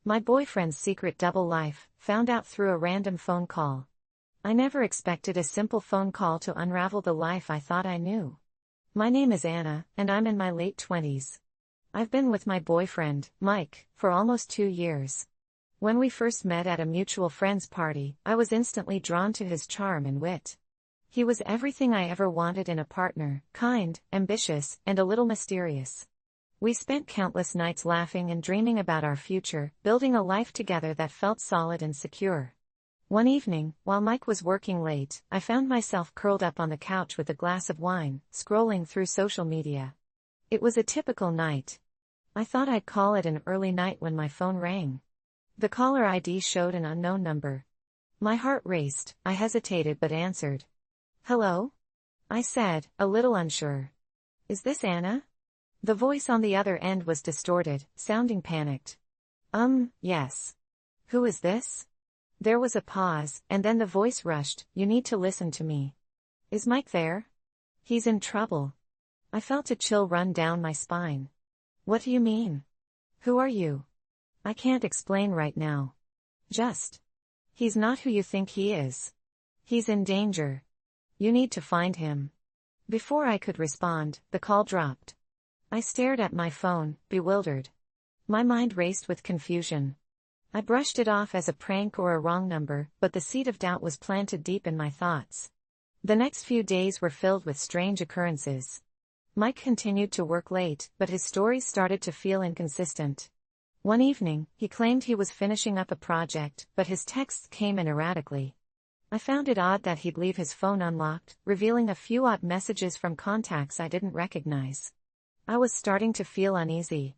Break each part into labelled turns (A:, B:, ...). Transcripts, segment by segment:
A: My boyfriend's secret double life, found out through a random phone call. I never expected a simple phone call to unravel the life I thought I knew. My name is Anna, and I'm in my late 20s. I've been with my boyfriend, Mike, for almost 2 years. When we first met at a mutual friend's party, I was instantly drawn to his charm and wit. He was everything I ever wanted in a partner: kind, ambitious, and a little mysterious. We spent countless nights laughing and dreaming about our future, building a life together that felt solid and secure. One evening, while Mike was working late, I found myself curled up on the couch with a glass of wine, scrolling through social media. It was a typical night. I thought I'd call it an early night when my phone rang. The caller ID showed an unknown number. My heart raced. I hesitated but answered. "Hello?" I said, a little unsure. "Is this Anna?" The voice on the other end was distorted, sounding panicked. Yes. Who is this?" There was a pause, and then the voice rushed, "You need to listen to me." "Is Mike there?" "He's in trouble." I felt a chill run down my spine. "What do you mean? Who are you?" "I can't explain right now. Just. He's not who you think he is. He's in danger. You need to find him." Before I could respond, the call dropped. I stared at my phone, bewildered. My mind raced with confusion. I brushed it off as a prank or a wrong number, but the seed of doubt was planted deep in my thoughts. The next few days were filled with strange occurrences. Mike continued to work late, but his stories started to feel inconsistent. One evening, he claimed he was finishing up a project, but his texts came in erratically. I found it odd that he'd leave his phone unlocked, revealing a few odd messages from contacts I didn't recognize. I was starting to feel uneasy.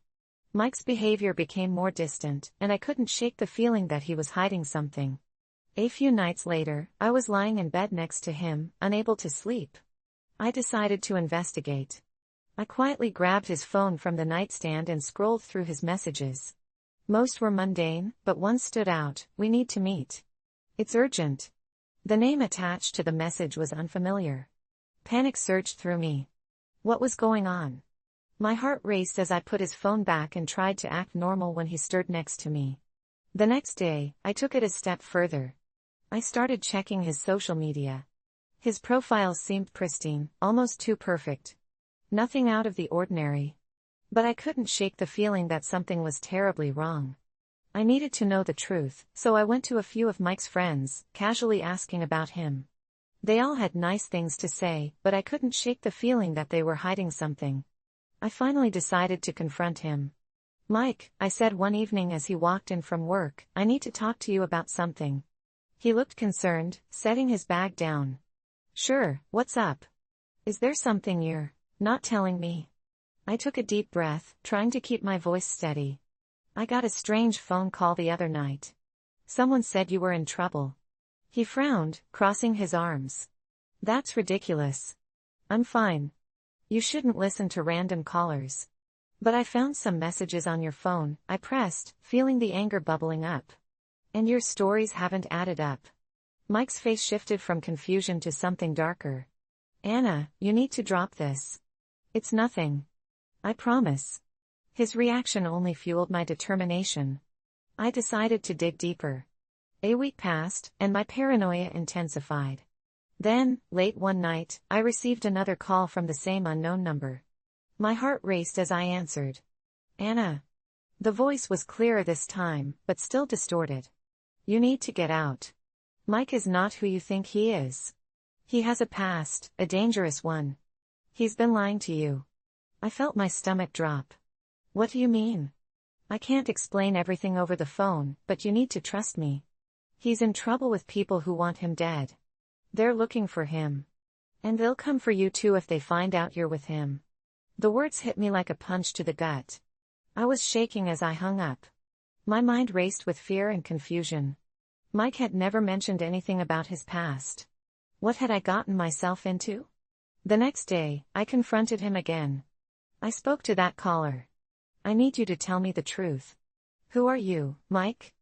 A: Mike's behavior became more distant, and I couldn't shake the feeling that he was hiding something. A few nights later, I was lying in bed next to him, unable to sleep. I decided to investigate. I quietly grabbed his phone from the nightstand and scrolled through his messages. Most were mundane, but one stood out: "We need to meet. It's urgent." The name attached to the message was unfamiliar. Panic surged through me. What was going on? My heart raced as I put his phone back and tried to act normal when he stirred next to me. The next day, I took it a step further. I started checking his social media. His profile seemed pristine, almost too perfect. Nothing out of the ordinary. But I couldn't shake the feeling that something was terribly wrong. I needed to know the truth, so I went to a few of Mike's friends, casually asking about him. They all had nice things to say, but I couldn't shake the feeling that they were hiding something. I finally decided to confront him. "Mike," I said one evening as he walked in from work, "I need to talk to you about something." He looked concerned, setting his bag down. "Sure, what's up? Is there something you're not telling me?" I took a deep breath, trying to keep my voice steady. "I got a strange phone call the other night. Someone said you were in trouble." He frowned, crossing his arms. "That's ridiculous. I'm fine. You shouldn't listen to random callers." "But I found some messages on your phone," I pressed, feeling the anger bubbling up. "And your stories haven't added up." Mike's face shifted from confusion to something darker. "Anna, you need to drop this. It's nothing. I promise." His reaction only fueled my determination. I decided to dig deeper. A week passed, and my paranoia intensified. Then, late one night, I received another call from the same unknown number. My heart raced as I answered. "Anna." The voice was clearer this time, but still distorted. "You need to get out. Mike is not who you think he is. He has a past, a dangerous one. He's been lying to you." I felt my stomach drop. "What do you mean?" "I can't explain everything over the phone, but you need to trust me. He's in trouble with people who want him dead. They're looking for him. And they'll come for you too if they find out you're with him." The words hit me like a punch to the gut. I was shaking as I hung up. My mind raced with fear and confusion. Mike had never mentioned anything about his past. What had I gotten myself into? The next day, I confronted him again. I spoke to that caller. "I need you to tell me the truth. Who are you, Mike?"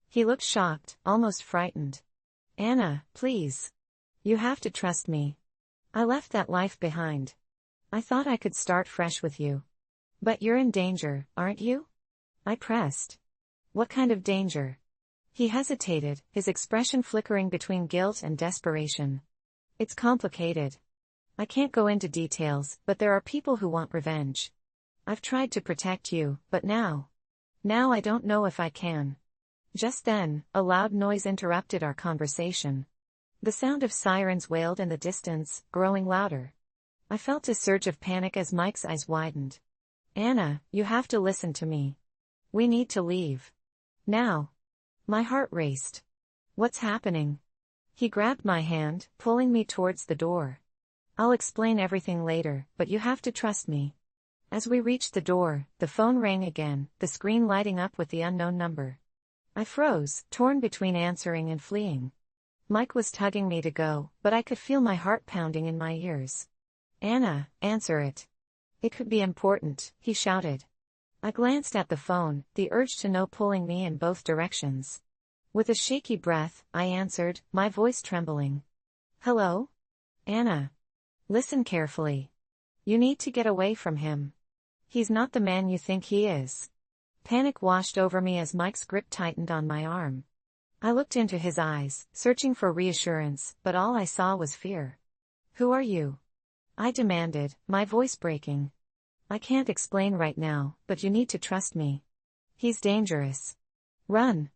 A: He looked shocked, almost frightened. "Anna, please. You have to trust me. I left that life behind. I thought I could start fresh with you. But you're in danger, aren't you?" I pressed. What kind of danger? He hesitated, his expression flickering between guilt and desperation. It's complicated. I can't go into details, but there are people who want revenge. I've tried to protect you, but now I don't know if I can. Just then, a loud noise interrupted our conversation. The sound of sirens wailed in the distance, growing louder. I felt a surge of panic as Mike's eyes widened. Anna, you have to listen to me. We need to leave. Now. My heart raced. What's happening? He grabbed my hand, pulling me towards the door. I'll explain everything later, but you have to trust me. As we reached the door, the phone rang again, the screen lighting up with the unknown number. I froze, torn between answering and fleeing. Mike was tugging me to go, but I could feel my heart pounding in my ears. Anna, answer it. It could be important, he shouted. I glanced at the phone, the urge to know pulling me in both directions. With a shaky breath, I answered, my voice trembling. Hello? Anna. Listen carefully. You need to get away from him. He's not the man you think he is. Panic washed over me as Mike's grip tightened on my arm. I looked into his eyes, searching for reassurance, but all I saw was fear. Who are you? I demanded, my voice breaking. I can't explain right now, but you need to trust me. He's dangerous. Run.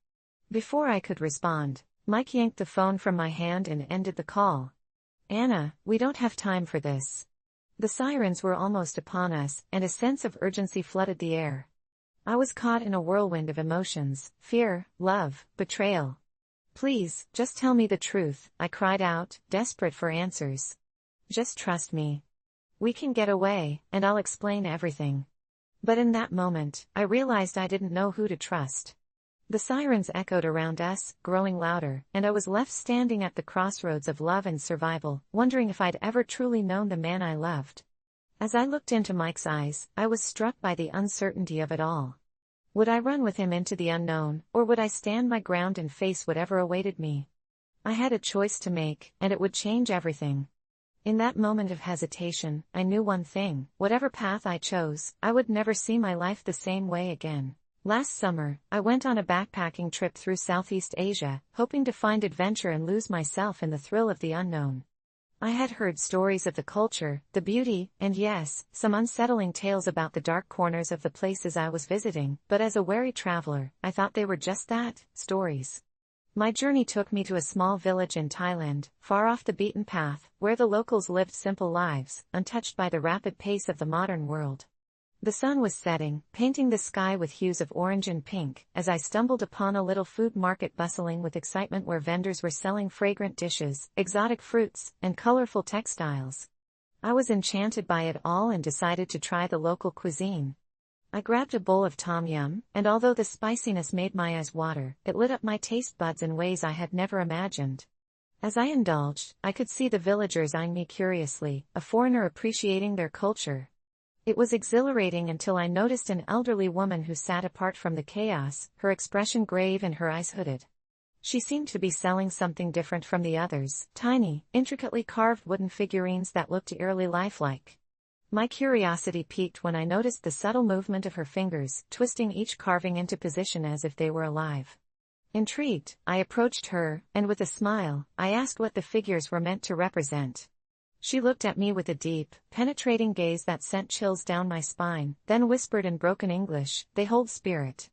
A: Before I could respond, Mike yanked the phone from my hand and ended the call. Anna, we don't have time for this. The sirens were almost upon us, and a sense of urgency flooded the air. I was caught in a whirlwind of emotions, fear, love, betrayal. Please, just tell me the truth, I cried out, desperate for answers. Just trust me. We can get away, and I'll explain everything. But in that moment, I realized I didn't know who to trust. The sirens echoed around us, growing louder, and I was left standing at the crossroads of love and survival, wondering if I'd ever truly known the man I loved. As I looked into Mike's eyes, I was struck by the uncertainty of it all. Would I run with him into the unknown, or would I stand my ground and face whatever awaited me? I had a choice to make, and it would change everything. In that moment of hesitation, I knew one thing: whatever path I chose, I would never see my life the same way again. Last summer, I went on a backpacking trip through Southeast Asia, hoping to find adventure and lose myself in the thrill of the unknown. I had heard stories of the culture, the beauty, and yes, some unsettling tales about the dark corners of the places I was visiting, but as a wary traveler, I thought they were just that, stories. My journey took me to a small village in Thailand, far off the beaten path, where the locals lived simple lives, untouched by the rapid pace of the modern world. The sun was setting, painting the sky with hues of orange and pink, as I stumbled upon a little food market bustling with excitement where vendors were selling fragrant dishes, exotic fruits, and colorful textiles. I was enchanted by it all and decided to try the local cuisine. I grabbed a bowl of tom yum, and although the spiciness made my eyes water, it lit up my taste buds in ways I had never imagined. As I indulged, I could see the villagers eyeing me curiously, a foreigner appreciating their culture. It was exhilarating until I noticed an elderly woman who sat apart from the chaos, her expression grave and her eyes hooded. She seemed to be selling something different from the others, tiny, intricately carved wooden figurines that looked eerily lifelike. My curiosity piqued when I noticed the subtle movement of her fingers, twisting each carving into position as if they were alive. Intrigued, I approached her, and with a smile, I asked what the figures were meant to represent. She looked at me with a deep, penetrating gaze that sent chills down my spine, then whispered in broken English, "They hold spirit.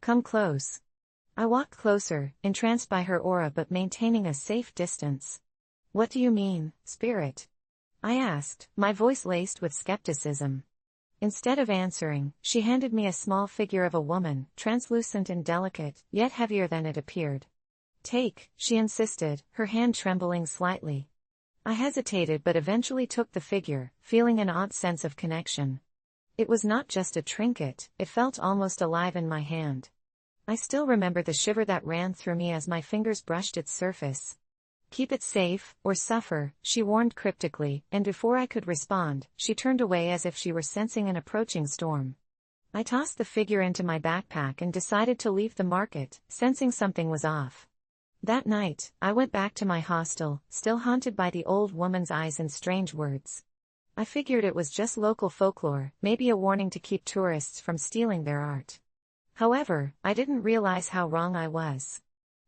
A: Come close." I walked closer, entranced by her aura but maintaining a safe distance. "What do you mean, spirit?" I asked, my voice laced with skepticism. Instead of answering, she handed me a small figure of a woman, translucent and delicate, yet heavier than it appeared. "Take," she insisted, her hand trembling slightly. I hesitated but eventually took the figure, feeling an odd sense of connection. It was not just a trinket, it felt almost alive in my hand. I still remember the shiver that ran through me as my fingers brushed its surface. "Keep it safe, or suffer," she warned cryptically, and before I could respond, she turned away as if she were sensing an approaching storm. I tossed the figure into my backpack and decided to leave the market, sensing something was off. That night, I went back to my hostel, still haunted by the old woman's eyes and strange words. I figured it was just local folklore, maybe a warning to keep tourists from stealing their art. However, I didn't realize how wrong I was.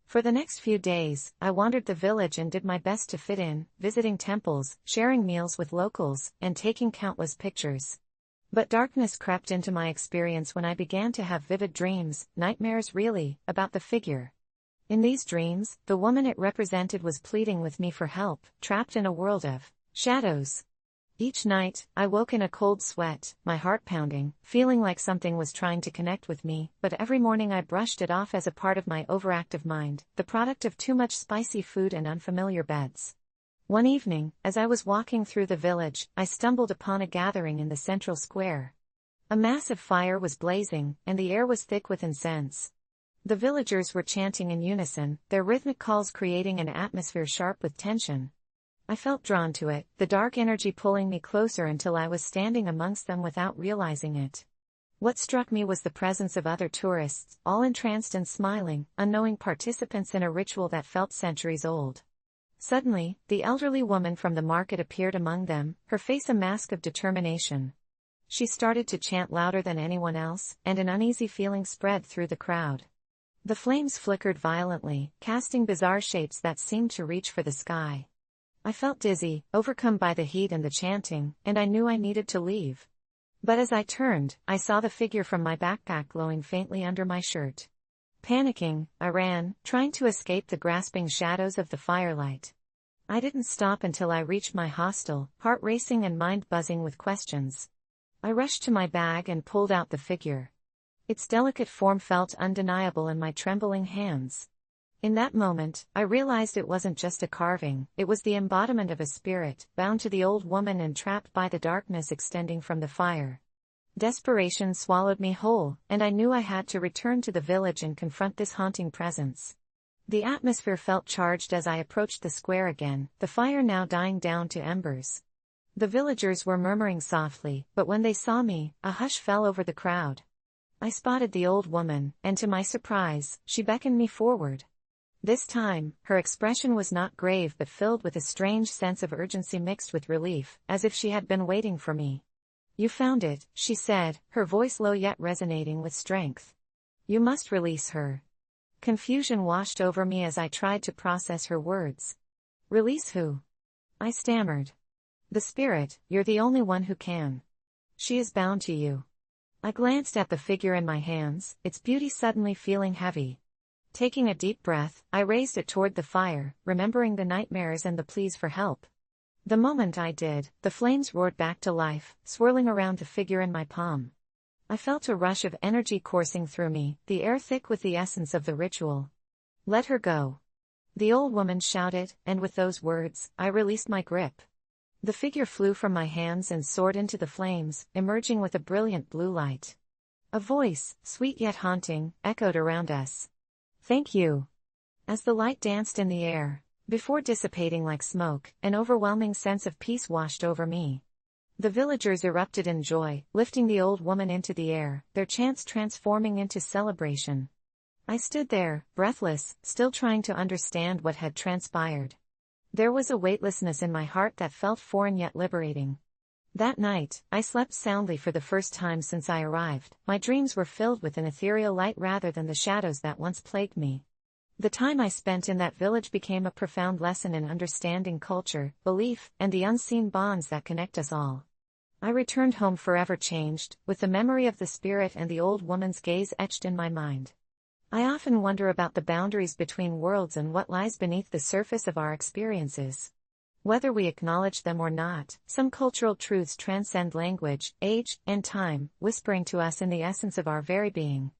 A: For the next few days, I wandered the village and did my best to fit in, visiting temples, sharing meals with locals, and taking countless pictures. But darkness crept into my experience when I began to have vivid dreams, nightmares really, about the figure. In these dreams, the woman it represented was pleading with me for help, trapped in a world of shadows. Each night, I woke in a cold sweat, my heart pounding, feeling like something was trying to connect with me, but every morning I brushed it off as a part of my overactive mind, the product of too much spicy food and unfamiliar beds. One evening, as I was walking through the village, I stumbled upon a gathering in the central square. A massive fire was blazing, and the air was thick with incense. The villagers were chanting in unison, their rhythmic calls creating an atmosphere sharp with tension. I felt drawn to it, the dark energy pulling me closer until I was standing amongst them without realizing it. What struck me was the presence of other tourists, all entranced and smiling, unknowing participants in a ritual that felt centuries old. Suddenly, the elderly woman from the market appeared among them, her face a mask of determination. She started to chant louder than anyone else, and an uneasy feeling spread through the crowd. The flames flickered violently, casting bizarre shapes that seemed to reach for the sky. I felt dizzy, overcome by the heat and the chanting, and I knew I needed to leave. But as I turned, I saw the figure from my backpack glowing faintly under my shirt. Panicking, I ran, trying to escape the grasping shadows of the firelight. I didn't stop until I reached my hostel, heart racing and mind buzzing with questions. I rushed to my bag and pulled out the figure. Its delicate form felt undeniable in my trembling hands. In that moment, I realized it wasn't just a carving, it was the embodiment of a spirit, bound to the old woman and trapped by the darkness extending from the fire. Desperation swallowed me whole, and I knew I had to return to the village and confront this haunting presence. The atmosphere felt charged as I approached the square again, the fire now dying down to embers. The villagers were murmuring softly, but when they saw me, a hush fell over the crowd. I spotted the old woman, and to my surprise, she beckoned me forward. This time, her expression was not grave but filled with a strange sense of urgency mixed with relief, as if she had been waiting for me. "You found it," she said, her voice low yet resonating with strength. "You must release her." Confusion washed over me as I tried to process her words. "Release who?" I stammered. "The spirit, you're the only one who can. She is bound to you." I glanced at the figure in my hands, its beauty suddenly feeling heavy. Taking a deep breath, I raised it toward the fire, remembering the nightmares and the pleas for help. The moment I did, the flames roared back to life, swirling around the figure in my palm. I felt a rush of energy coursing through me, the air thick with the essence of the ritual. "Let her go," the old woman shouted, and with those words, I released my grip. The figure flew from my hands and soared into the flames, emerging with a brilliant blue light. A voice, sweet yet haunting, echoed around us. "Thank you." As the light danced in the air, before dissipating like smoke, an overwhelming sense of peace washed over me. The villagers erupted in joy, lifting the old woman into the air, their chants transforming into celebration. I stood there, breathless, still trying to understand what had transpired. There was a weightlessness in my heart that felt foreign yet liberating. That night, I slept soundly for the first time since I arrived. My dreams were filled with an ethereal light rather than the shadows that once plagued me. The time I spent in that village became a profound lesson in understanding culture, belief, and the unseen bonds that connect us all. I returned home forever changed, with the memory of the spirit and the old woman's gaze etched in my mind. I often wonder about the boundaries between worlds and what lies beneath the surface of our experiences. Whether we acknowledge them or not, some cultural truths transcend language, age, and time, whispering to us in the essence of our very being.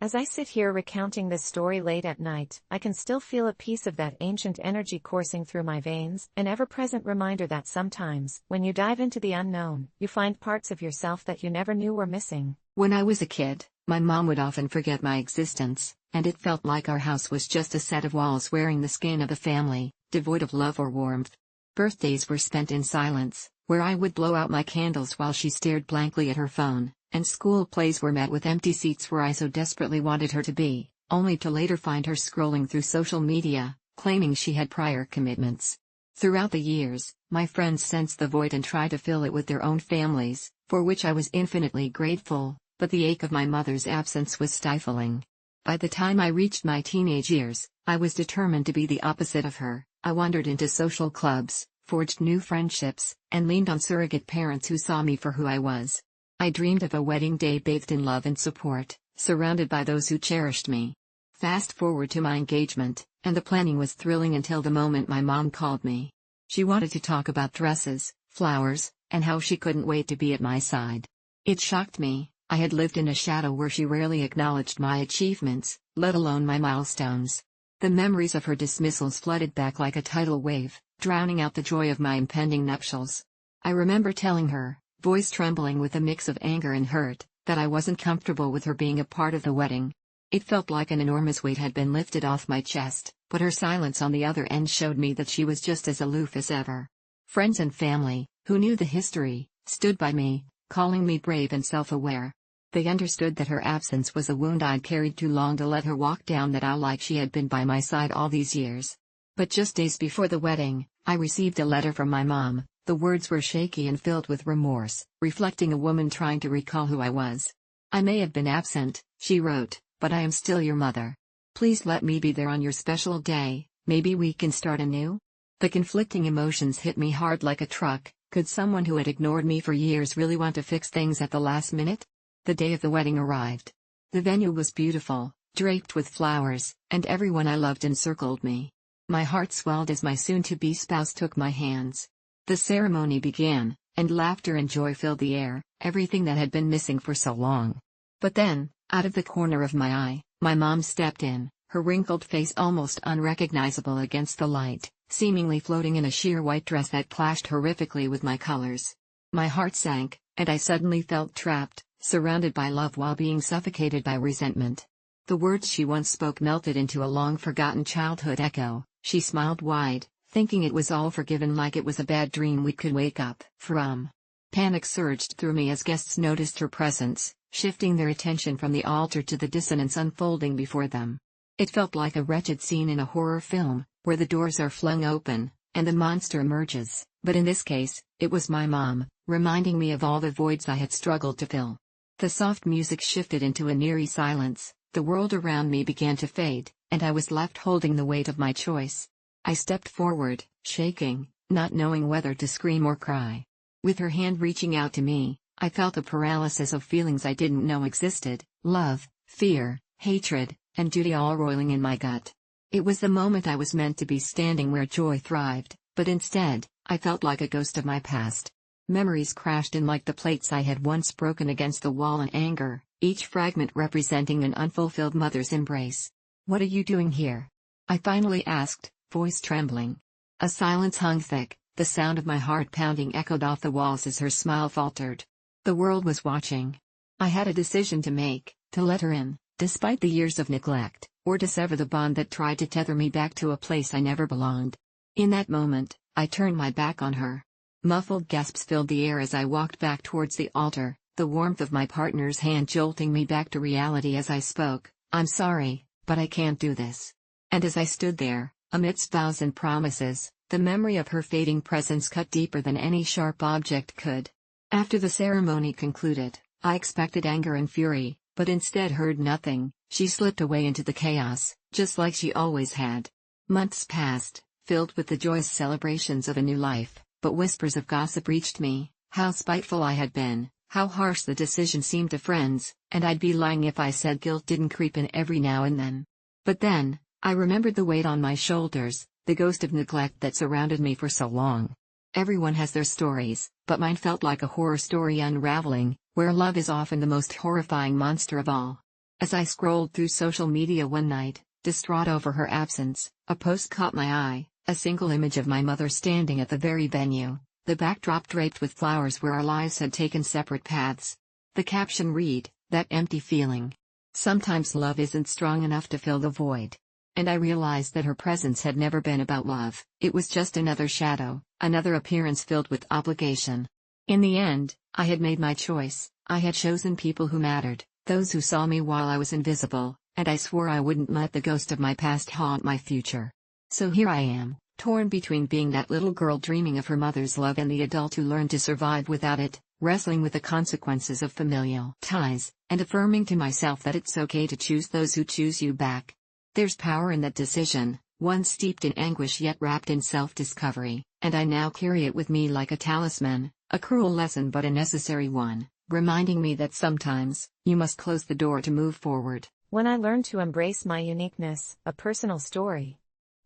A: As I sit here recounting this story late at night, I can still feel a piece of that ancient energy coursing through my veins, an ever-present reminder that sometimes, when you dive into the unknown, you find parts of yourself that you never knew were missing.
B: When I was a kid, my mom would often forget my existence, and it felt like our house was just a set of walls wearing the skin of a family, devoid of love or warmth. Birthdays were spent in silence, where I would blow out my candles while she stared blankly at her phone, and school plays were met with empty seats where I so desperately wanted her to be, only to later find her scrolling through social media, claiming she had prior commitments. Throughout the years, my friends sensed the void and tried to fill it with their own families, for which I was infinitely grateful, but the ache of my mother's absence was stifling. By the time I reached my teenage years, I was determined to be the opposite of her. I wandered into social clubs, forged new friendships, and leaned on surrogate parents who saw me for who I was. I dreamed of a wedding day bathed in love and support, surrounded by those who cherished me. Fast forward to my engagement, and the planning was thrilling until the moment my mom called me. She wanted to talk about dresses, flowers, and how she couldn't wait to be at my side. It shocked me. I had lived in a shadow where she rarely acknowledged my achievements, let alone my milestones. The memories of her dismissals flooded back like a tidal wave, drowning out the joy of my impending nuptials. I remember telling her, voice trembling with a mix of anger and hurt, that I wasn't comfortable with her being a part of the wedding. It felt like an enormous weight had been lifted off my chest, but her silence on the other end showed me that she was just as aloof as ever. Friends and family, who knew the history, stood by me, calling me brave and self-aware. They understood that her absence was a wound I'd carried too long to let her walk down that aisle like she had been by my side all these years. But just days before the wedding, I received a letter from my mom. The words were shaky and filled with remorse, reflecting a woman trying to recall who I was. "I may have been absent," she wrote, "but I am still your mother. Please let me be there on your special day. Maybe we can start anew?" The conflicting emotions hit me hard like a truck. Could someone who had ignored me for years really want to fix things at the last minute? The day of the wedding arrived. The venue was beautiful, draped with flowers, and everyone I loved encircled me. My heart swelled as my soon-to-be spouse took my hands. The ceremony began, and laughter and joy filled the air, everything that had been missing for so long. But then, out of the corner of my eye, my mom stepped in, her wrinkled face almost unrecognizable against the light, seemingly floating in a sheer white dress that clashed horrifically with my colors. My heart sank, and I suddenly felt trapped, surrounded by love while being suffocated by resentment. The words she once spoke melted into a long-forgotten childhood echo. She smiled wide, thinking it was all forgiven like it was a bad dream we could wake up from. Panic surged through me as guests noticed her presence, shifting their attention from the altar to the dissonance unfolding before them. It felt like a wretched scene in a horror film, where the doors are flung open, and the monster emerges, but in this case, it was my mom, reminding me of all the voids I had struggled to fill. The soft music shifted into an eerie silence, the world around me began to fade, and I was left holding the weight of my choice. I stepped forward, shaking, not knowing whether to scream or cry. With her hand reaching out to me, I felt a paralysis of feelings I didn't know existed: love, fear, hatred, and duty all roiling in my gut. It was the moment I was meant to be standing where joy thrived, but instead, I felt like a ghost of my past. Memories crashed in like the plates I had once broken against the wall in anger, each fragment representing an unfulfilled mother's embrace. "What are you doing here?" I finally asked, voice trembling. A silence hung thick, the sound of my heart pounding echoed off the walls as her smile faltered. The world was watching. I had a decision to make: to let her in, despite the years of neglect, or to sever the bond that tried to tether me back to a place I never belonged. In that moment, I turned my back on her. Muffled gasps filled the air as I walked back towards the altar, the warmth of my partner's hand jolting me back to reality as I spoke. "I'm sorry, but I can't do this." And as I stood there, amidst vows and promises, the memory of her fading presence cut deeper than any sharp object could. After the ceremony concluded, I expected anger and fury, but instead heard nothing. She slipped away into the chaos, just like she always had. Months passed, filled with the joyous celebrations of a new life, but whispers of gossip reached me: how spiteful I had been, how harsh the decision seemed to friends, and I'd be lying if I said guilt didn't creep in every now and then. But then, I remembered the weight on my shoulders, the ghost of neglect that surrounded me for so long. Everyone has their stories, but mine felt like a horror story unraveling, where love is often the most horrifying monster of all. As I scrolled through social media one night, distraught over her absence, a post caught my eye, a single image of my mother standing at the very venue, the backdrop draped with flowers where our lives had taken separate paths. The caption read, "That empty feeling. Sometimes love isn't strong enough to fill the void." And I realized that her presence had never been about love, it was just another shadow, another appearance filled with obligation. In the end, I had made my choice. I had chosen people who mattered, those who saw me while I was invisible, and I swore I wouldn't let the ghost of my past haunt my future. So here I am, torn between being that little girl dreaming of her mother's love and the adult who learned to survive without it, wrestling with the consequences of familial ties, and affirming to myself that it's okay to choose those who choose you back. There's power in that decision, one steeped in anguish yet wrapped in self-discovery, and I now carry it with me like a talisman, a cruel lesson but a necessary one, reminding me that sometimes, you must close the door to move forward.
A: When I learned to embrace my uniqueness, a personal story.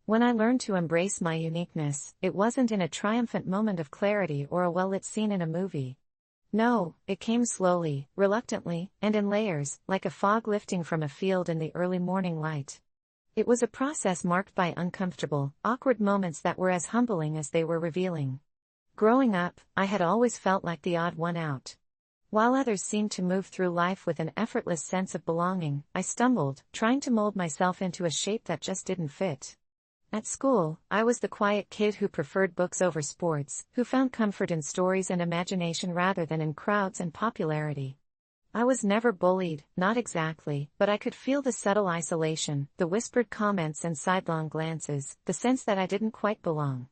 A: When I learned to embrace my uniqueness, it wasn't in a triumphant moment of clarity or a well-lit scene in a movie. No, it came slowly, reluctantly, and in layers, like a fog lifting from a field in the early morning light. It was a process marked by uncomfortable, awkward moments that were as humbling as they were revealing. Growing up, I had always felt like the odd one out. While others seemed to move through life with an effortless sense of belonging, I stumbled, trying to mold myself into a shape that just didn't fit. At school, I was the quiet kid who preferred books over sports, who found comfort in stories and imagination rather than in crowds and popularity. I was never bullied, not exactly, but I could feel the subtle isolation, the whispered comments and sidelong glances, the sense that I didn't quite belong.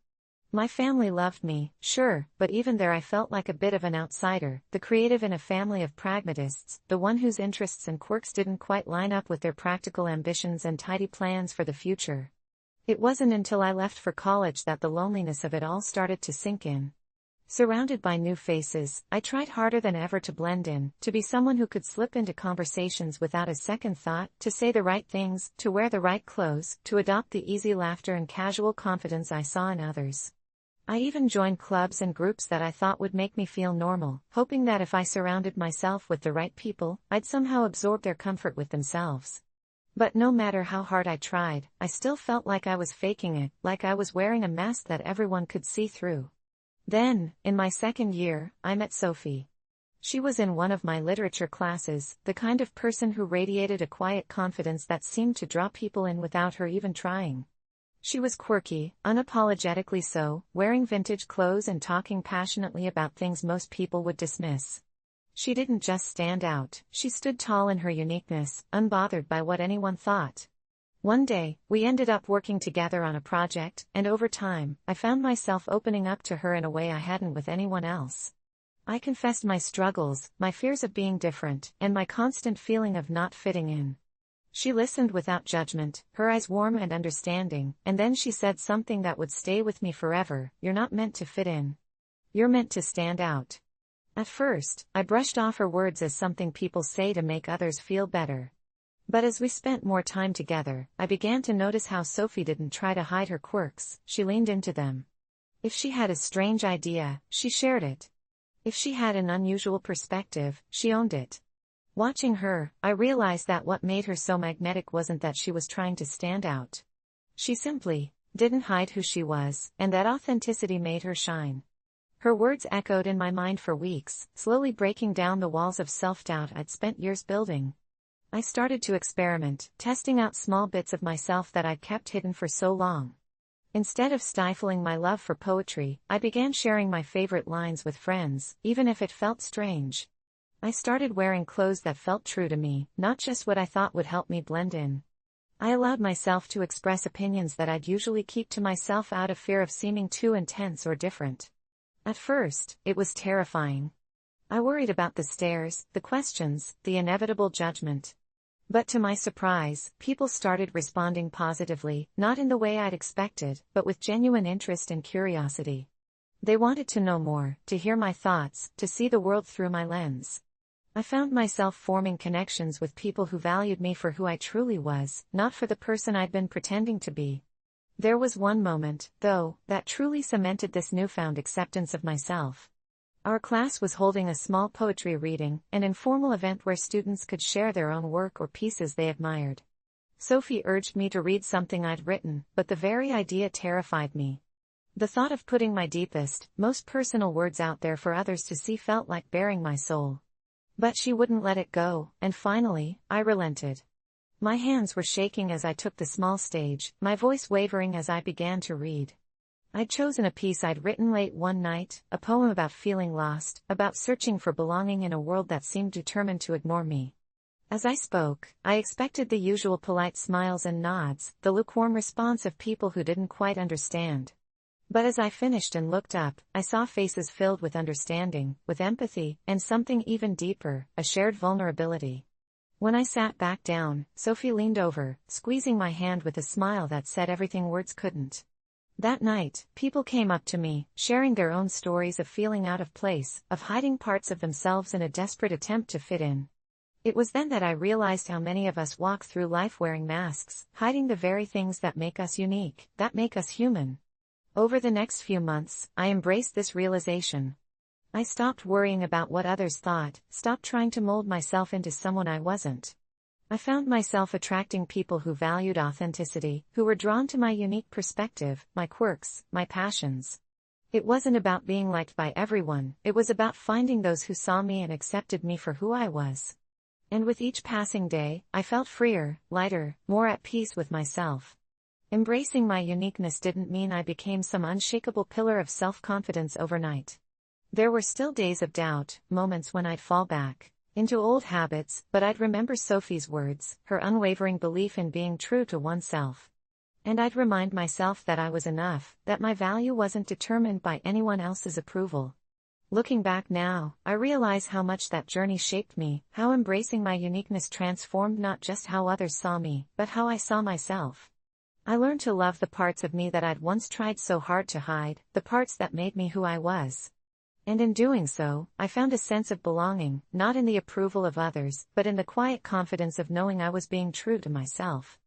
A: My family loved me, sure, but even there I felt like a bit of an outsider, the creative in a family of pragmatists, the one whose interests and quirks didn't quite line up with their practical ambitions and tidy plans for the future. It wasn't until I left for college that the loneliness of it all started to sink in. Surrounded by new faces, I tried harder than ever to blend in, to be someone who could slip into conversations without a second thought, to say the right things, to wear the right clothes, to adopt the easy laughter and casual confidence I saw in others. I even joined clubs and groups that I thought would make me feel normal, hoping that if I surrounded myself with the right people, I'd somehow absorb their comfort with themselves. But no matter how hard I tried, I still felt like I was faking it, like I was wearing a mask that everyone could see through. Then, in my second year, I met Sophie. She was in one of my literature classes, the kind of person who radiated a quiet confidence that seemed to draw people in without her even trying. She was quirky, unapologetically so, wearing vintage clothes and talking passionately about things most people would dismiss. She didn't just stand out, she stood tall in her uniqueness, unbothered by what anyone thought. One day, we ended up working together on a project, and over time, I found myself opening up to her in a way I hadn't with anyone else. I confessed my struggles, my fears of being different, and my constant feeling of not fitting in. She listened without judgment, her eyes warm and understanding, and then she said something that would stay with me forever: "You're not meant to fit in. You're meant to stand out." At first, I brushed off her words as something people say to make others feel better. But as we spent more time together, I began to notice how Sophie didn't try to hide her quirks, she leaned into them. If she had a strange idea, she shared it. If she had an unusual perspective, she owned it. Watching her, I realized that what made her so magnetic wasn't that she was trying to stand out. She simply didn't hide who she was, and that authenticity made her shine. Her words echoed in my mind for weeks, slowly breaking down the walls of self-doubt I'd spent years building. I started to experiment, testing out small bits of myself that I'd kept hidden for so long. Instead of stifling my love for poetry, I began sharing my favorite lines with friends, even if it felt strange. I started wearing clothes that felt true to me, not just what I thought would help me blend in. I allowed myself to express opinions that I'd usually keep to myself out of fear of seeming too intense or different. At first, it was terrifying. I worried about the stares, the questions, the inevitable judgment. But to my surprise, people started responding positively, not in the way I'd expected, but with genuine interest and curiosity. They wanted to know more, to hear my thoughts, to see the world through my lens. I found myself forming connections with people who valued me for who I truly was, not for the person I'd been pretending to be. There was one moment, though, that truly cemented this newfound acceptance of myself. Our class was holding a small poetry reading, an informal event where students could share their own work or pieces they admired. Sophie urged me to read something I'd written, but the very idea terrified me. The thought of putting my deepest, most personal words out there for others to see felt like baring my soul. But she wouldn't let it go, and finally, I relented. My hands were shaking as I took the small stage, my voice wavering as I began to read. I'd chosen a piece I'd written late one night, a poem about feeling lost, about searching for belonging in a world that seemed determined to ignore me. As I spoke, I expected the usual polite smiles and nods, the lukewarm response of people who didn't quite understand. But as I finished and looked up, I saw faces filled with understanding, with empathy, and something even deeper, a shared vulnerability. When I sat back down, Sophie leaned over, squeezing my hand with a smile that said everything words couldn't. That night, people came up to me, sharing their own stories of feeling out of place, of hiding parts of themselves in a desperate attempt to fit in. It was then that I realized how many of us walk through life wearing masks, hiding the very things that make us unique, that make us human. Over the next few months, I embraced this realization. I stopped worrying about what others thought, stopped trying to mold myself into someone I wasn't. I found myself attracting people who valued authenticity, who were drawn to my unique perspective, my quirks, my passions. It wasn't about being liked by everyone, it was about finding those who saw me and accepted me for who I was. And with each passing day, I felt freer, lighter, more at peace with myself. Embracing my uniqueness didn't mean I became some unshakable pillar of self-confidence overnight. There were still days of doubt, moments when I'd fall back into old habits, but I'd remember Sophie's words, her unwavering belief in being true to oneself. And I'd remind myself that I was enough, that my value wasn't determined by anyone else's approval. Looking back now, I realize how much that journey shaped me, how embracing my uniqueness transformed not just how others saw me, but how I saw myself. I learned to love the parts of me that I'd once tried so hard to hide, the parts that made me who I was. And in doing so, I found a sense of belonging, not in the approval of others, but in the quiet confidence of knowing I was being true to myself.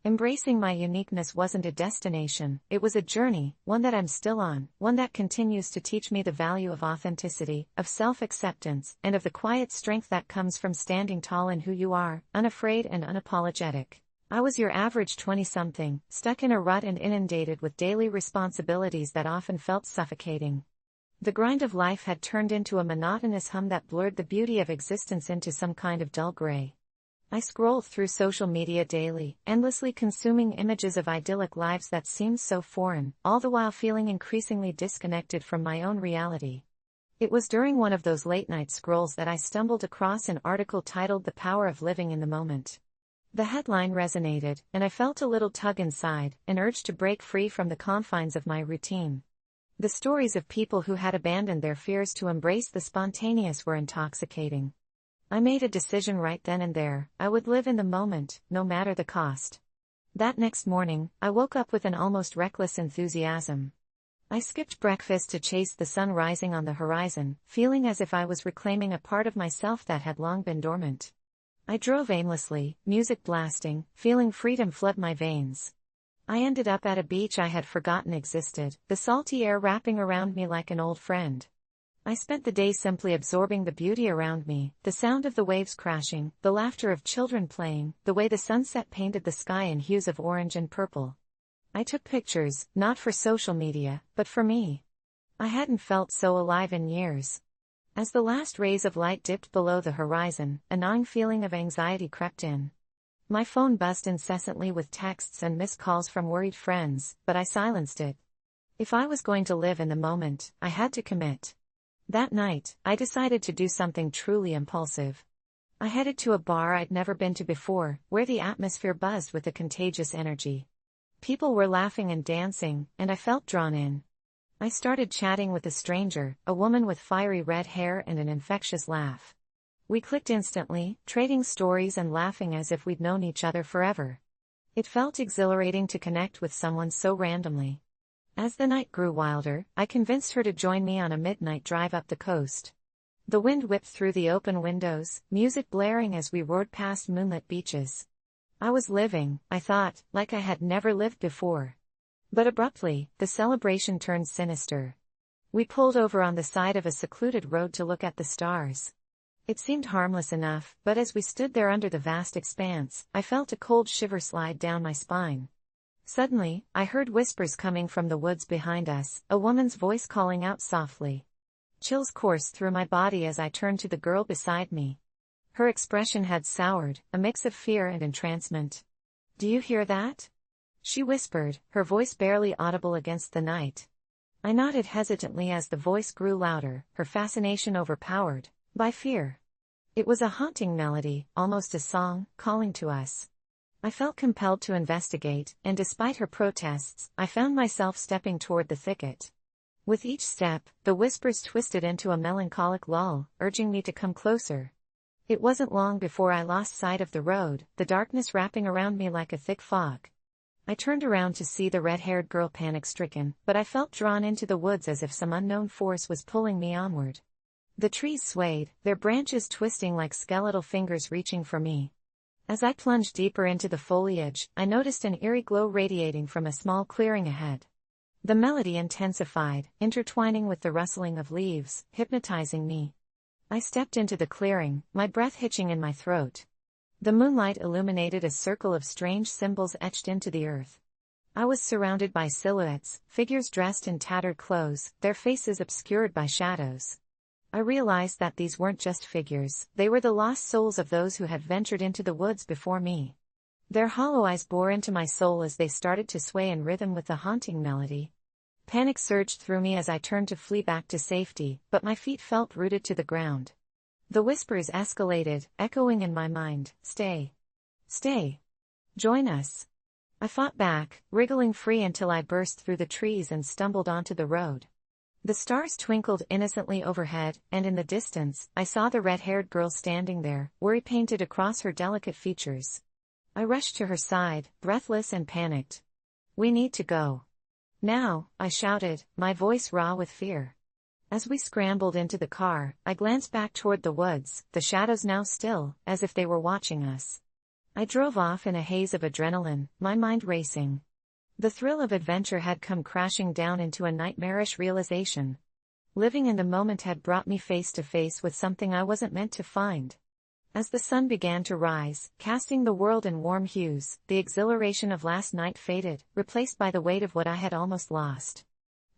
A: Embracing my uniqueness wasn't a destination, it was a journey, one that I'm still on, one that continues to teach me the value of authenticity, of self-acceptance, and of the quiet strength that comes from standing tall in who you are, unafraid and unapologetic. I was your average 20-something, stuck in a rut and inundated with daily responsibilities that often felt suffocating. The grind of life had turned into a monotonous hum that blurred the beauty of existence into some kind of dull gray. I scrolled through social media daily, endlessly consuming images of idyllic lives that seemed so foreign, all the while feeling increasingly disconnected from my own reality. It was during one of those late-night scrolls that I stumbled across an article titled "The Power of Living in the Moment." The headline resonated, and I felt a little tug inside, an urge to break free from the confines of my routine. The stories of people who had abandoned their fears to embrace the spontaneous were intoxicating. I made a decision right then and there, I would live in the moment, no matter the cost. That next morning, I woke up with an almost reckless enthusiasm. I skipped breakfast to chase the sun rising on the horizon, feeling as if I was reclaiming a part of myself that had long been dormant. I drove aimlessly, music blasting, feeling freedom flood my veins. I ended up at a beach I had forgotten existed, the salty air wrapping around me like an old friend. I spent the day simply absorbing the beauty around me, the sound of the waves crashing, the laughter of children playing, the way the sunset painted the sky in hues of orange and purple. I took pictures, not for social media, but for me. I hadn't felt so alive in years. As the last rays of light dipped below the horizon, a gnawing feeling of anxiety crept in. My phone buzzed incessantly with texts and missed calls from worried friends, but I silenced it. If I was going to live in the moment, I had to commit. That night, I decided to do something truly impulsive. I headed to a bar I'd never been to before, where the atmosphere buzzed with a contagious energy. People were laughing and dancing, and I felt drawn in. I started chatting with a stranger, a woman with fiery red hair and an infectious laugh. We clicked instantly, trading stories and laughing as if we'd known each other forever. It felt exhilarating to connect with someone so randomly. As the night grew wilder, I convinced her to join me on a midnight drive up the coast. The wind whipped through the open windows, music blaring as we roared past moonlit beaches. I was living, I thought, like I had never lived before. But abruptly, the celebration turned sinister. We pulled over on the side of a secluded road to look at the stars. It seemed harmless enough, but as we stood there under the vast expanse, I felt a cold shiver slide down my spine. Suddenly, I heard whispers coming from the woods behind us, a woman's voice calling out softly. Chills coursed through my body as I turned to the girl beside me. Her expression had soured, a mix of fear and entrancement. "Do you hear that?" she whispered, her voice barely audible against the night. I nodded hesitantly as the voice grew louder, her fascination overpowered by fear. It was a haunting melody, almost a song, calling to us. I felt compelled to investigate, and despite her protests, I found myself stepping toward the thicket. With each step, the whispers twisted into a melancholic lull, urging me to come closer. It wasn't long before I lost sight of the road, the darkness wrapping around me like a thick fog. I turned around to see the red-haired girl panic-stricken, but I felt drawn into the woods as if some unknown force was pulling me onward. The trees swayed, their branches twisting like skeletal fingers reaching for me. As I plunged deeper into the foliage, I noticed an eerie glow radiating from a small clearing ahead. The melody intensified, intertwining with the rustling of leaves, hypnotizing me. I stepped into the clearing, my breath hitching in my throat. The moonlight illuminated a circle of strange symbols etched into the earth. I was surrounded by silhouettes, figures dressed in tattered clothes, their faces obscured by shadows. I realized that these weren't just figures, they were the lost souls of those who had ventured into the woods before me. Their hollow eyes bore into my soul as they started to sway in rhythm with the haunting melody. Panic surged through me as I turned to flee back to safety, but my feet felt rooted to the ground. The whispers escalated, echoing in my mind, "Stay. Stay. Join us." I fought back, wriggling free until I burst through the trees and stumbled onto the road. The stars twinkled innocently overhead, and in the distance, I saw the red-haired girl standing there, worry painted across her delicate features. I rushed to her side, breathless and panicked. "We need to go. Now," I shouted, my voice raw with fear. As we scrambled into the car, I glanced back toward the woods, the shadows now still, as if they were watching us. I drove off in a haze of adrenaline, my mind racing. The thrill of adventure had come crashing down into a nightmarish realization. Living in the moment had brought me face to face with something I wasn't meant to find. As the sun began to rise, casting the world in warm hues, the exhilaration of last night faded, replaced by the weight of what I had almost lost.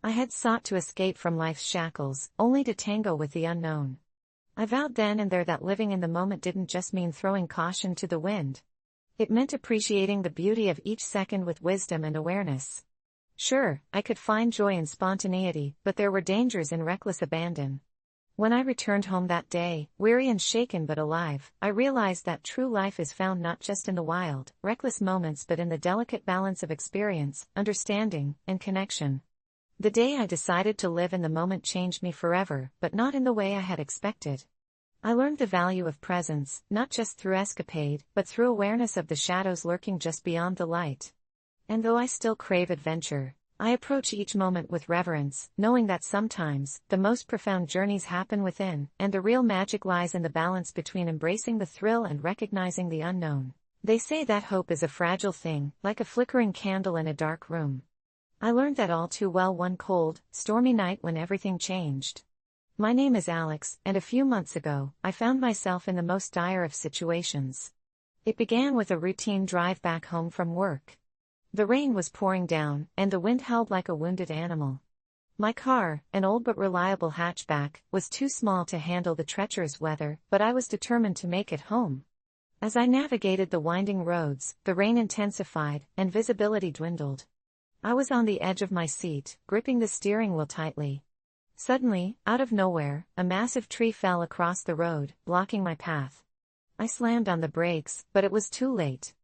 A: I had sought to escape from life's shackles, only to tango with the unknown. I vowed then and there that living in the moment didn't just mean throwing caution to the wind. It meant appreciating the beauty of each second with wisdom and awareness. Sure, I could find joy in spontaneity, but there were dangers in reckless abandon. When I returned home that day, weary and shaken but alive, I realized that true life is found not just in the wild, reckless moments but in the delicate balance of experience, understanding, and connection. The day I decided to live in the moment changed me forever, but not in the way I had expected. I learned the value of presence, not just through escapade, but through awareness of the shadows lurking just beyond the light. And though I still crave adventure, I approach each moment with reverence, knowing that sometimes, the most profound journeys happen within, and the real magic lies in the balance between embracing the thrill and recognizing the unknown. They say that hope is a fragile thing, like a flickering candle in a dark room. I learned that all too well one cold, stormy night when everything changed. My name is Alex, and a few months ago, I found myself in the most dire of situations. It began with a routine drive back home from work. The rain was pouring down, and the wind howled like a wounded animal. My car, an old but reliable hatchback, was too small to handle the treacherous weather, but I was determined to make it home. As I navigated the winding roads, the rain intensified, and visibility dwindled. I was on the edge of my seat, gripping the steering wheel tightly. Suddenly, out of nowhere, a massive tree fell across the road, blocking my path. I slammed on the brakes, but it was too late.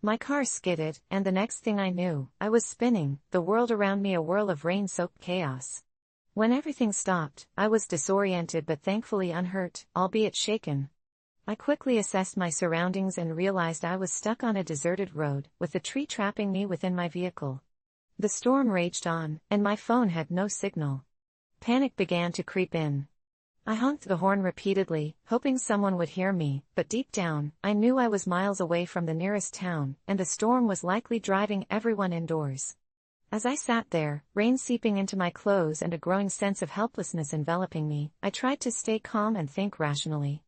A: My car skidded, and the next thing I knew, I was spinning, the world around me a whirl of rain-soaked chaos. When everything stopped, I was disoriented but thankfully unhurt, albeit shaken. I quickly assessed my surroundings and realized I was stuck on a deserted road, with the tree trapping me within my vehicle. The storm raged on, and my phone had no signal. Panic began to creep in. I honked the horn repeatedly, hoping someone would hear me, but deep down, I knew I was miles away from the nearest town, and the storm was likely driving everyone indoors. As I sat there, rain seeping into my clothes and a growing sense of helplessness enveloping me, I tried to stay calm and think rationally.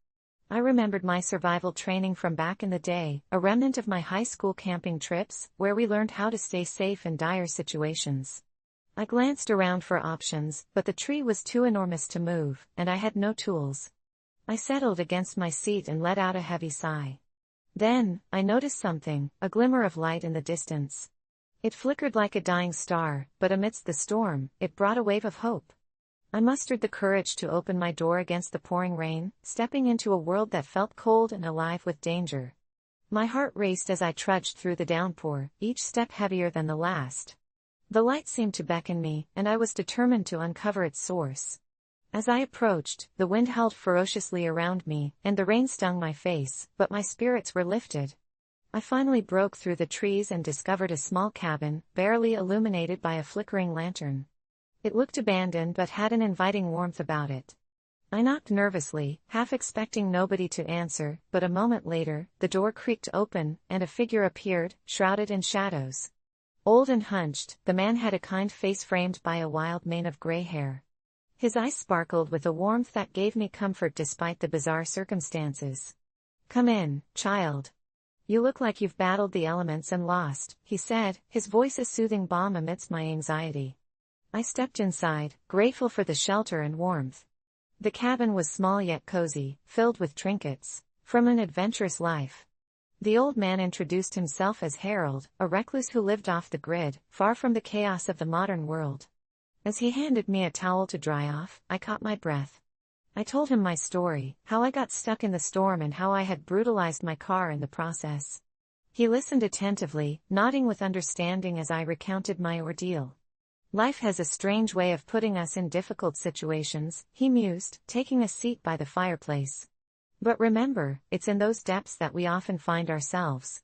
A: I remembered my survival training from back in the day, a remnant of my high school camping trips, where we learned how to stay safe in dire situations. I glanced around for options, but the tree was too enormous to move, and I had no tools. I settled against my seat and let out a heavy sigh. Then, I noticed something, a glimmer of light in the distance. It flickered like a dying star, but amidst the storm, it brought a wave of hope. I mustered the courage to open my door against the pouring rain, stepping into a world that felt cold and alive with danger. My heart raced as I trudged through the downpour, each step heavier than the last. The light seemed to beckon me, and I was determined to uncover its source. As I approached, the wind howled ferociously around me, and the rain stung my face, but my spirits were lifted. I finally broke through the trees and discovered a small cabin, barely illuminated by a flickering lantern. It looked abandoned but had an inviting warmth about it. I knocked nervously, half expecting nobody to answer, but a moment later, the door creaked open, and a figure appeared, shrouded in shadows. Old and hunched, the man had a kind face framed by a wild mane of gray hair. His eyes sparkled with a warmth that gave me comfort despite the bizarre circumstances. "Come in, child. You look like you've battled the elements and lost," he said, his voice a soothing balm amidst my anxiety. I stepped inside, grateful for the shelter and warmth. The cabin was small yet cozy, filled with trinkets from an adventurous life. The old man introduced himself as Harold, a recluse who lived off the grid, far from the chaos of the modern world. As he handed me a towel to dry off, I caught my breath. I told him my story, how I got stuck in the storm and how I had brutalized my car in the process. He listened attentively, nodding with understanding as I recounted my ordeal. "Life has a strange way of putting us in difficult situations," he mused, taking a seat by the fireplace. "But remember, it's in those depths that we often find ourselves."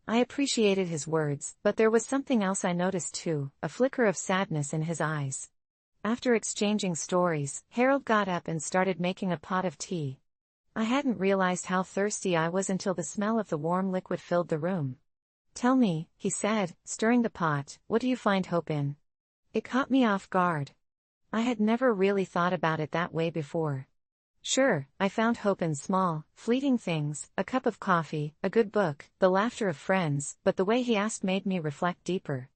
A: I appreciated his words, but there was something else I noticed too, a flicker of sadness in his eyes. After exchanging stories, Harold got up and started making a pot of tea. I hadn't realized how thirsty I was until the smell of the warm liquid filled the room. "Tell me," he said, stirring the pot, "what do you find hope in?" It caught me off guard. I had never really thought about it that way before. Sure, I found hope in small, fleeting things, a cup of coffee, a good book, the laughter of friends, but the way he asked made me reflect deeper.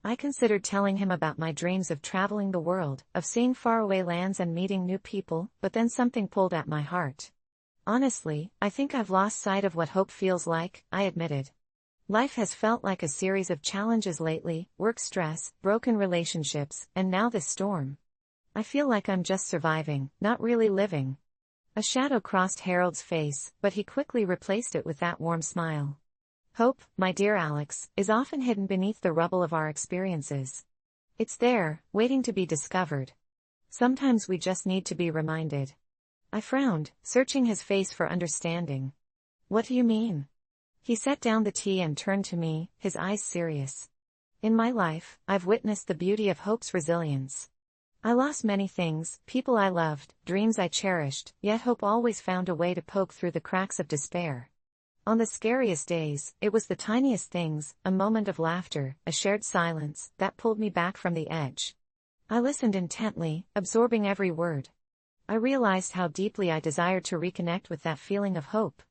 A: I considered telling him about my dreams of traveling the world, of seeing faraway lands and meeting new people, but then something pulled at my heart. "Honestly, I think I've lost sight of what hope feels like," I admitted. "Life has felt like a series of challenges lately, work stress, broken relationships, and now this storm. I feel like I'm just surviving, not really living." A shadow crossed Harold's face, but he quickly replaced it with that warm smile. "Hope, my dear Alex, is often hidden beneath the rubble of our experiences. It's there, waiting to be discovered. Sometimes we just need to be reminded." I frowned, searching his face for understanding. "What do you mean?" He set down the tea and turned to me, his eyes serious. "In my life, I've witnessed the beauty of hope's resilience. I lost many things, people I loved, dreams I cherished, yet hope always found a way to poke through the cracks of despair. On the scariest days, it was the tiniest things, a moment of laughter, a shared silence, that pulled me back from the edge." I listened intently, absorbing every word. I realized how deeply I desired to reconnect with that feeling of hope.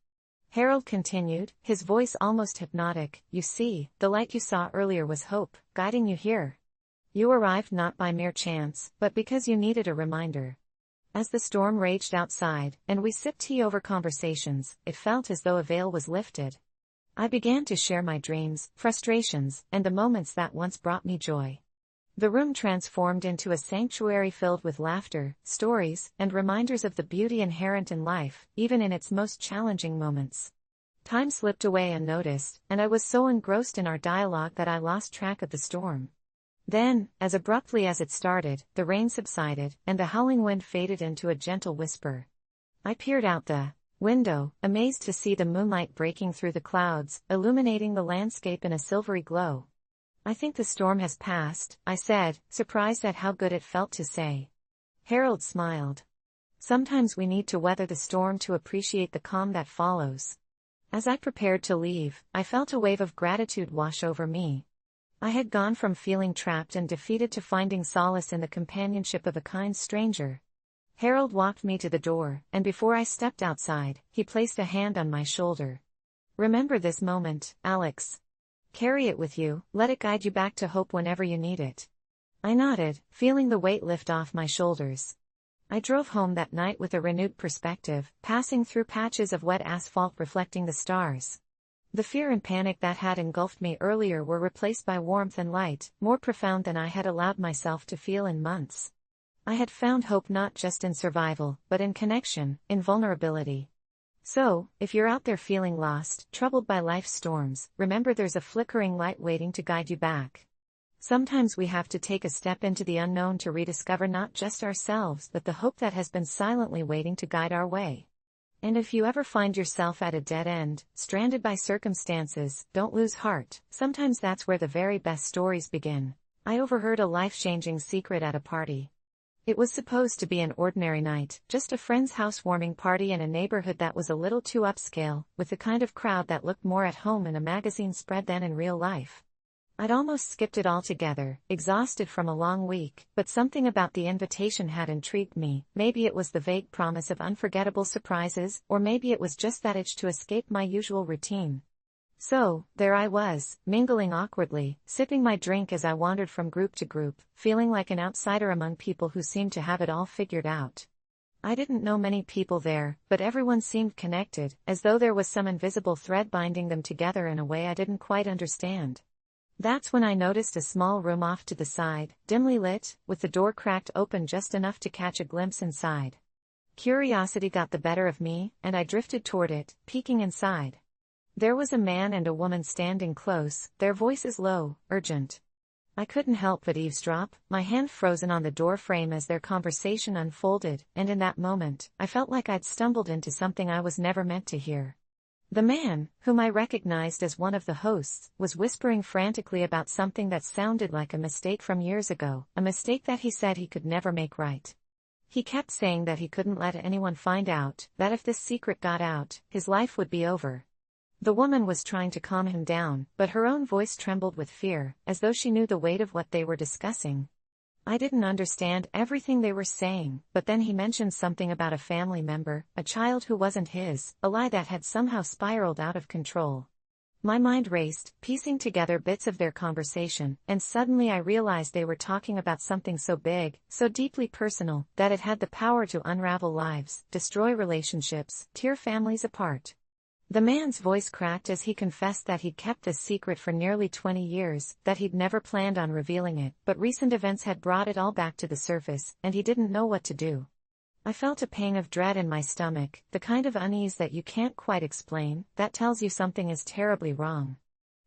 A: Harold continued, his voice almost hypnotic, "You see, the light you saw earlier was hope, guiding you here. You arrived not by mere chance, but because you needed a reminder." As the storm raged outside, and we sipped tea over conversations, it felt as though a veil was lifted. I began to share my dreams, frustrations, and the moments that once brought me joy. The room transformed into a sanctuary filled with laughter, stories, and reminders of the beauty inherent in life, even in its most challenging moments. Time slipped away unnoticed, and I was so engrossed in our dialogue that I lost track of the storm. Then, as abruptly as it started, the rain subsided, and the howling wind faded into a gentle whisper. I peered out the window, amazed to see the moonlight breaking through the clouds, illuminating the landscape in a silvery glow. "I think the storm has passed," I said, surprised at how good it felt to say. Harold smiled. "Sometimes we need to weather the storm to appreciate the calm that follows." As I prepared to leave, I felt a wave of gratitude wash over me. I had gone from feeling trapped and defeated to finding solace in the companionship of a kind stranger. Harold walked me to the door, and before I stepped outside, he placed a hand on my shoulder. "Remember this moment, Alex. Carry it with you, let it guide you back to hope whenever you need it." I nodded, feeling the weight lift off my shoulders. I drove home that night with a renewed perspective, passing through patches of wet asphalt reflecting the stars. The fear and panic that had engulfed me earlier were replaced by warmth and light, more profound than I had allowed myself to feel in months. I had found hope not just in survival, but in connection, in vulnerability. So, if you're out there feeling lost, troubled by life's storms, remember there's a flickering light waiting to guide you back. Sometimes we have to take a step into the unknown to rediscover not just ourselves but the hope that has been silently waiting to guide our way. And if you ever find yourself at a dead end, stranded by circumstances, don't lose heart. Sometimes that's where the very best stories begin. I overheard a life-changing secret at a party. It was supposed to be an ordinary night, just a friend's housewarming party in a neighborhood that was a little too upscale, with the kind of crowd that looked more at home in a magazine spread than in real life. I'd almost skipped it altogether, exhausted from a long week, but something about the invitation had intrigued me. Maybe it was the vague promise of unforgettable surprises, or maybe it was just that itch to escape my usual routine. So, there I was, mingling awkwardly, sipping my drink as I wandered from group to group, feeling like an outsider among people who seemed to have it all figured out. I didn't know many people there, but everyone seemed connected, as though there was some invisible thread binding them together in a way I didn't quite understand. That's when I noticed a small room off to the side, dimly lit, with the door cracked open just enough to catch a glimpse inside. Curiosity got the better of me, and I drifted toward it, peeking inside. There was a man and a woman standing close, their voices low, urgent. I couldn't help but eavesdrop, my hand frozen on the door frame as their conversation unfolded, and in that moment, I felt like I'd stumbled into something I was never meant to hear. The man, whom I recognized as one of the hosts, was whispering frantically about something that sounded like a mistake from years ago, a mistake that he said he could never make right. He kept saying that he couldn't let anyone find out, that if this secret got out, his life would be over. The woman was trying to calm him down, but her own voice trembled with fear, as though she knew the weight of what they were discussing. I didn't understand everything they were saying, but then he mentioned something about a family member, a child who wasn't his, a lie that had somehow spiraled out of control. My mind raced, piecing together bits of their conversation, and suddenly I realized they were talking about something so big, so deeply personal, that it had the power to unravel lives, destroy relationships, tear families apart. The man's voice cracked as he confessed that he'd kept this secret for nearly 20 years, that he'd never planned on revealing it, but recent events had brought it all back to the surface, and he didn't know what to do. I felt a pang of dread in my stomach, the kind of unease that you can't quite explain, that tells you something is terribly wrong.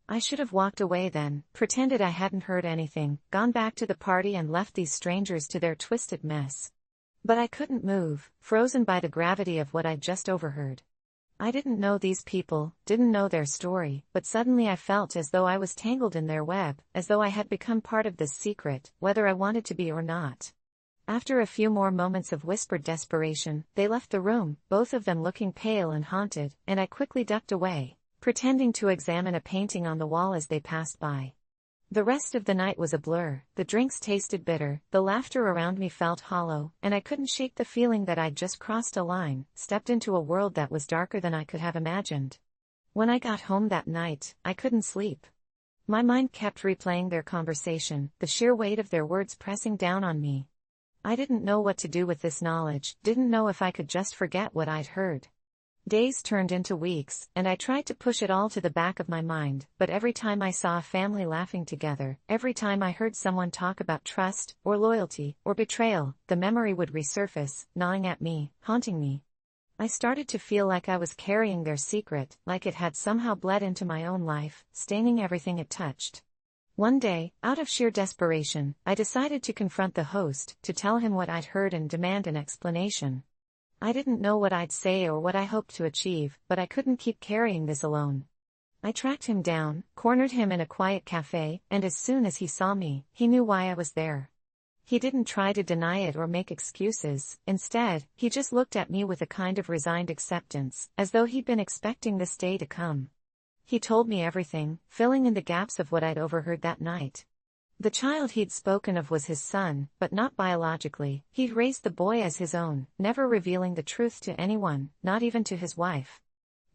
A: I should have walked away then, pretended I hadn't heard anything, gone back to the party and left these strangers to their twisted mess. But I couldn't move, frozen by the gravity of what I'd just overheard. I didn't know these people, didn't know their story, but suddenly I felt as though I was tangled in their web, as though I had become part of this secret, whether I wanted to be or not. After a few more moments of whispered desperation, they left the room, both of them looking pale and haunted, and I quickly ducked away, pretending to examine a painting on the wall as they passed by. The rest of the night was a blur, the drinks tasted bitter, the laughter around me felt hollow, and I couldn't shake the feeling that I'd just crossed a line, stepped into a world that was darker than I could have imagined. When I got home that night, I couldn't sleep. My mind kept replaying their conversation, the sheer weight of their words pressing down on me. I didn't know what to do with this knowledge, didn't know if I could just forget what I'd heard. Days turned into weeks, and I tried to push it all to the back of my mind, but every time I saw a family laughing together, every time I heard someone talk about trust, or loyalty, or betrayal, the memory would resurface, gnawing at me, haunting me. I started to feel like I was carrying their secret, like it had somehow bled into my own life, staining everything it touched. One day, out of sheer desperation, I decided to confront the host, to tell him what I'd heard and demand an explanation. I didn't know what I'd say or what I hoped to achieve, but I couldn't keep carrying this alone. I tracked him down, cornered him in a quiet cafe, and as soon as he saw me, he knew why I was there. He didn't try to deny it or make excuses, instead, he just looked at me with a kind of resigned acceptance, as though he'd been expecting this day to come. He told me everything, filling in the gaps of what I'd overheard that night. The child he'd spoken of was his son, but not biologically. He'd raised the boy as his own, never revealing the truth to anyone, not even to his wife.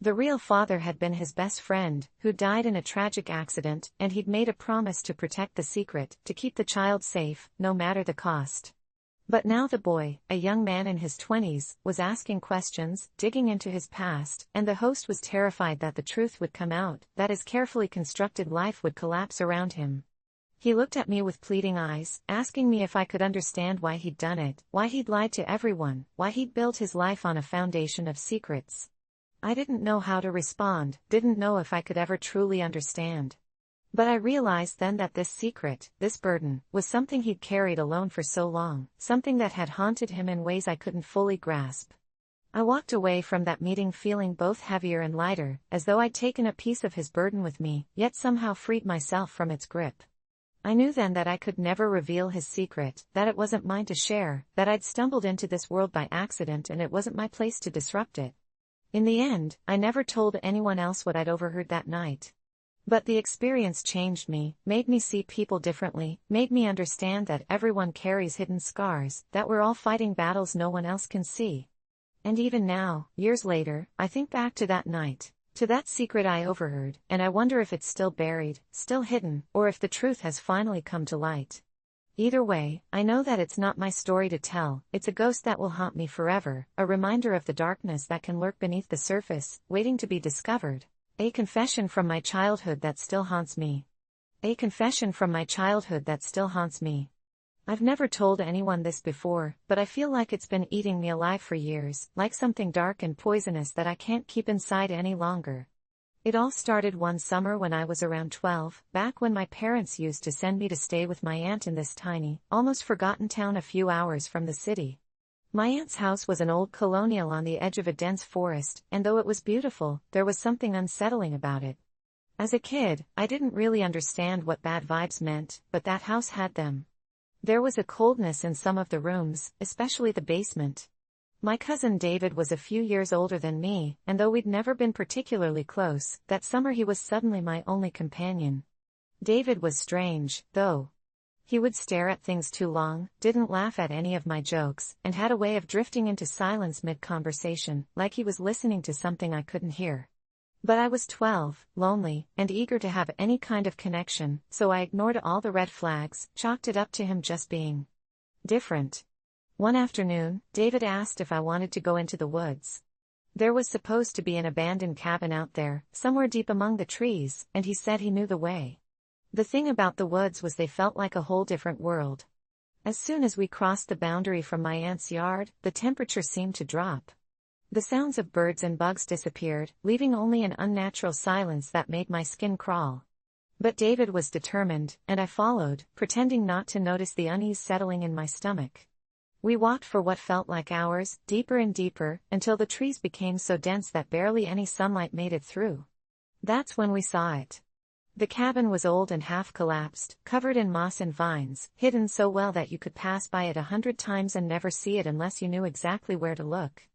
A: The real father had been his best friend, who died in a tragic accident, and he'd made a promise to protect the secret, to keep the child safe, no matter the cost. But now the boy, a young man in his 20s, was asking questions, digging into his past, and the host was terrified that the truth would come out, that his carefully constructed life would collapse around him. He looked at me with pleading eyes, asking me if I could understand why he'd done it, why he'd lied to everyone, why he'd built his life on a foundation of secrets. I didn't know how to respond, didn't know if I could ever truly understand. But I realized then that this secret, this burden, was something he'd carried alone for so long, something that had haunted him in ways I couldn't fully grasp. I walked away from that meeting feeling both heavier and lighter, as though I'd taken a piece of his burden with me, yet somehow freed myself from its grip. I knew then that I could never reveal his secret, that it wasn't mine to share, that I'd stumbled into this world by accident and it wasn't my place to disrupt it. In the end, I never told anyone else what I'd overheard that night. But the experience changed me, made me see people differently, made me understand that everyone carries hidden scars, that we're all fighting battles no one else can see. And even now, years later, I think back to that night, to that secret I overheard, and I wonder if it's still buried, still hidden, or if the truth has finally come to light. Either way, I know that it's not my story to tell, it's a ghost that will haunt me forever, a reminder of the darkness that can lurk beneath the surface, waiting to be discovered. A confession from my childhood that still haunts me. A confession from my childhood that still haunts me. I've never told anyone this before, but I feel like it's been eating me alive for years, like something dark and poisonous that I can't keep inside any longer. It all started one summer when I was around 12, back when my parents used to send me to stay with my aunt in this tiny, almost forgotten town a few hours from the city. My aunt's house was an old colonial on the edge of a dense forest, and though it was beautiful, there was something unsettling about it. As a kid, I didn't really understand what bad vibes meant, but that house had them. There was a coldness in some of the rooms, especially the basement. My cousin David was a few years older than me, and though we'd never been particularly close, that summer he was suddenly my only companion. David was strange, though. He would stare at things too long, didn't laugh at any of my jokes, and had a way of drifting into silence mid-conversation, like he was listening to something I couldn't hear. But I was 12, lonely, and eager to have any kind of connection, so I ignored all the red flags, chalked it up to him just being different. One afternoon, David asked if I wanted to go into the woods. There was supposed to be an abandoned cabin out there, somewhere deep among the trees, and he said he knew the way. The thing about the woods was they felt like a whole different world. As soon as we crossed the boundary from my aunt's yard, the temperature seemed to drop. The sounds of birds and bugs disappeared, leaving only an unnatural silence that made my skin crawl. But David was determined, and I followed, pretending not to notice the unease settling in my stomach. We walked for what felt like hours, deeper and deeper, until the trees became so dense that barely any sunlight made it through. That's when we saw it. The cabin was old and half-collapsed, covered in moss and vines, hidden so well that you could pass by it 100 times and never see it unless you knew exactly where to look.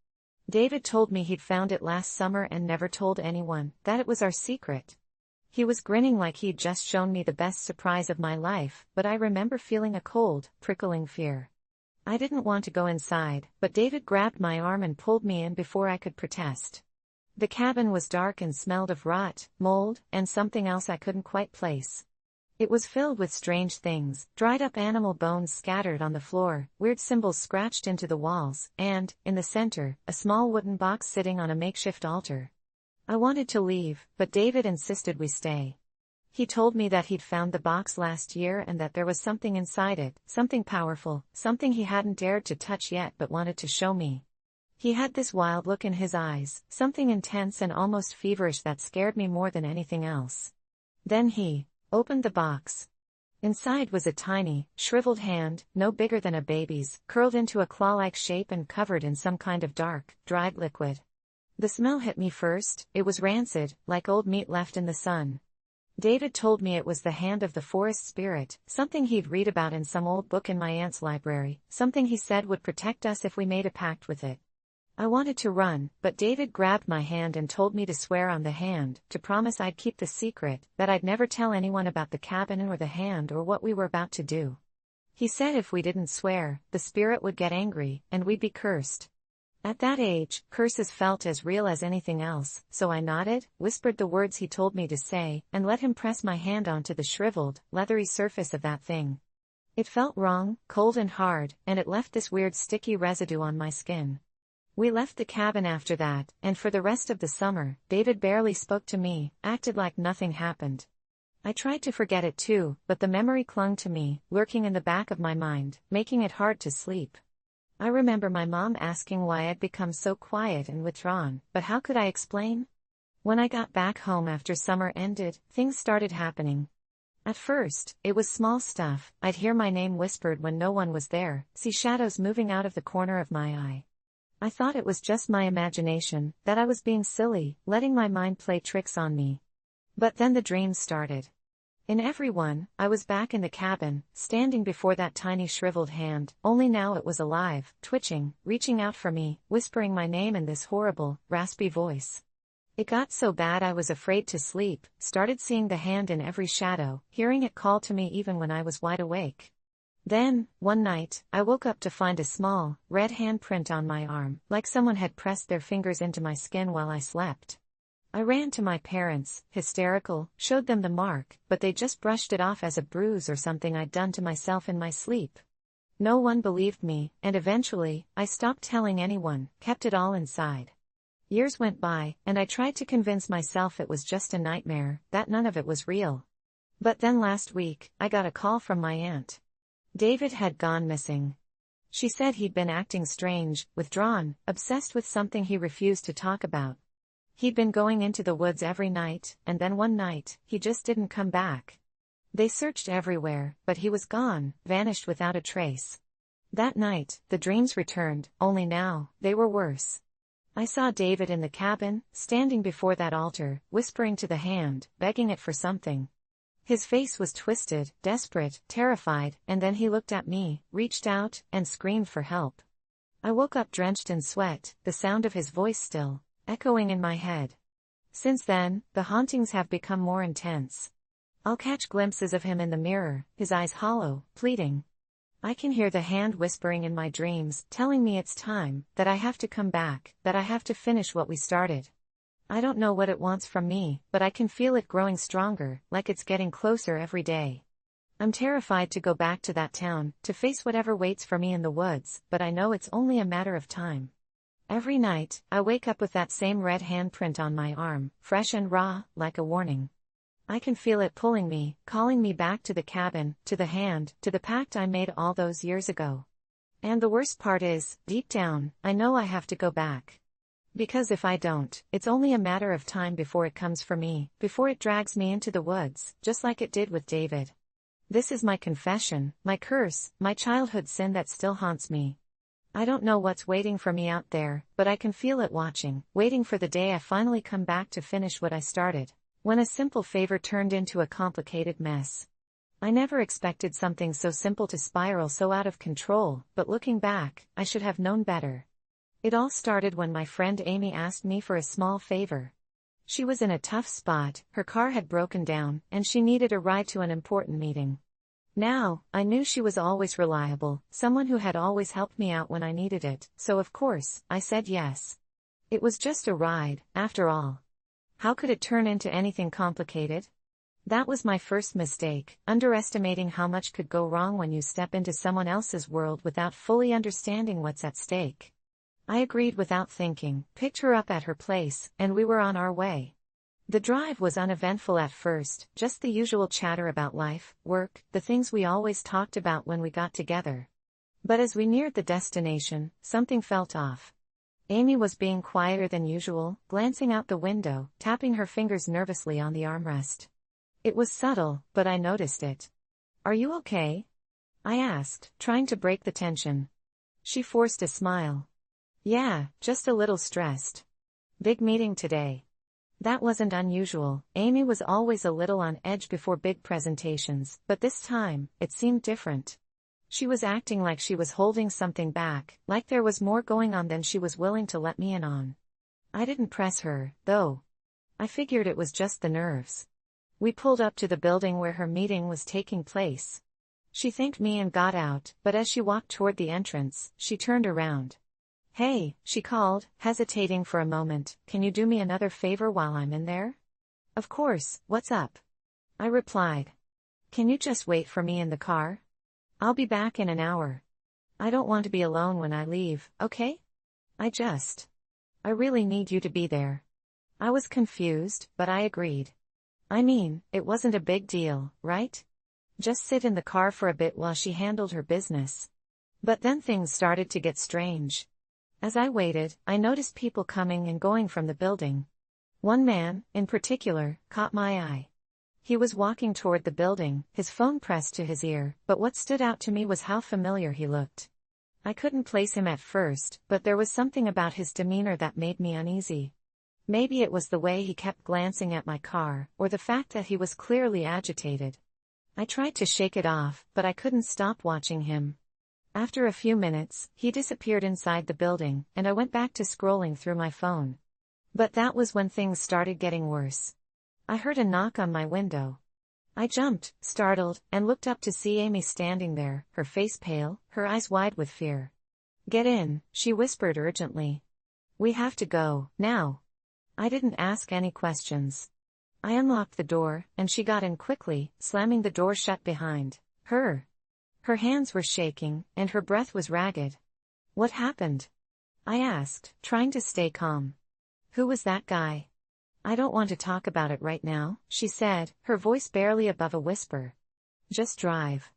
A: David told me he'd found it last summer and never told anyone, that it was our secret. He was grinning like he'd just shown me the best surprise of my life, but I remember feeling a cold, prickling fear. I didn't want to go inside, but David grabbed my arm and pulled me in before I could protest. The cabin was dark and smelled of rot, mold, and something else I couldn't quite place. It was filled with strange things, dried-up animal bones scattered on the floor, weird symbols scratched into the walls, and, in the center, a small wooden box sitting on a makeshift altar. I wanted to leave, but David insisted we stay. He told me that he'd found the box last year and that there was something inside it, something powerful, something he hadn't dared to touch yet but wanted to show me. He had this wild look in his eyes, something intense and almost feverish that scared me more than anything else. Then he opened the box. Inside was a tiny, shriveled hand, no bigger than a baby's, curled into a claw-like shape and covered in some kind of dark, dried liquid. The smell hit me first. It was rancid, like old meat left in the sun. David told me it was the hand of the forest spirit, something he'd read about in some old book in my aunt's library, something he said would protect us if we made a pact with it. I wanted to run, but David grabbed my hand and told me to swear on the hand, to promise I'd keep the secret, that I'd never tell anyone about the cabin or the hand or what we were about to do. He said if we didn't swear, the spirit would get angry, and we'd be cursed. At that age, curses felt as real as anything else, so I nodded, whispered the words he told me to say, and let him press my hand onto the shriveled, leathery surface of that thing. It felt wrong, cold and hard, and it left this weird sticky residue on my skin. We left the cabin after that, and for the rest of the summer, David barely spoke to me, acted like nothing happened. I tried to forget it too, but the memory clung to me, lurking in the back of my mind, making it hard to sleep. I remember my mom asking why I'd become so quiet and withdrawn, but how could I explain? When I got back home after summer ended, things started happening. At first, it was small stuff. I'd hear my name whispered when no one was there, see shadows moving out of the corner of my eye. I thought it was just my imagination, that I was being silly, letting my mind play tricks on me. But then the dreams started. In every one, I was back in the cabin, standing before that tiny shriveled hand, only now it was alive, twitching, reaching out for me, whispering my name in this horrible, raspy voice. It got so bad I was afraid to sleep, started seeing the hand in every shadow, hearing it call to me even when I was wide awake. Then, one night, I woke up to find a small, red handprint on my arm, like someone had pressed their fingers into my skin while I slept. I ran to my parents, hysterical, showed them the mark, but they just brushed it off as a bruise or something I'd done to myself in my sleep. No one believed me, and eventually, I stopped telling anyone, kept it all inside. Years went by, and I tried to convince myself it was just a nightmare, that none of it was real. But then last week, I got a call from my aunt. David had gone missing. She said he'd been acting strange, withdrawn, obsessed with something he refused to talk about. He'd been going into the woods every night, and then one night, he just didn't come back. They searched everywhere, but he was gone, vanished without a trace. That night, the dreams returned, only now, they were worse. I saw David in the cabin, standing before that altar, whispering to the hand, begging it for something. His face was twisted, desperate, terrified, and then he looked at me, reached out, and screamed for help. I woke up drenched in sweat, the sound of his voice still echoing in my head. Since then, the hauntings have become more intense. I'll catch glimpses of him in the mirror, his eyes hollow, pleading. I can hear the hand whispering in my dreams, telling me it's time, that I have to come back, that I have to finish what we started. I don't know what it wants from me, but I can feel it growing stronger, like it's getting closer every day. I'm terrified to go back to that town, to face whatever waits for me in the woods, but I know it's only a matter of time. Every night, I wake up with that same red handprint on my arm, fresh and raw, like a warning. I can feel it pulling me, calling me back to the cabin, to the hand, to the pact I made all those years ago. And the worst part is, deep down, I know I have to go back. Because if I don't, it's only a matter of time before it comes for me, before it drags me into the woods, just like it did with David. This is my confession, my curse, my childhood sin that still haunts me. I don't know what's waiting for me out there, but I can feel it watching, waiting for the day I finally come back to finish what I started, when a simple favor turned into a complicated mess. I never expected something so simple to spiral so out of control, but looking back, I should have known better. It all started when my friend Amy asked me for a small favor. She was in a tough spot, her car had broken down, and she needed a ride to an important meeting. Now, I knew she was always reliable, someone who had always helped me out when I needed it, so of course, I said yes. It was just a ride, after all. How could it turn into anything complicated? That was my first mistake, underestimating how much could go wrong when you step into someone else's world without fully understanding what's at stake. I agreed without thinking, picked her up at her place, and we were on our way. The drive was uneventful at first, just the usual chatter about life, work, the things we always talked about when we got together. But as we neared the destination, something felt off. Amy was being quieter than usual, glancing out the window, tapping her fingers nervously on the armrest. It was subtle, but I noticed it. "Are you okay?" I asked, trying to break the tension. She forced a smile. "Yeah, just a little stressed. Big meeting today." That wasn't unusual. Amy was always a little on edge before big presentations, but this time, it seemed different. She was acting like she was holding something back, like there was more going on than she was willing to let me in on. I didn't press her, though. I figured it was just the nerves. We pulled up to the building where her meeting was taking place. She thanked me and got out, but as she walked toward the entrance, she turned around. "Hey," she called, hesitating for a moment, "can you do me another favor while I'm in there?" "Of course, what's up?" I replied. "Can you just wait for me in the car? I'll be back in an hour. I don't want to be alone when I leave, okay? I really need you to be there." I was confused, but I agreed. I mean, it wasn't a big deal, right? Just sit in the car for a bit while she handled her business. But then things started to get strange. As I waited, I noticed people coming and going from the building. One man, in particular, caught my eye. He was walking toward the building, his phone pressed to his ear, but what stood out to me was how familiar he looked. I couldn't place him at first, but there was something about his demeanor that made me uneasy. Maybe it was the way he kept glancing at my car, or the fact that he was clearly agitated. I tried to shake it off, but I couldn't stop watching him. After a few minutes, he disappeared inside the building, and I went back to scrolling through my phone. But that was when things started getting worse. I heard a knock on my window. I jumped, startled, and looked up to see Amy standing there, her face pale, her eyes wide with fear. "Get in," she whispered urgently. "We have to go, now." I didn't ask any questions. I unlocked the door, and she got in quickly, slamming the door shut behind her. Her hands were shaking, and her breath was ragged. "What happened?" I asked, trying to stay calm. "Who was that guy?" "I don't want to talk about it right now," she said, her voice barely above a whisper. "Just drive."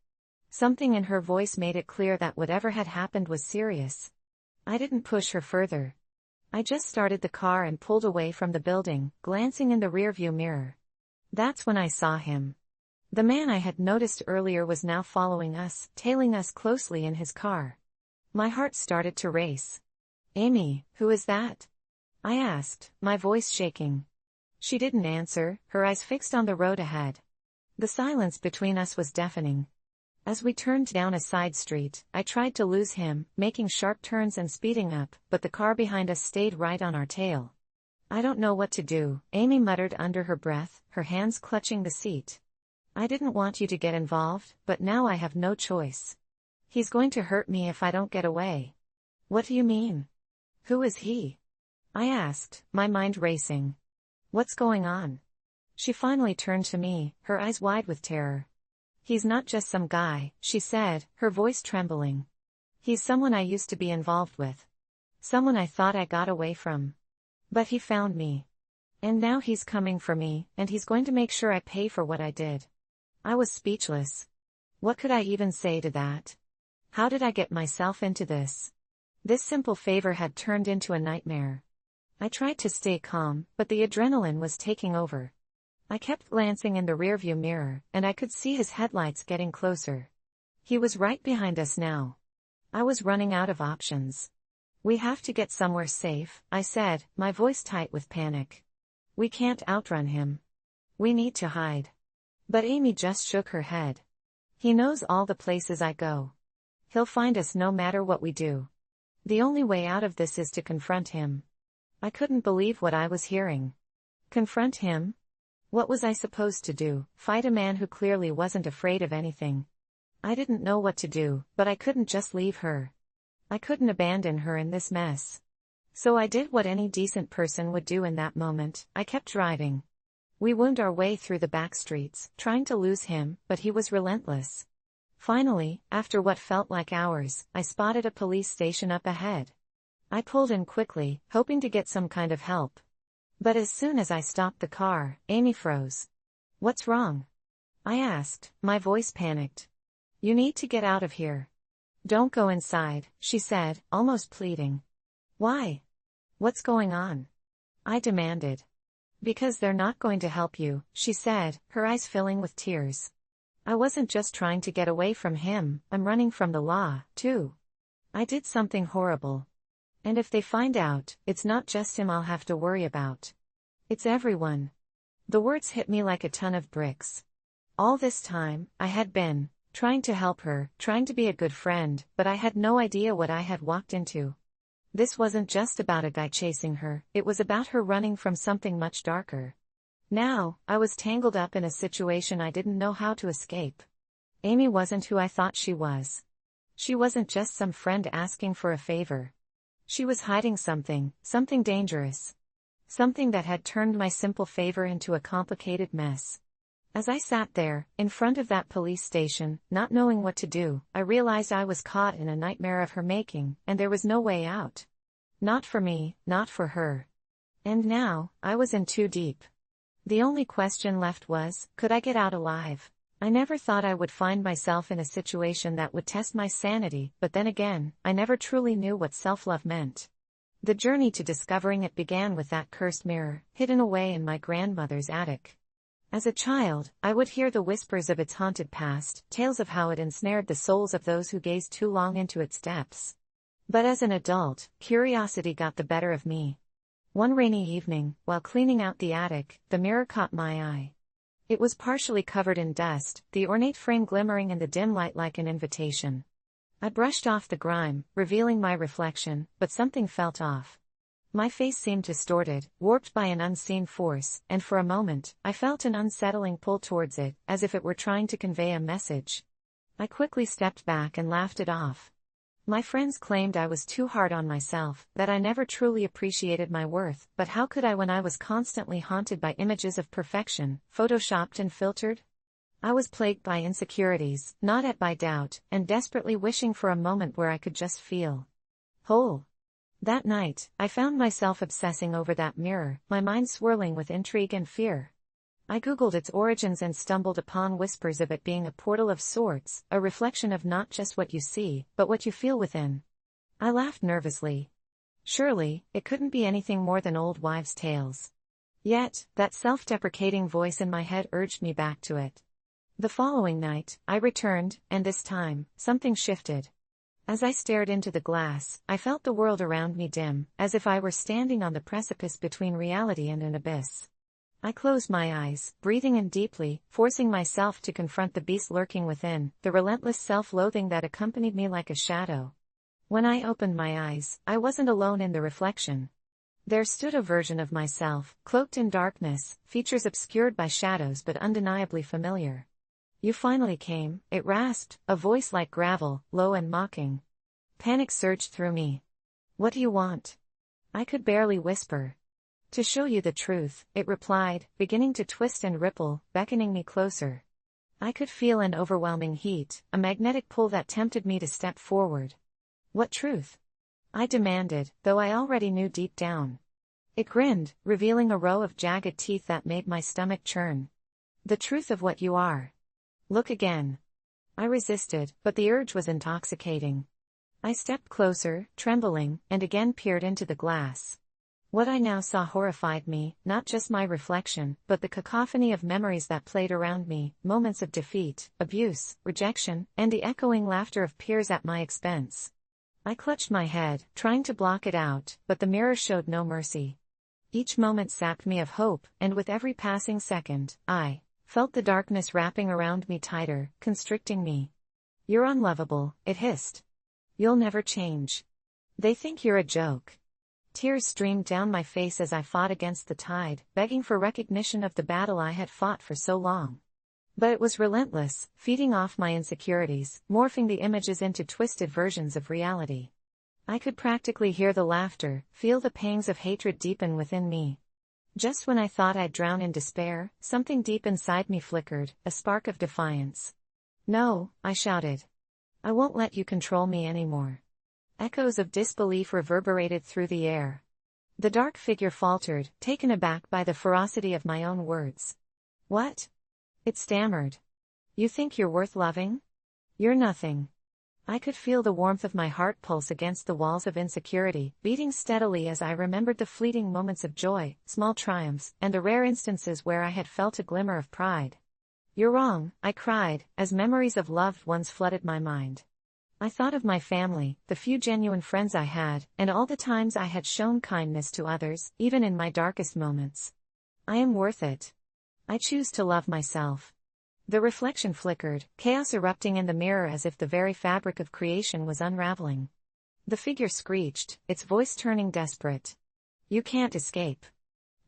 A: Something in her voice made it clear that whatever had happened was serious. I didn't push her further. I just started the car and pulled away from the building, glancing in the rearview mirror. That's when I saw him. The man I had noticed earlier was now following us, tailing us closely in his car. My heart started to race. "Amy, who is that?" I asked, my voice shaking. She didn't answer, her eyes fixed on the road ahead. The silence between us was deafening. As we turned down a side street, I tried to lose him, making sharp turns and speeding up, but the car behind us stayed right on our tail. "I don't know what to do," Amy muttered under her breath, her hands clutching the seat. "I didn't want you to get involved, but now I have no choice. He's going to hurt me if I don't get away." "What do you mean? Who is he?" I asked, my mind racing. "What's going on?" She finally turned to me, her eyes wide with terror. "He's not just some guy," she said, her voice trembling. "He's someone I used to be involved with. Someone I thought I got away from. But he found me. And now he's coming for me, and he's going to make sure I pay for what I did." I was speechless. What could I even say to that? How did I get myself into this? This simple favor had turned into a nightmare. I tried to stay calm, but the adrenaline was taking over. I kept glancing in the rearview mirror, and I could see his headlights getting closer. He was right behind us now. I was running out of options. "We have to get somewhere safe," I said, my voice tight with panic. "We can't outrun him. We need to hide." But Amy just shook her head. "He knows all the places I go. He'll find us no matter what we do. The only way out of this is to confront him." I couldn't believe what I was hearing. Confront him? What was I supposed to do, fight a man who clearly wasn't afraid of anything? I didn't know what to do, but I couldn't just leave her. I couldn't abandon her in this mess. So I did what any decent person would do in that moment. I kept driving. We wound our way through the back streets, trying to lose him, but he was relentless. Finally, after what felt like hours, I spotted a police station up ahead. I pulled in quickly, hoping to get some kind of help. But as soon as I stopped the car, Amy froze. "What's wrong?" I asked, my voice panicked. "You need to get out of here." "Don't go inside," she said, almost pleading. "Why? What's going on?" I demanded. "Because they're not going to help you," she said, her eyes filling with tears. "I wasn't just trying to get away from him, I'm running from the law, too. I did something horrible. And if they find out, it's not just him I'll have to worry about. It's everyone." The words hit me like a ton of bricks. All this time, I had been trying to help her, trying to be a good friend, but I had no idea what I had walked into. This wasn't just about a guy chasing her, it was about her running from something much darker. Now, I was tangled up in a situation I didn't know how to escape. Amy wasn't who I thought she was. She wasn't just some friend asking for a favor. She was hiding something dangerous. Something that had turned my simple favor into a complicated mess. As I sat there, in front of that police station, not knowing what to do, I realized I was caught in a nightmare of her making, and there was no way out. Not for me, not for her. And now, I was in too deep. The only question left was, could I get out alive? I never thought I would find myself in a situation that would test my sanity, but then again, I never truly knew what self-love meant. The journey to discovering it began with that cursed mirror, hidden away in my grandmother's attic. As a child, I would hear the whispers of its haunted past, tales of how it ensnared the souls of those who gazed too long into its depths. But as an adult, curiosity got the better of me. One rainy evening, while cleaning out the attic, the mirror caught my eye. It was partially covered in dust, the ornate frame glimmering in the dim light like an invitation. I brushed off the grime, revealing my reflection, but something felt off. My face seemed distorted, warped by an unseen force, and for a moment, I felt an unsettling pull towards it, as if it were trying to convey a message. I quickly stepped back and laughed it off. My friends claimed I was too hard on myself, that I never truly appreciated my worth, but how could I when I was constantly haunted by images of perfection, photoshopped and filtered? I was plagued by insecurities, gnawed by doubt, and desperately wishing for a moment where I could just feel whole. That night, I found myself obsessing over that mirror, my mind swirling with intrigue and fear. I googled its origins and stumbled upon whispers of it being a portal of sorts, a reflection of not just what you see, but what you feel within. I laughed nervously. Surely, it couldn't be anything more than old wives' tales. Yet, that self-deprecating voice in my head urged me back to it. The following night, I returned, and this time, something shifted. As I stared into the glass, I felt the world around me dim, as if I were standing on the precipice between reality and an abyss. I closed my eyes, breathing in deeply, forcing myself to confront the beast lurking within, the relentless self-loathing that accompanied me like a shadow. When I opened my eyes, I wasn't alone in the reflection. There stood a version of myself, cloaked in darkness, features obscured by shadows but undeniably familiar. "You finally came," it rasped, a voice like gravel, low and mocking. Panic surged through me. "What do you want?" I could barely whisper. "To show you the truth," it replied, beginning to twist and ripple, beckoning me closer. I could feel an overwhelming heat, a magnetic pull that tempted me to step forward. "What truth?" I demanded, though I already knew deep down. It grinned, revealing a row of jagged teeth that made my stomach churn. "The truth of what you are. Look again." I resisted, but the urge was intoxicating. I stepped closer, trembling, and again peered into the glass. What I now saw horrified me, not just my reflection, but the cacophony of memories that played around me, moments of defeat, abuse, rejection, and the echoing laughter of peers at my expense. I clutched my head, trying to block it out, but the mirror showed no mercy. Each moment sapped me of hope, and with every passing second, I felt the darkness wrapping around me tighter, constricting me. "You're unlovable," it hissed. "You'll never change. They think you're a joke." Tears streamed down my face as I fought against the tide, begging for recognition of the battle I had fought for so long. But it was relentless, feeding off my insecurities, morphing the images into twisted versions of reality. I could practically hear the laughter, feel the pangs of hatred deepen within me. Just when I thought I'd drown in despair, something deep inside me flickered, a spark of defiance. "No," I shouted. "I won't let you control me anymore." Echoes of disbelief reverberated through the air. The dark figure faltered, taken aback by the ferocity of my own words. "What?" it stammered. "You think you're worth loving? You're nothing." I could feel the warmth of my heart pulse against the walls of insecurity, beating steadily as I remembered the fleeting moments of joy, small triumphs, and the rare instances where I had felt a glimmer of pride. "You're wrong," I cried, as memories of loved ones flooded my mind. I thought of my family, the few genuine friends I had, and all the times I had shown kindness to others, even in my darkest moments. "I am worth it. I choose to love myself." The reflection flickered, chaos erupting in the mirror as if the very fabric of creation was unraveling. The figure screeched, its voice turning desperate. "You can't escape.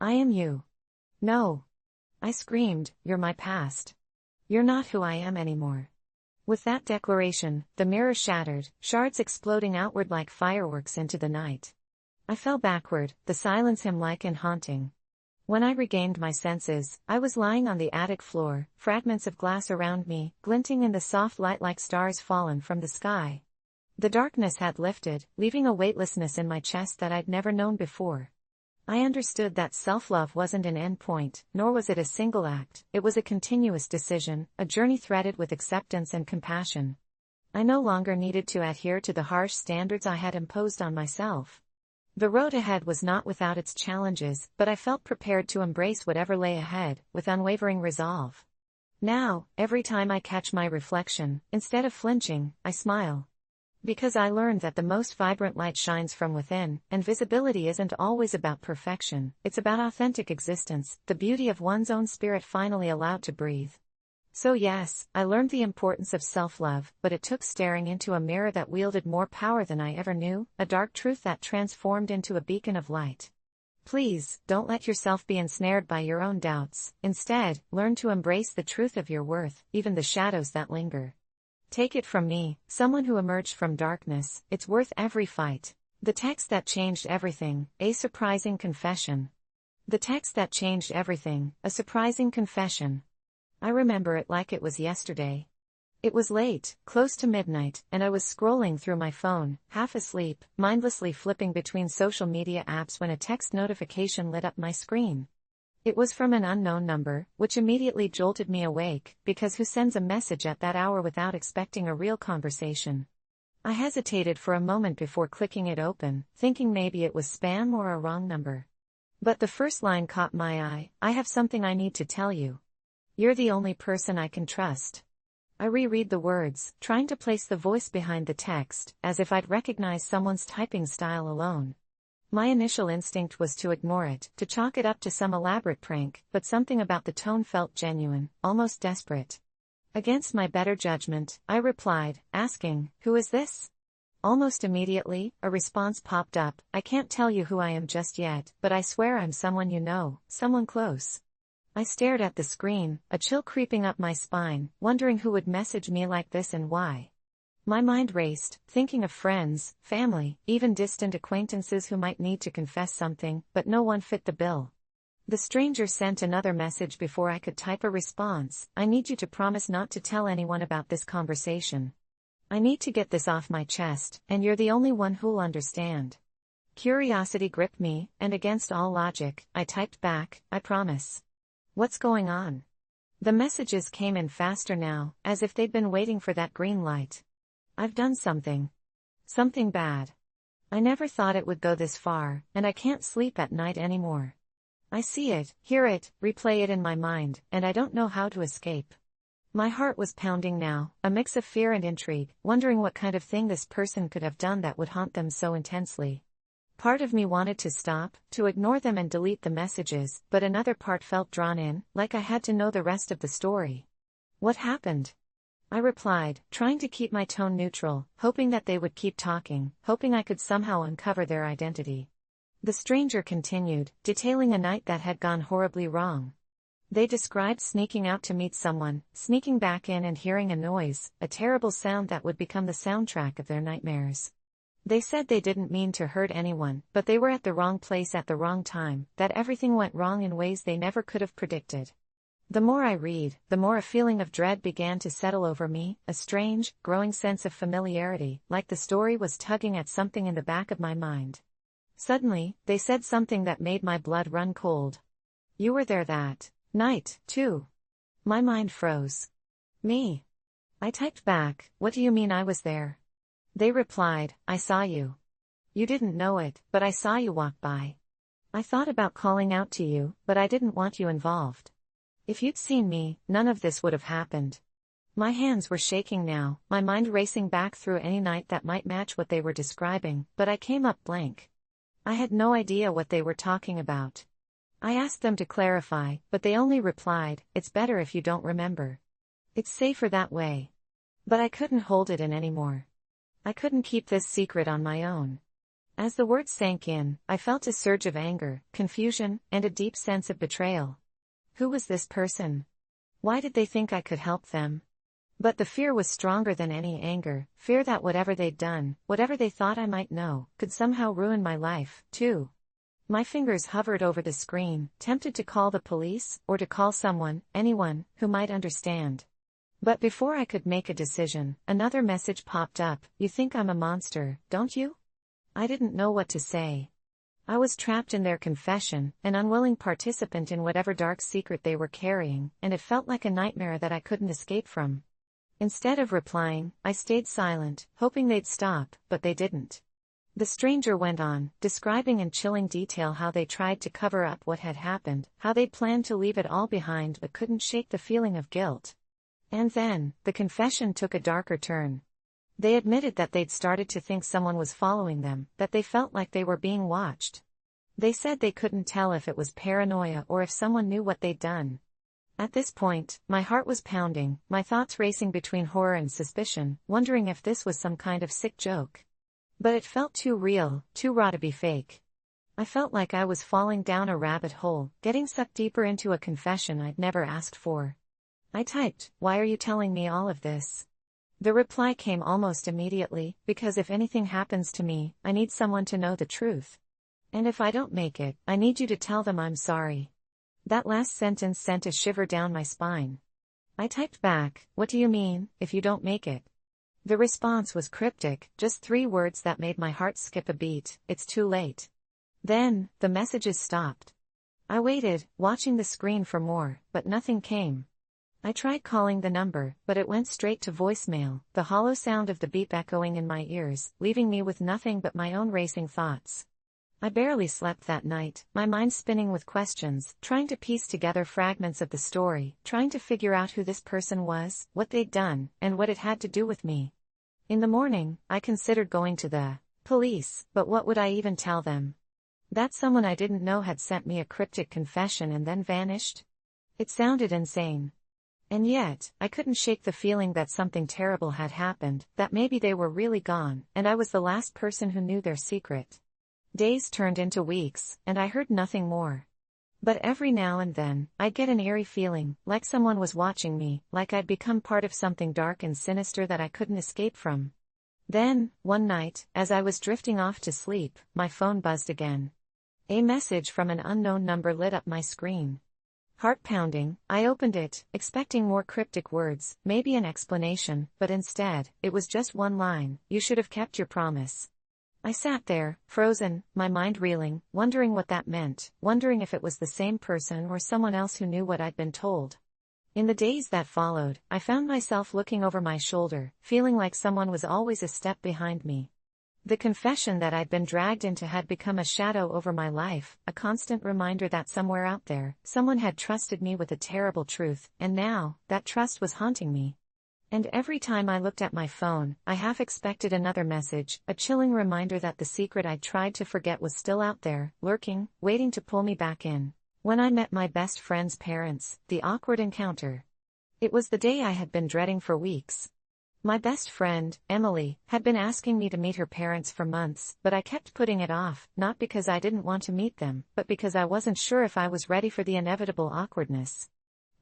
A: I am you." "No." I screamed, "You're my past. You're not who I am anymore." With that declaration, the mirror shattered, shards exploding outward like fireworks into the night. I fell backward, the silence hymn-like and haunting. When I regained my senses, I was lying on the attic floor, fragments of glass around me, glinting in the soft light like stars fallen from the sky. The darkness had lifted, leaving a weightlessness in my chest that I'd never known before. I understood that self-love wasn't an endpoint, nor was it a single act. It was a continuous decision, a journey threaded with acceptance and compassion. I no longer needed to adhere to the harsh standards I had imposed on myself. The road ahead was not without its challenges, but I felt prepared to embrace whatever lay ahead, with unwavering resolve. Now, every time I catch my reflection, instead of flinching, I smile. Because I learned that the most vibrant light shines from within, and visibility isn't always about perfection, it's about authentic existence, the beauty of one's own spirit finally allowed to breathe. So yes, I learned the importance of self-love, but it took staring into a mirror that wielded more power than I ever knew, a dark truth that transformed into a beacon of light. Please, don't let yourself be ensnared by your own doubts. Instead, learn to embrace the truth of your worth, even the shadows that linger. Take it from me, someone who emerged from darkness, it's worth every fight. The text that changed everything, a surprising confession. The text that changed everything, a surprising confession. I remember it like it was yesterday. It was late, close to midnight, and I was scrolling through my phone, half asleep, mindlessly flipping between social media apps when a text notification lit up my screen. It was from an unknown number, which immediately jolted me awake, because who sends a message at that hour without expecting a real conversation? I hesitated for a moment before clicking it open, thinking maybe it was spam or a wrong number. But the first line caught my eye. I have something I need to tell you. You're the only person I can trust. I reread the words, trying to place the voice behind the text, as if I'd recognize someone's typing style alone. My initial instinct was to ignore it, to chalk it up to some elaborate prank, but something about the tone felt genuine, almost desperate. Against my better judgment, I replied, asking, "Who is this?" Almost immediately, a response popped up. "I can't tell you who I am just yet, but I swear I'm someone you know, someone close." I stared at the screen, a chill creeping up my spine, wondering who would message me like this and why. My mind raced, thinking of friends, family, even distant acquaintances who might need to confess something, but no one fit the bill. The stranger sent another message before I could type a response. "I need you to promise not to tell anyone about this conversation. I need to get this off my chest, and you're the only one who'll understand." Curiosity gripped me, and against all logic, I typed back, "I promise." What's going on? The messages came in faster now, as if they'd been waiting for that green light. I've done something. Something bad. I never thought it would go this far, and I can't sleep at night anymore. I see it, hear it, replay it in my mind, and I don't know how to escape. My heart was pounding now, a mix of fear and intrigue, wondering what kind of thing this person could have done that would haunt them so intensely. Part of me wanted to stop, to ignore them and delete the messages, but another part felt drawn in, like I had to know the rest of the story. What happened? I replied, trying to keep my tone neutral, hoping that they would keep talking, hoping I could somehow uncover their identity. The stranger continued, detailing a night that had gone horribly wrong. They described sneaking out to meet someone, sneaking back in and hearing a noise, a terrible sound that would become the soundtrack of their nightmares. They said they didn't mean to hurt anyone, but they were at the wrong place at the wrong time, that everything went wrong in ways they never could have predicted. The more I read, the more a feeling of dread began to settle over me, a strange, growing sense of familiarity, like the story was tugging at something in the back of my mind. Suddenly, they said something that made my blood run cold. "You were there that night, too." My mind froze. Me? I typed back, "What do you mean I was there?" They replied, "I saw you. You didn't know it, but I saw you walk by. I thought about calling out to you, but I didn't want you involved. If you'd seen me, none of this would have happened." My hands were shaking now, my mind racing back through any night that might match what they were describing, but I came up blank. I had no idea what they were talking about. I asked them to clarify, but they only replied, "It's better if you don't remember. It's safer that way." But I couldn't hold it in anymore. I couldn't keep this secret on my own. As the words sank in, I felt a surge of anger, confusion, and a deep sense of betrayal. Who was this person? Why did they think I could help them? But the fear was stronger than any anger, fear that whatever they'd done, whatever they thought I might know, could somehow ruin my life, too. My fingers hovered over the screen, tempted to call the police, or to call someone, anyone, who might understand. But before I could make a decision, another message popped up. "You think I'm a monster, don't you?" I didn't know what to say. I was trapped in their confession, an unwilling participant in whatever dark secret they were carrying, and it felt like a nightmare that I couldn't escape from. Instead of replying, I stayed silent, hoping they'd stop, but they didn't. The stranger went on, describing in chilling detail how they tried to cover up what had happened, how they'd planned to leave it all behind but couldn't shake the feeling of guilt. And then, the confession took a darker turn. They admitted that they'd started to think someone was following them, that they felt like they were being watched. They said they couldn't tell if it was paranoia or if someone knew what they'd done. At this point, my heart was pounding, my thoughts racing between horror and suspicion, wondering if this was some kind of sick joke. But it felt too real, too raw to be fake. I felt like I was falling down a rabbit hole, getting sucked deeper into a confession I'd never asked for. I typed, "Why are you telling me all of this?" The reply came almost immediately, "Because if anything happens to me, I need someone to know the truth. And if I don't make it, I need you to tell them I'm sorry." That last sentence sent a shiver down my spine. I typed back, "What do you mean, if you don't make it?" The response was cryptic, just 3 words that made my heart skip a beat: "It's too late." Then, the messages stopped. I waited, watching the screen for more, but nothing came. I tried calling the number, but it went straight to voicemail, the hollow sound of the beep echoing in my ears, leaving me with nothing but my own racing thoughts. I barely slept that night, my mind spinning with questions, trying to piece together fragments of the story, trying to figure out who this person was, what they'd done, and what it had to do with me. In the morning, I considered going to the police, but what would I even tell them? That someone I didn't know had sent me a cryptic confession and then vanished? It sounded insane. And yet, I couldn't shake the feeling that something terrible had happened, that maybe they were really gone, and I was the last person who knew their secret. Days turned into weeks, and I heard nothing more. But every now and then, I'd get an eerie feeling, like someone was watching me, like I'd become part of something dark and sinister that I couldn't escape from. Then, one night, as I was drifting off to sleep, my phone buzzed again. A message from an unknown number lit up my screen. Heart pounding, I opened it, expecting more cryptic words, maybe an explanation, but instead, it was just one line: "You should have kept your promise." I sat there, frozen, my mind reeling, wondering what that meant, wondering if it was the same person or someone else who knew what I'd been told. In the days that followed, I found myself looking over my shoulder, feeling like someone was always a step behind me. The confession that I'd been dragged into had become a shadow over my life, a constant reminder that somewhere out there, someone had trusted me with a terrible truth, and now, that trust was haunting me. And every time I looked at my phone, I half expected another message, a chilling reminder that the secret I'd tried to forget was still out there, lurking, waiting to pull me back in. When I met my best friend's parents, the awkward encounter. It was the day I had been dreading for weeks. My best friend, Emily, had been asking me to meet her parents for months, but I kept putting it off, not because I didn't want to meet them, but because I wasn't sure if I was ready for the inevitable awkwardness.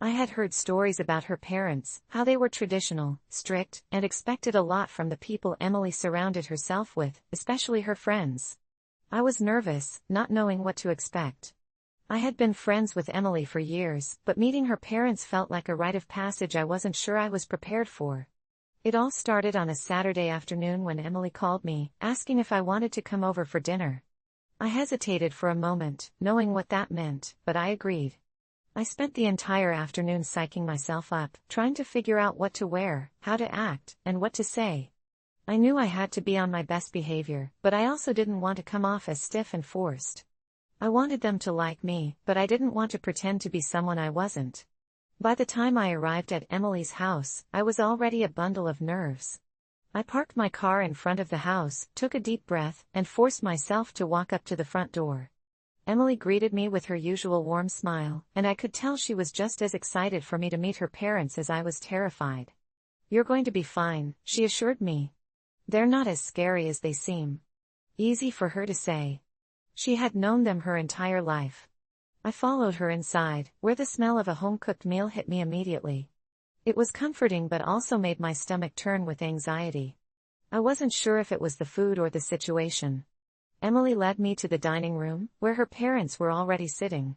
A: I had heard stories about her parents, how they were traditional, strict, and expected a lot from the people Emily surrounded herself with, especially her friends. I was nervous, not knowing what to expect. I had been friends with Emily for years, but meeting her parents felt like a rite of passage I wasn't sure I was prepared for. It all started on a Saturday afternoon when Emily called me, asking if I wanted to come over for dinner. I hesitated for a moment, knowing what that meant, but I agreed. I spent the entire afternoon psyching myself up, trying to figure out what to wear, how to act, and what to say. I knew I had to be on my best behavior, but I also didn't want to come off as stiff and forced. I wanted them to like me, but I didn't want to pretend to be someone I wasn't. By the time I arrived at Emily's house, I was already a bundle of nerves. I parked my car in front of the house, took a deep breath, and forced myself to walk up to the front door. Emily greeted me with her usual warm smile, and I could tell she was just as excited for me to meet her parents as I was terrified. "You're going to be fine," she assured me. "They're not as scary as they seem." Easy for her to say. She had known them her entire life. I followed her inside, where the smell of a home-cooked meal hit me immediately. It was comforting but also made my stomach turn with anxiety. I wasn't sure if it was the food or the situation. Emily led me to the dining room, where her parents were already sitting.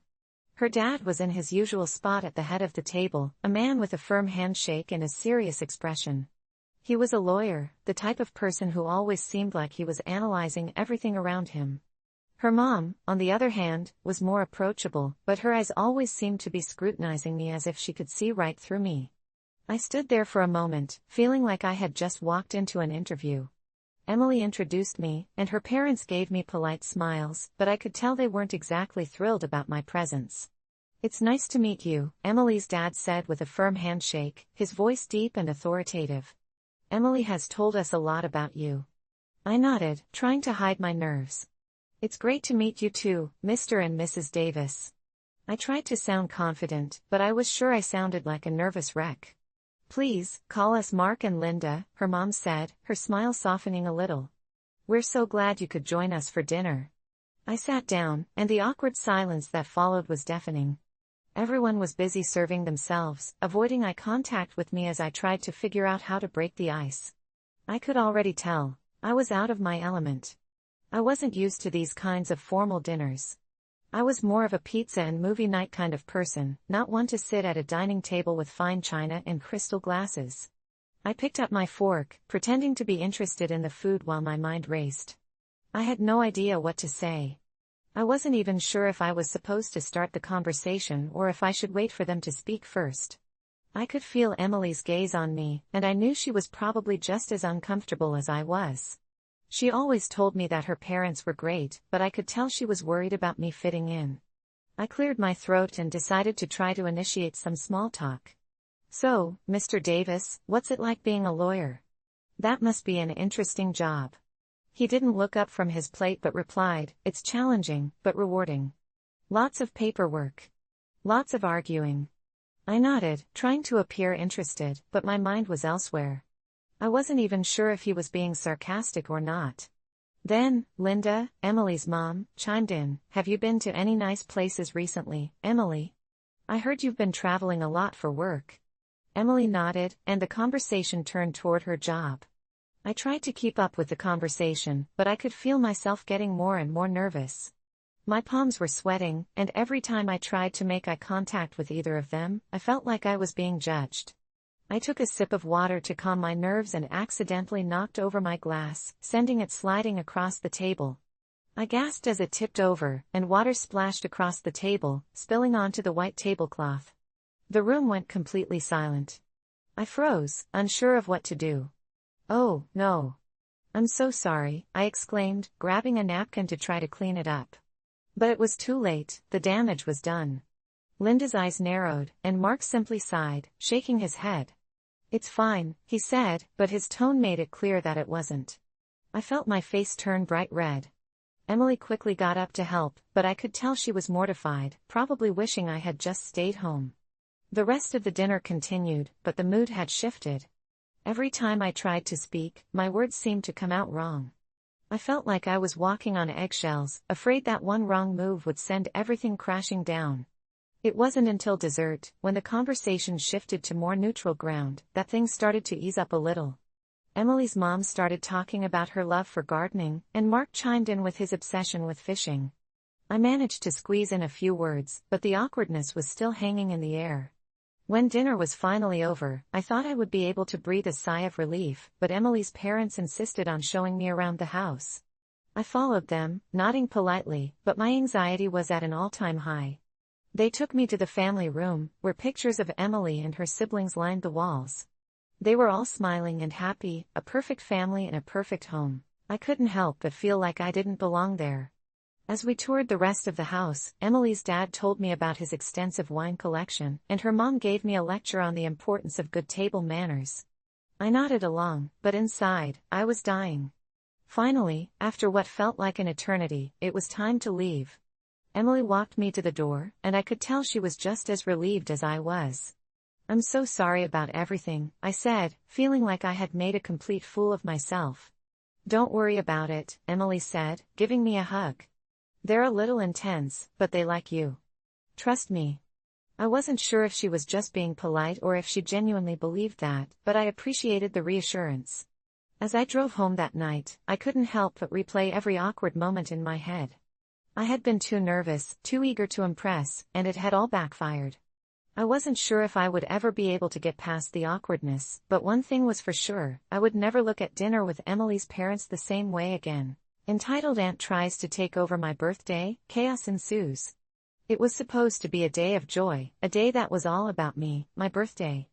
A: Her dad was in his usual spot at the head of the table, a man with a firm handshake and a serious expression. He was a lawyer, the type of person who always seemed like he was analyzing everything around him. Her mom, on the other hand, was more approachable, but her eyes always seemed to be scrutinizing me as if she could see right through me. I stood there for a moment, feeling like I had just walked into an interview. Emily introduced me, and her parents gave me polite smiles, but I could tell they weren't exactly thrilled about my presence. "It's nice to meet you," Emily's dad said with a firm handshake, his voice deep and authoritative. "Emily has told us a lot about you." I nodded, trying to hide my nerves. "It's great to meet you too, Mr. and Mrs. Davis." I tried to sound confident, but I was sure I sounded like a nervous wreck. "Please, call us Mark and Linda," her mom said, her smile softening a little. "We're so glad you could join us for dinner." I sat down, and the awkward silence that followed was deafening. Everyone was busy serving themselves, avoiding eye contact with me as I tried to figure out how to break the ice. I could already tell I was out of my element. I wasn't used to these kinds of formal dinners. I was more of a pizza and movie night kind of person, not one to sit at a dining table with fine china and crystal glasses. I picked up my fork, pretending to be interested in the food while my mind raced. I had no idea what to say. I wasn't even sure if I was supposed to start the conversation or if I should wait for them to speak first. I could feel Emily's gaze on me, and I knew she was probably just as uncomfortable as I was. She always told me that her parents were great, but I could tell she was worried about me fitting in. I cleared my throat and decided to try to initiate some small talk. "So, Mr. Davis, what's it like being a lawyer? That must be an interesting job." He didn't look up from his plate but replied, "It's challenging, but rewarding. Lots of paperwork. Lots of arguing." I nodded, trying to appear interested, but my mind was elsewhere. I wasn't even sure if he was being sarcastic or not. Then, Linda, Emily's mom, chimed in, "Have you been to any nice places recently, Emily? I heard you've been traveling a lot for work." Emily nodded, and the conversation turned toward her job. I tried to keep up with the conversation, but I could feel myself getting more and more nervous. My palms were sweating, and every time I tried to make eye contact with either of them, I felt like I was being judged. I took a sip of water to calm my nerves and accidentally knocked over my glass, sending it sliding across the table. I gasped as it tipped over, and water splashed across the table, spilling onto the white tablecloth. The room went completely silent. I froze, unsure of what to do. "Oh, no. I'm so sorry," I exclaimed, grabbing a napkin to try to clean it up. But it was too late, the damage was done. Linda's eyes narrowed, and Mark simply sighed, shaking his head. "It's fine," he said, but his tone made it clear that it wasn't. I felt my face turn bright red. Emily quickly got up to help, but I could tell she was mortified, probably wishing I had just stayed home. The rest of the dinner continued, but the mood had shifted. Every time I tried to speak, my words seemed to come out wrong. I felt like I was walking on eggshells, afraid that one wrong move would send everything crashing down. It wasn't until dessert, when the conversation shifted to more neutral ground, that things started to ease up a little. Emily's mom started talking about her love for gardening, and Mark chimed in with his obsession with fishing. I managed to squeeze in a few words, but the awkwardness was still hanging in the air. When dinner was finally over, I thought I would be able to breathe a sigh of relief, but Emily's parents insisted on showing me around the house. I followed them, nodding politely, but my anxiety was at an all-time high. They took me to the family room, where pictures of Emily and her siblings lined the walls. They were all smiling and happy, a perfect family in a perfect home. I couldn't help but feel like I didn't belong there. As we toured the rest of the house, Emily's dad told me about his extensive wine collection, and her mom gave me a lecture on the importance of good table manners. I nodded along, but inside, I was dying. Finally, after what felt like an eternity, it was time to leave. Emily walked me to the door, and I could tell she was just as relieved as I was. "I'm so sorry about everything," I said, feeling like I had made a complete fool of myself. "Don't worry about it," Emily said, giving me a hug. "They're a little intense, but they like you. Trust me." I wasn't sure if she was just being polite or if she genuinely believed that, but I appreciated the reassurance. As I drove home that night, I couldn't help but replay every awkward moment in my head. I had been too nervous, too eager to impress, and it had all backfired. I wasn't sure if I would ever be able to get past the awkwardness, but one thing was for sure, I would never look at dinner with Emily's parents the same way again. Entitled Aunt Tries to Take Over My Birthday, Chaos Ensues. It was supposed to be a day of joy, a day that was all about me, my birthday.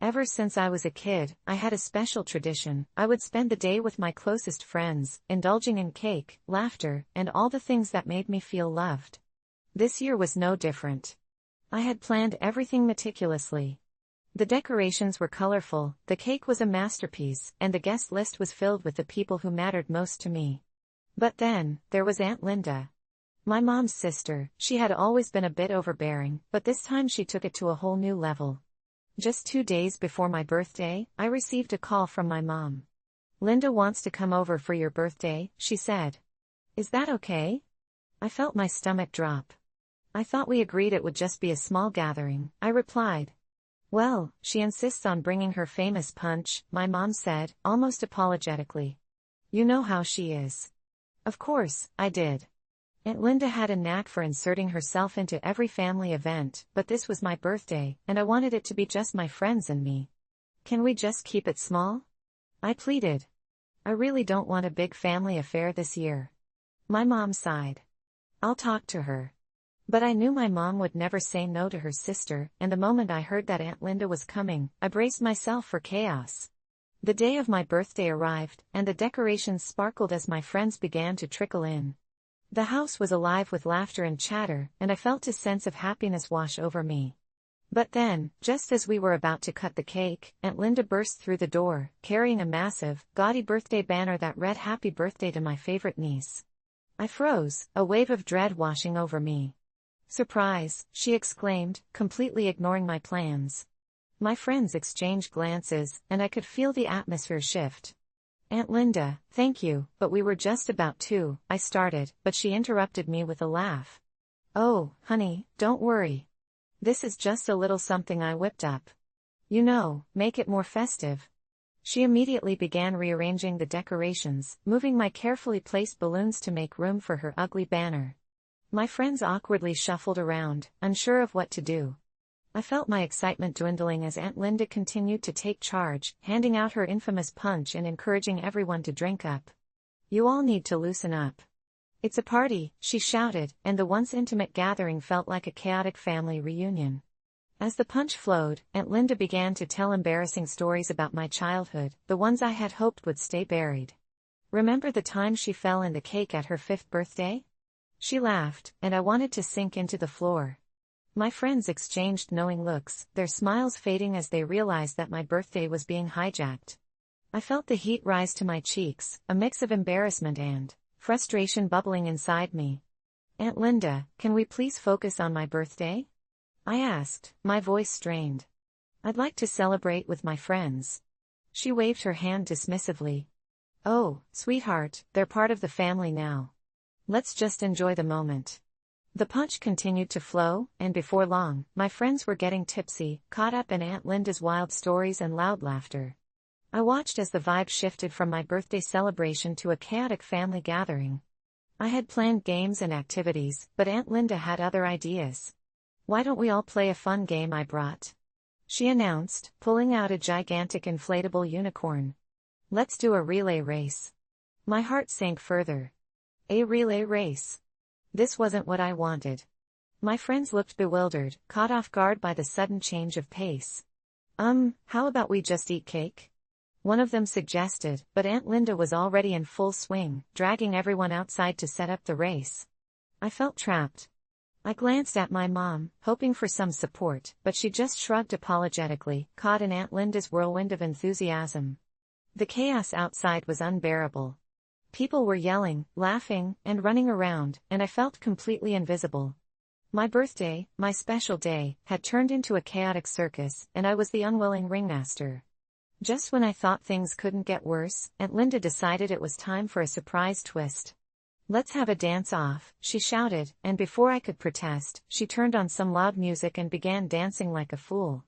A: Ever since I was a kid, I had a special tradition. I would spend the day with my closest friends, indulging in cake, laughter, and all the things that made me feel loved. This year was no different. I had planned everything meticulously. The decorations were colorful, the cake was a masterpiece, and the guest list was filled with the people who mattered most to me. But then, there was Aunt Linda. My mom's sister. She had always been a bit overbearing, but this time she took it to a whole new level. Just 2 days before my birthday, I received a call from my mom. "Linda wants to come over for your birthday," she said. "Is that okay?" I felt my stomach drop. "I thought we agreed it would just be a small gathering," I replied. "Well, she insists on bringing her famous punch," my mom said, almost apologetically. "You know how she is." Of course, I did. Aunt Linda had a knack for inserting herself into every family event, but this was my birthday, and I wanted it to be just my friends and me. "Can we just keep it small?" I pleaded. "I really don't want a big family affair this year." My mom sighed. "I'll talk to her." But I knew my mom would never say no to her sister, and the moment I heard that Aunt Linda was coming, I braced myself for chaos. The day of my birthday arrived, and the decorations sparkled as my friends began to trickle in. The house was alive with laughter and chatter, and I felt a sense of happiness wash over me. But then, just as we were about to cut the cake, Aunt Linda burst through the door, carrying a massive, gaudy birthday banner that read "Happy Birthday to my favorite niece." I froze, a wave of dread washing over me. "Surprise," she exclaimed, completely ignoring my plans. My friends exchanged glances, and I could feel the atmosphere shift. "Aunt Linda, thank you, but we were just about to," I started, but she interrupted me with a laugh. "Oh, honey, don't worry. This is just a little something I whipped up. You know, make it more festive." She immediately began rearranging the decorations, moving my carefully placed balloons to make room for her ugly banner. My friends awkwardly shuffled around, unsure of what to do. I felt my excitement dwindling as Aunt Linda continued to take charge, handing out her infamous punch and encouraging everyone to drink up. "You all need to loosen up. It's a party," she shouted, and the once intimate gathering felt like a chaotic family reunion. As the punch flowed, Aunt Linda began to tell embarrassing stories about my childhood, the ones I had hoped would stay buried. "Remember the time she fell in the cake at her 5th birthday?" She laughed, and I wanted to sink into the floor. My friends exchanged knowing looks, their smiles fading as they realized that my birthday was being hijacked. I felt the heat rise to my cheeks, a mix of embarrassment and frustration bubbling inside me. "Aunt Linda, can we please focus on my birthday?" I asked, my voice strained. "I'd like to celebrate with my friends." She waved her hand dismissively. "Oh, sweetheart, they're part of the family now. Let's just enjoy the moment." The punch continued to flow, and before long, my friends were getting tipsy, caught up in Aunt Linda's wild stories and loud laughter. I watched as the vibe shifted from my birthday celebration to a chaotic family gathering. I had planned games and activities, but Aunt Linda had other ideas. "Why don't we all play a fun game I brought?" she announced, pulling out a gigantic inflatable unicorn. "Let's do a relay race." My heart sank further. A relay race. This wasn't what I wanted. My friends looked bewildered, caught off guard by the sudden change of pace. How about we just eat cake?" one of them suggested, but Aunt Linda was already in full swing, dragging everyone outside to set up the race. I felt trapped. I glanced at my mom, hoping for some support, but she just shrugged apologetically, caught in Aunt Linda's whirlwind of enthusiasm. The chaos outside was unbearable. People were yelling, laughing, and running around, and I felt completely invisible. My birthday, my special day, had turned into a chaotic circus, and I was the unwilling ringmaster. Just when I thought things couldn't get worse, Aunt Linda decided it was time for a surprise twist. "Let's have a dance-off," she shouted, and before I could protest, she turned on some loud music and began dancing like a fool.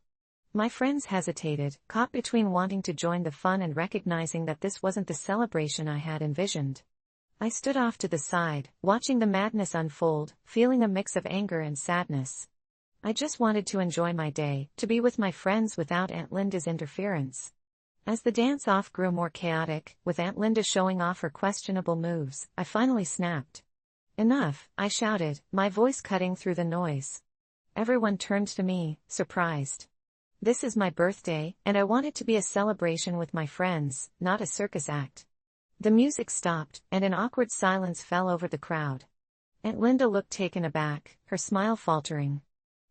A: My friends hesitated, caught between wanting to join the fun and recognizing that this wasn't the celebration I had envisioned. I stood off to the side, watching the madness unfold, feeling a mix of anger and sadness. I just wanted to enjoy my day, to be with my friends without Aunt Linda's interference. As the dance-off grew more chaotic, with Aunt Linda showing off her questionable moves, I finally snapped. "Enough," I shouted, my voice cutting through the noise. Everyone turned to me, surprised. This is my birthday, and I want it to be a celebration with my friends, not a circus act. The music stopped, and an awkward silence fell over the crowd. Aunt Linda looked taken aback, her smile faltering.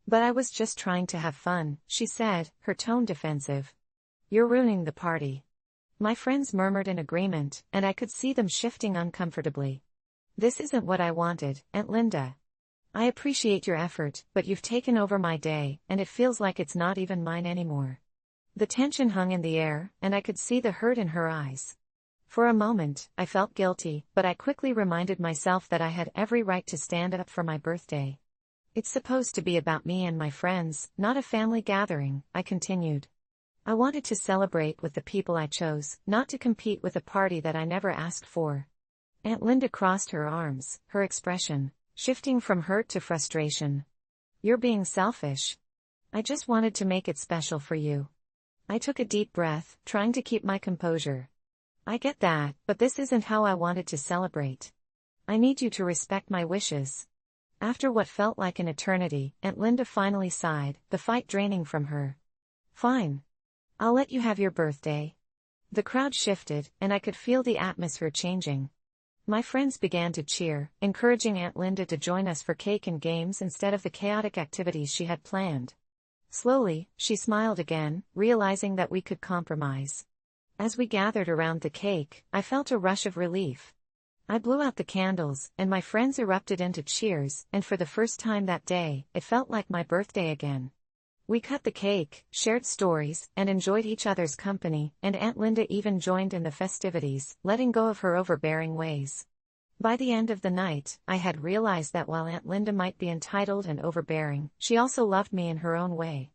A: "But I was just trying to have fun," she said, her tone defensive. "You're ruining the party." My friends murmured in agreement, and I could see them shifting uncomfortably. "This isn't what I wanted, Aunt Linda. I appreciate your effort, but you've taken over my day, and it feels like it's not even mine anymore." The tension hung in the air, and I could see the hurt in her eyes. For a moment, I felt guilty, but I quickly reminded myself that I had every right to stand up for my birthday. "It's supposed to be about me and my friends, not a family gathering," I continued. "I wanted to celebrate with the people I chose, not to compete with a party that I never asked for." Aunt Linda crossed her arms, her expression shifting from hurt to frustration. "You're being selfish. I just wanted to make it special for you." I took a deep breath, trying to keep my composure. "I get that, but this isn't how I wanted to celebrate. I need you to respect my wishes." After what felt like an eternity, Aunt Linda finally sighed, the fight draining from her. "Fine. I'll let you have your birthday." The crowd shifted, and I could feel the atmosphere changing. My friends began to cheer, encouraging Aunt Linda to join us for cake and games instead of the chaotic activities she had planned. Slowly, she smiled again, realizing that we could compromise. As we gathered around the cake, I felt a rush of relief. I blew out the candles, and my friends erupted into cheers, and for the first time that day, it felt like my birthday again. We cut the cake, shared stories, and enjoyed each other's company, and Aunt Linda even joined in the festivities, letting go of her overbearing ways. By the end of the night, I had realized that while Aunt Linda might be entitled and overbearing, she also loved me in her own way.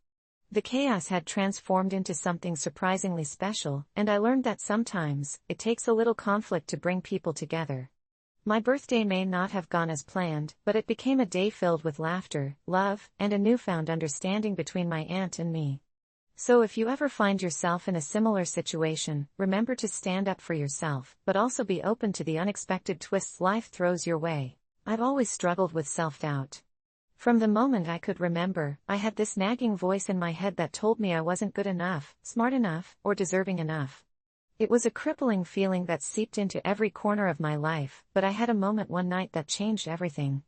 A: The chaos had transformed into something surprisingly special, and I learned that sometimes, it takes a little conflict to bring people together. My birthday may not have gone as planned, but it became a day filled with laughter, love, and a newfound understanding between my aunt and me. So if you ever find yourself in a similar situation, remember to stand up for yourself, but also be open to the unexpected twists life throws your way. I've always struggled with self-doubt. From the moment I could remember, I had this nagging voice in my head that told me I wasn't good enough, smart enough, or deserving enough. It was a crippling feeling that seeped into every corner of my life, but I had a moment one night that changed everything.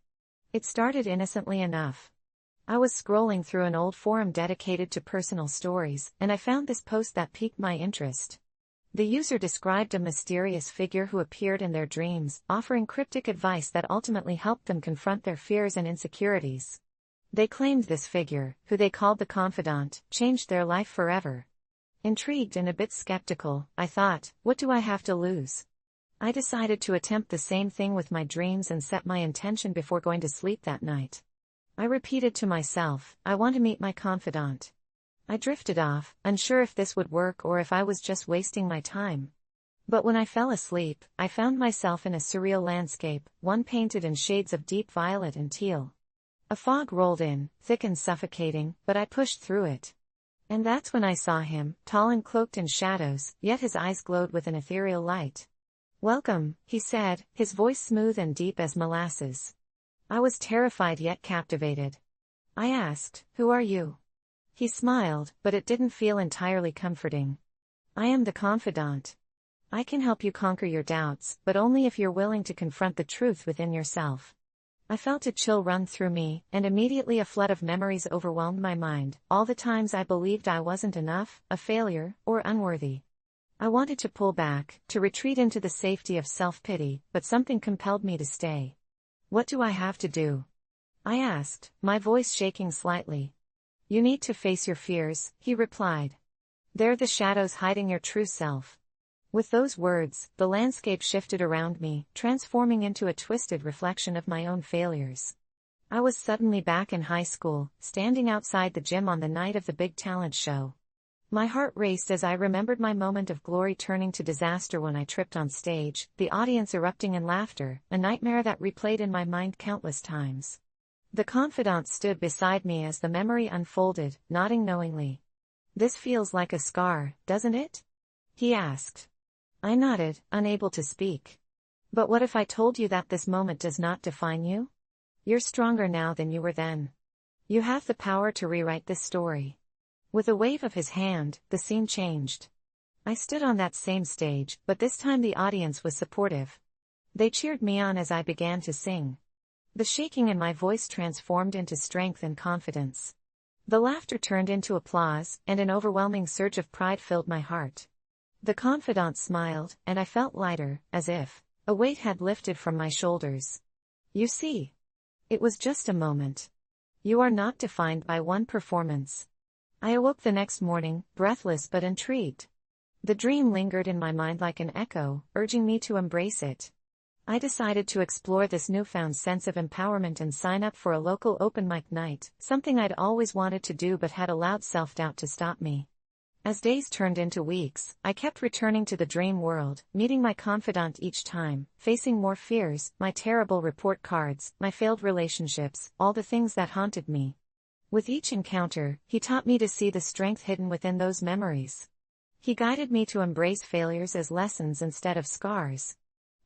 A: It started innocently enough. I was scrolling through an old forum dedicated to personal stories, and I found this post that piqued my interest. The user described a mysterious figure who appeared in their dreams, offering cryptic advice that ultimately helped them confront their fears and insecurities. They claimed this figure, who they called the confidant, changed their life forever. Intrigued and a bit skeptical, I thought, what do I have to lose? I decided to attempt the same thing with my dreams and set my intention before going to sleep that night. I repeated to myself, I want to meet my confidant. I drifted off, unsure if this would work or if I was just wasting my time. But when I fell asleep, I found myself in a surreal landscape, one painted in shades of deep violet and teal. A fog rolled in, thick and suffocating, but I pushed through it. And that's when I saw him, tall and cloaked in shadows, yet his eyes glowed with an ethereal light. "Welcome," he said, his voice smooth and deep as molasses. I was terrified yet captivated. I asked, "Who are you?" He smiled, but it didn't feel entirely comforting. "I am the confidant. I can help you conquer your doubts, but only if you're willing to confront the truth within yourself." I felt a chill run through me, and immediately a flood of memories overwhelmed my mind, all the times I believed I wasn't enough, a failure, or unworthy. I wanted to pull back, to retreat into the safety of self-pity, but something compelled me to stay. "What do I have to do?" I asked, my voice shaking slightly. "You need to face your fears," he replied. "They're the shadows hiding your true self." With those words, the landscape shifted around me, transforming into a twisted reflection of my own failures. I was suddenly back in high school, standing outside the gym on the night of the big talent show. My heart raced as I remembered my moment of glory turning to disaster when I tripped on stage, the audience erupting in laughter, a nightmare that replayed in my mind countless times. The confidant stood beside me as the memory unfolded, nodding knowingly. "This feels like a scar, doesn't it?" he asked. I nodded, unable to speak. But what if I told you that this moment does not define you? You're stronger now than you were then. You have the power to rewrite this story. With a wave of his hand, the scene changed. I stood on that same stage, but this time the audience was supportive. They cheered me on as I began to sing. The shaking in my voice transformed into strength and confidence. The laughter turned into applause, and an overwhelming surge of pride filled my heart. The confidant smiled, and I felt lighter, as if a weight had lifted from my shoulders. You see, it was just a moment. You are not defined by one performance. I awoke the next morning, breathless but intrigued. The dream lingered in my mind like an echo, urging me to embrace it. I decided to explore this newfound sense of empowerment and sign up for a local open mic night, something I'd always wanted to do but had allowed self-doubt to stop me. As days turned into weeks, I kept returning to the dream world, meeting my confidant each time, facing more fears, my terrible report cards, my failed relationships, all the things that haunted me. With each encounter, he taught me to see the strength hidden within those memories. He guided me to embrace failures as lessons instead of scars.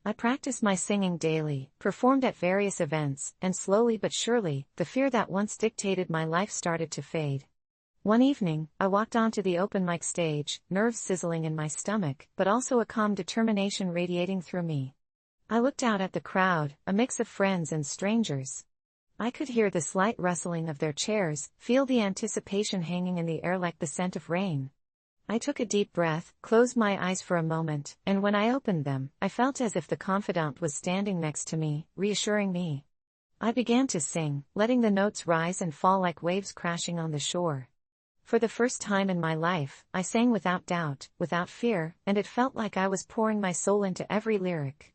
A: I practiced my singing daily, performed at various events, and slowly but surely, the fear that once dictated my life started to fade. One evening, I walked onto the open mic stage, nerves sizzling in my stomach, but also a calm determination radiating through me. I looked out at the crowd, a mix of friends and strangers. I could hear the slight rustling of their chairs, feel the anticipation hanging in the air like the scent of rain. I took a deep breath, closed my eyes for a moment, and when I opened them, I felt as if the confidant was standing next to me, reassuring me. I began to sing, letting the notes rise and fall like waves crashing on the shore. For the first time in my life, I sang without doubt, without fear, and it felt like I was pouring my soul into every lyric.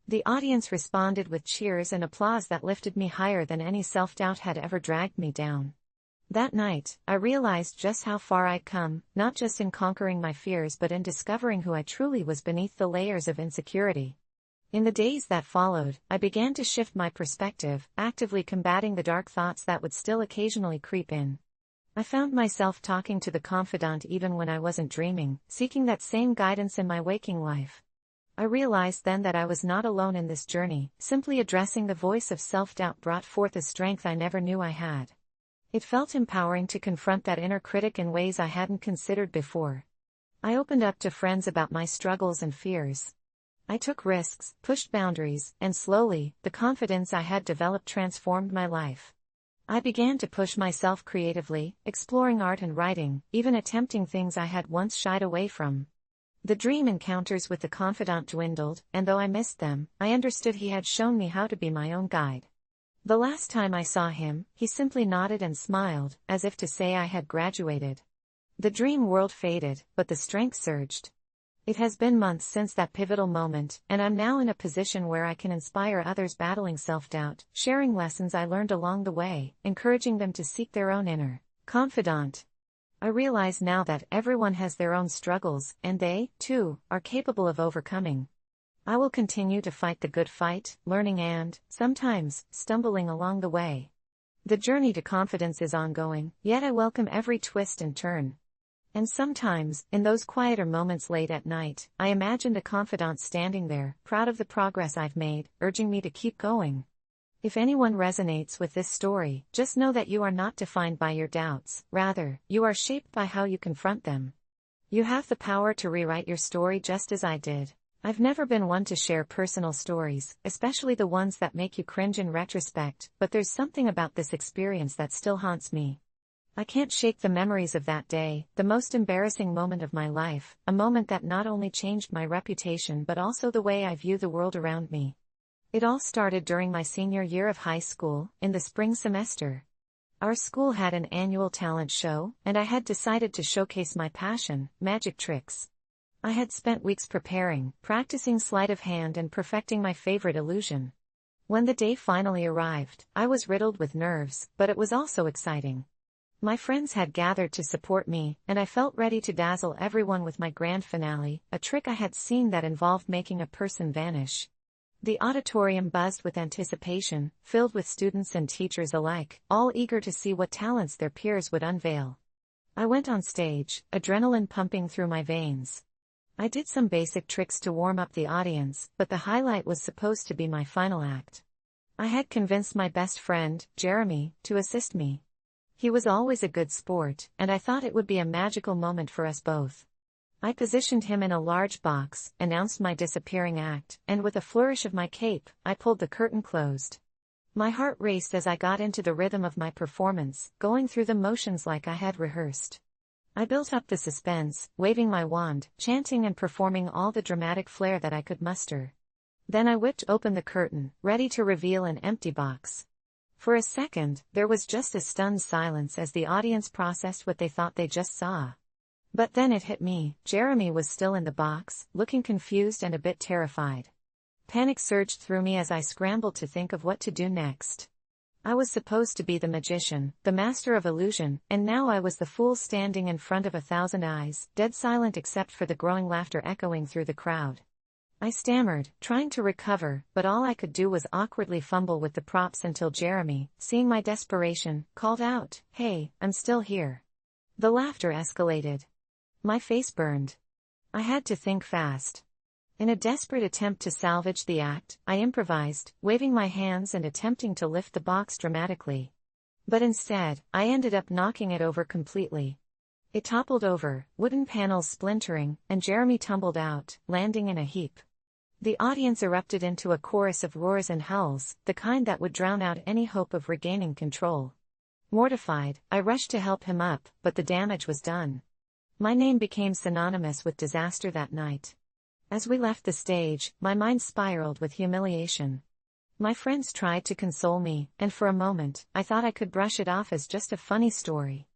A: The audience responded with cheers and applause that lifted me higher than any self-doubt had ever dragged me down. That night, I realized just how far I'd come, not just in conquering my fears but in discovering who I truly was beneath the layers of insecurity. In the days that followed, I began to shift my perspective, actively combating the dark thoughts that would still occasionally creep in. I found myself talking to the confidant even when I wasn't dreaming, seeking that same guidance in my waking life. I realized then that I was not alone in this journey, simply addressing the voice of self-doubt brought forth a strength I never knew I had. It felt empowering to confront that inner critic in ways I hadn't considered before. I opened up to friends about my struggles and fears. I took risks, pushed boundaries, and slowly, the confidence I had developed transformed my life. I began to push myself creatively, exploring art and writing, even attempting things I had once shied away from. The dream encounters with the confidant dwindled, and though I missed them, I understood he had shown me how to be my own guide. The last time I saw him, he simply nodded and smiled, as if to say I had graduated. The dream world faded, but the strength surged. It has been months since that pivotal moment, and I'm now in a position where I can inspire others battling self-doubt, sharing lessons I learned along the way, encouraging them to seek their own inner confidant. I realize now that everyone has their own struggles, and they, too, are capable of overcoming. I will continue to fight the good fight, learning and, sometimes, stumbling along the way. The journey to confidence is ongoing, yet I welcome every twist and turn. And sometimes, in those quieter moments late at night, I imagine the confidant standing there, proud of the progress I've made, urging me to keep going. If anyone resonates with this story, just know that you are not defined by your doubts, rather, you are shaped by how you confront them. You have the power to rewrite your story just as I did. I've never been one to share personal stories, especially the ones that make you cringe in retrospect, but there's something about this experience that still haunts me. I can't shake the memories of that day, the most embarrassing moment of my life, a moment that not only changed my reputation but also the way I view the world around me. It all started during my senior year of high school, in the spring semester. Our school had an annual talent show, and I had decided to showcase my passion, magic tricks. I had spent weeks preparing, practicing sleight of hand and perfecting my favorite illusion. When the day finally arrived, I was riddled with nerves, but it was also exciting. My friends had gathered to support me, and I felt ready to dazzle everyone with my grand finale, a trick I had seen that involved making a person vanish. The auditorium buzzed with anticipation, filled with students and teachers alike, all eager to see what talents their peers would unveil. I went on stage, adrenaline pumping through my veins. I did some basic tricks to warm up the audience, but the highlight was supposed to be my final act. I had convinced my best friend, Jeremy, to assist me. He was always a good sport, and I thought it would be a magical moment for us both. I positioned him in a large box, announced my disappearing act, and with a flourish of my cape, I pulled the curtain closed. My heart raced as I got into the rhythm of my performance, going through the motions like I had rehearsed. I built up the suspense, waving my wand, chanting and performing all the dramatic flair that I could muster. Then I whipped open the curtain, ready to reveal an empty box. For a second, there was just a stunned silence as the audience processed what they thought they just saw. But then it hit me. Jeremy was still in the box, looking confused and a bit terrified. Panic surged through me as I scrambled to think of what to do next. I was supposed to be the magician, the master of illusion, and now I was the fool standing in front of 1,000 eyes, dead silent except for the growing laughter echoing through the crowd. I stammered, trying to recover, but all I could do was awkwardly fumble with the props until Jeremy, seeing my desperation, called out, "Hey, I'm still here." The laughter escalated. My face burned. I had to think fast. In a desperate attempt to salvage the act, I improvised, waving my hands and attempting to lift the box dramatically. But instead, I ended up knocking it over completely. It toppled over, wooden panels splintering, and Jeremy tumbled out, landing in a heap. The audience erupted into a chorus of roars and howls, the kind that would drown out any hope of regaining control. Mortified, I rushed to help him up, but the damage was done. My name became synonymous with disaster that night. As we left the stage, my mind spiraled with humiliation. My friends tried to console me, and for a moment, I thought I could brush it off as just a funny story.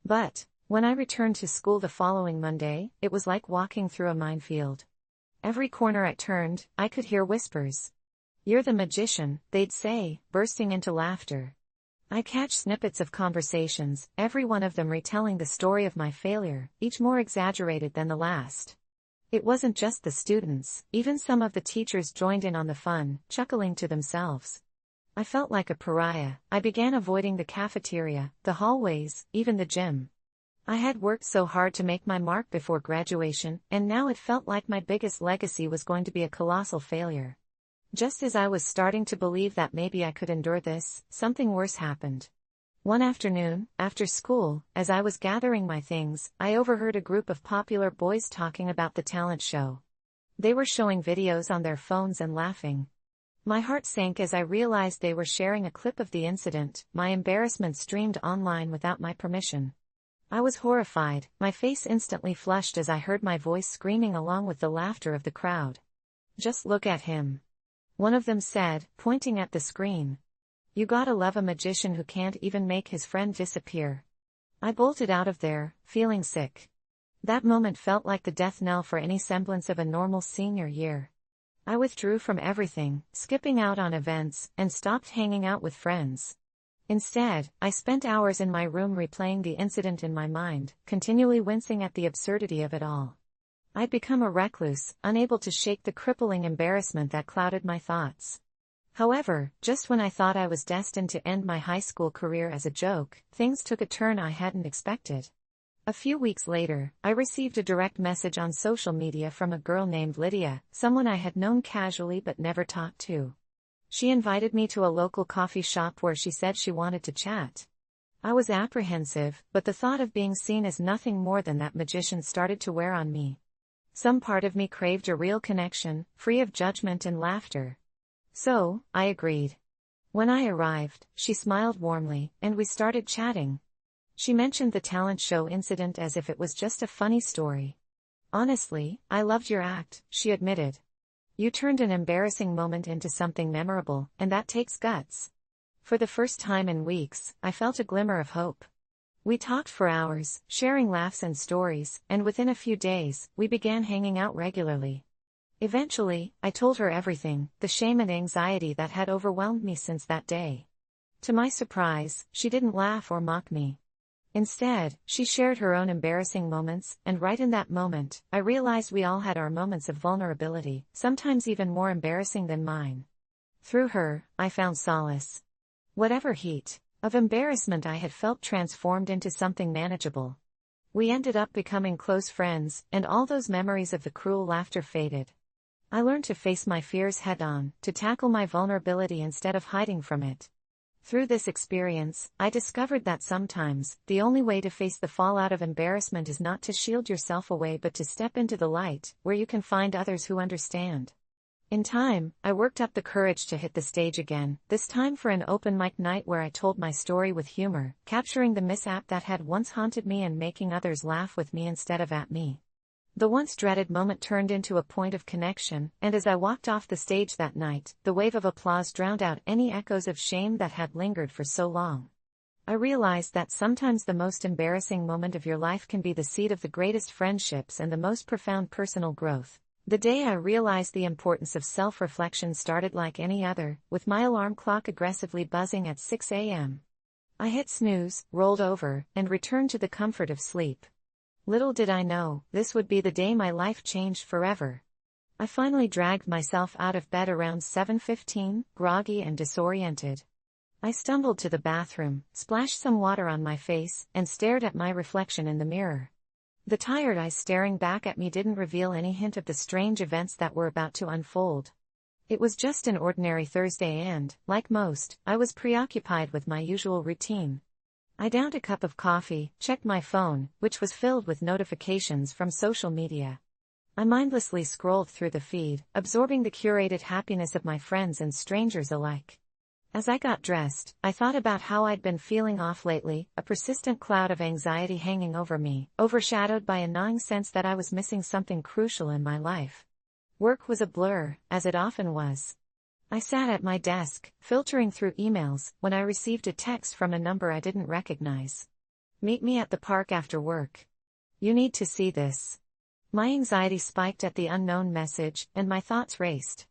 A: But, when I returned to school the following Monday, it was like walking through a minefield. Every corner I turned, I could hear whispers. "You're the magician," they'd say, bursting into laughter. I catch snippets of conversations, every one of them retelling the story of my failure, each more exaggerated than the last. It wasn't just the students, even some of the teachers joined in on the fun, chuckling to themselves. I felt like a pariah. I began avoiding the cafeteria, the hallways, even the gym. I had worked so hard to make my mark before graduation, and now it felt like my biggest legacy was going to be a colossal failure. Just as I was starting to believe that maybe I could endure this, something worse happened. One afternoon, after school, as I was gathering my things, I overheard a group of popular boys talking about the talent show. They were showing videos on their phones and laughing. My heart sank as I realized they were sharing a clip of the incident. My embarrassment streamed online without my permission. I was horrified, my face instantly flushed as I heard my voice screaming along with the laughter of the crowd. "Just look at him," one of them said, pointing at the screen. "You gotta love a magician who can't even make his friend disappear." I bolted out of there, feeling sick. That moment felt like the death knell for any semblance of a normal senior year. I withdrew from everything, skipping out on events, and stopped hanging out with friends. Instead, I spent hours in my room replaying the incident in my mind, continually wincing at the absurdity of it all. I'd become a recluse, unable to shake the crippling embarrassment that clouded my thoughts. However, just when I thought I was destined to end my high school career as a joke, things took a turn I hadn't expected. A few weeks later, I received a direct message on social media from a girl named Lydia, someone I had known casually but never talked to. She invited me to a local coffee shop where she said she wanted to chat. I was apprehensive, but the thought of being seen as nothing more than that magician started to wear on me. Some part of me craved a real connection, free of judgment and laughter. So, I agreed. When I arrived, she smiled warmly, and we started chatting. She mentioned the talent show incident as if it was just a funny story. "Honestly, I loved your act," she admitted. "You turned an embarrassing moment into something memorable, and that takes guts." For the first time in weeks, I felt a glimmer of hope. We talked for hours, sharing laughs and stories, and within a few days, we began hanging out regularly. Eventually, I told her everything, the shame and anxiety that had overwhelmed me since that day. To my surprise, she didn't laugh or mock me. Instead, she shared her own embarrassing moments, and right in that moment, I realized we all had our moments of vulnerability, sometimes even more embarrassing than mine. Through her, I found solace. Whatever heat of embarrassment I had felt transformed into something manageable. We ended up becoming close friends, and all those memories of the cruel laughter faded. I learned to face my fears head-on, to tackle my vulnerability instead of hiding from it. Through this experience, I discovered that sometimes, the only way to face the fallout of embarrassment is not to shield yourself away but to step into the light, where you can find others who understand. In time, I worked up the courage to hit the stage again, this time for an open mic night where I told my story with humor, capturing the mishap that had once haunted me and making others laugh with me instead of at me. The once dreaded moment turned into a point of connection, and as I walked off the stage that night, the wave of applause drowned out any echoes of shame that had lingered for so long. I realized that sometimes the most embarrassing moment of your life can be the seed of the greatest friendships and the most profound personal growth. The day I realized the importance of self-reflection started like any other, with my alarm clock aggressively buzzing at 6 a.m. I hit snooze, rolled over, and returned to the comfort of sleep. Little did I know, this would be the day my life changed forever. I finally dragged myself out of bed around 7:15, groggy and disoriented. I stumbled to the bathroom, splashed some water on my face, and stared at my reflection in the mirror. The tired eyes staring back at me didn't reveal any hint of the strange events that were about to unfold. It was just an ordinary Thursday and, like most, I was preoccupied with my usual routine. I downed a cup of coffee, checked my phone, which was filled with notifications from social media. I mindlessly scrolled through the feed, absorbing the curated happiness of my friends and strangers alike. As I got dressed, I thought about how I'd been feeling off lately, a persistent cloud of anxiety hanging over me, overshadowed by a gnawing sense that I was missing something crucial in my life. Work was a blur, as it often was. I sat at my desk, filtering through emails, when I received a text from a number I didn't recognize. "Meet me at the park after work. You need to see this." My anxiety spiked at the unknown message, and my thoughts raced.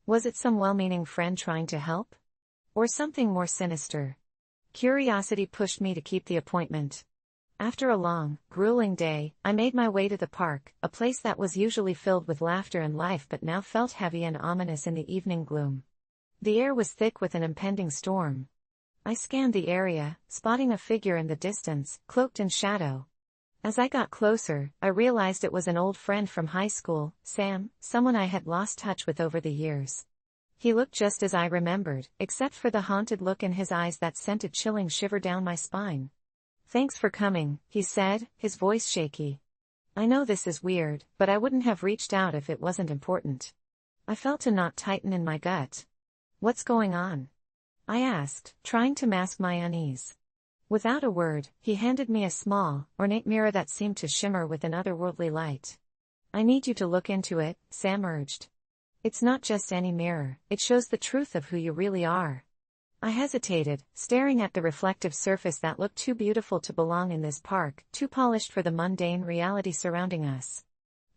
A: Was it some well-meaning friend trying to help? Or something more sinister? Curiosity pushed me to keep the appointment. After a long, grueling day, I made my way to the park, a place that was usually filled with laughter and life but now felt heavy and ominous in the evening gloom. The air was thick with an impending storm. I scanned the area, spotting a figure in the distance, cloaked in shadow. As I got closer, I realized it was an old friend from high school, Sam, someone I had lost touch with over the years. He looked just as I remembered, except for the haunted look in his eyes that sent a chilling shiver down my spine. "Thanks for coming," he said, his voice shaky. "I know this is weird, but I wouldn't have reached out if it wasn't important." I felt a knot tighten in my gut. "What's going on?" I asked, trying to mask my unease. Without a word, he handed me a small, ornate mirror that seemed to shimmer with an otherworldly light. "I need you to look into it," Sam urged. "It's not just any mirror, it shows the truth of who you really are." I hesitated, staring at the reflective surface that looked too beautiful to belong in this park, too polished for the mundane reality surrounding us.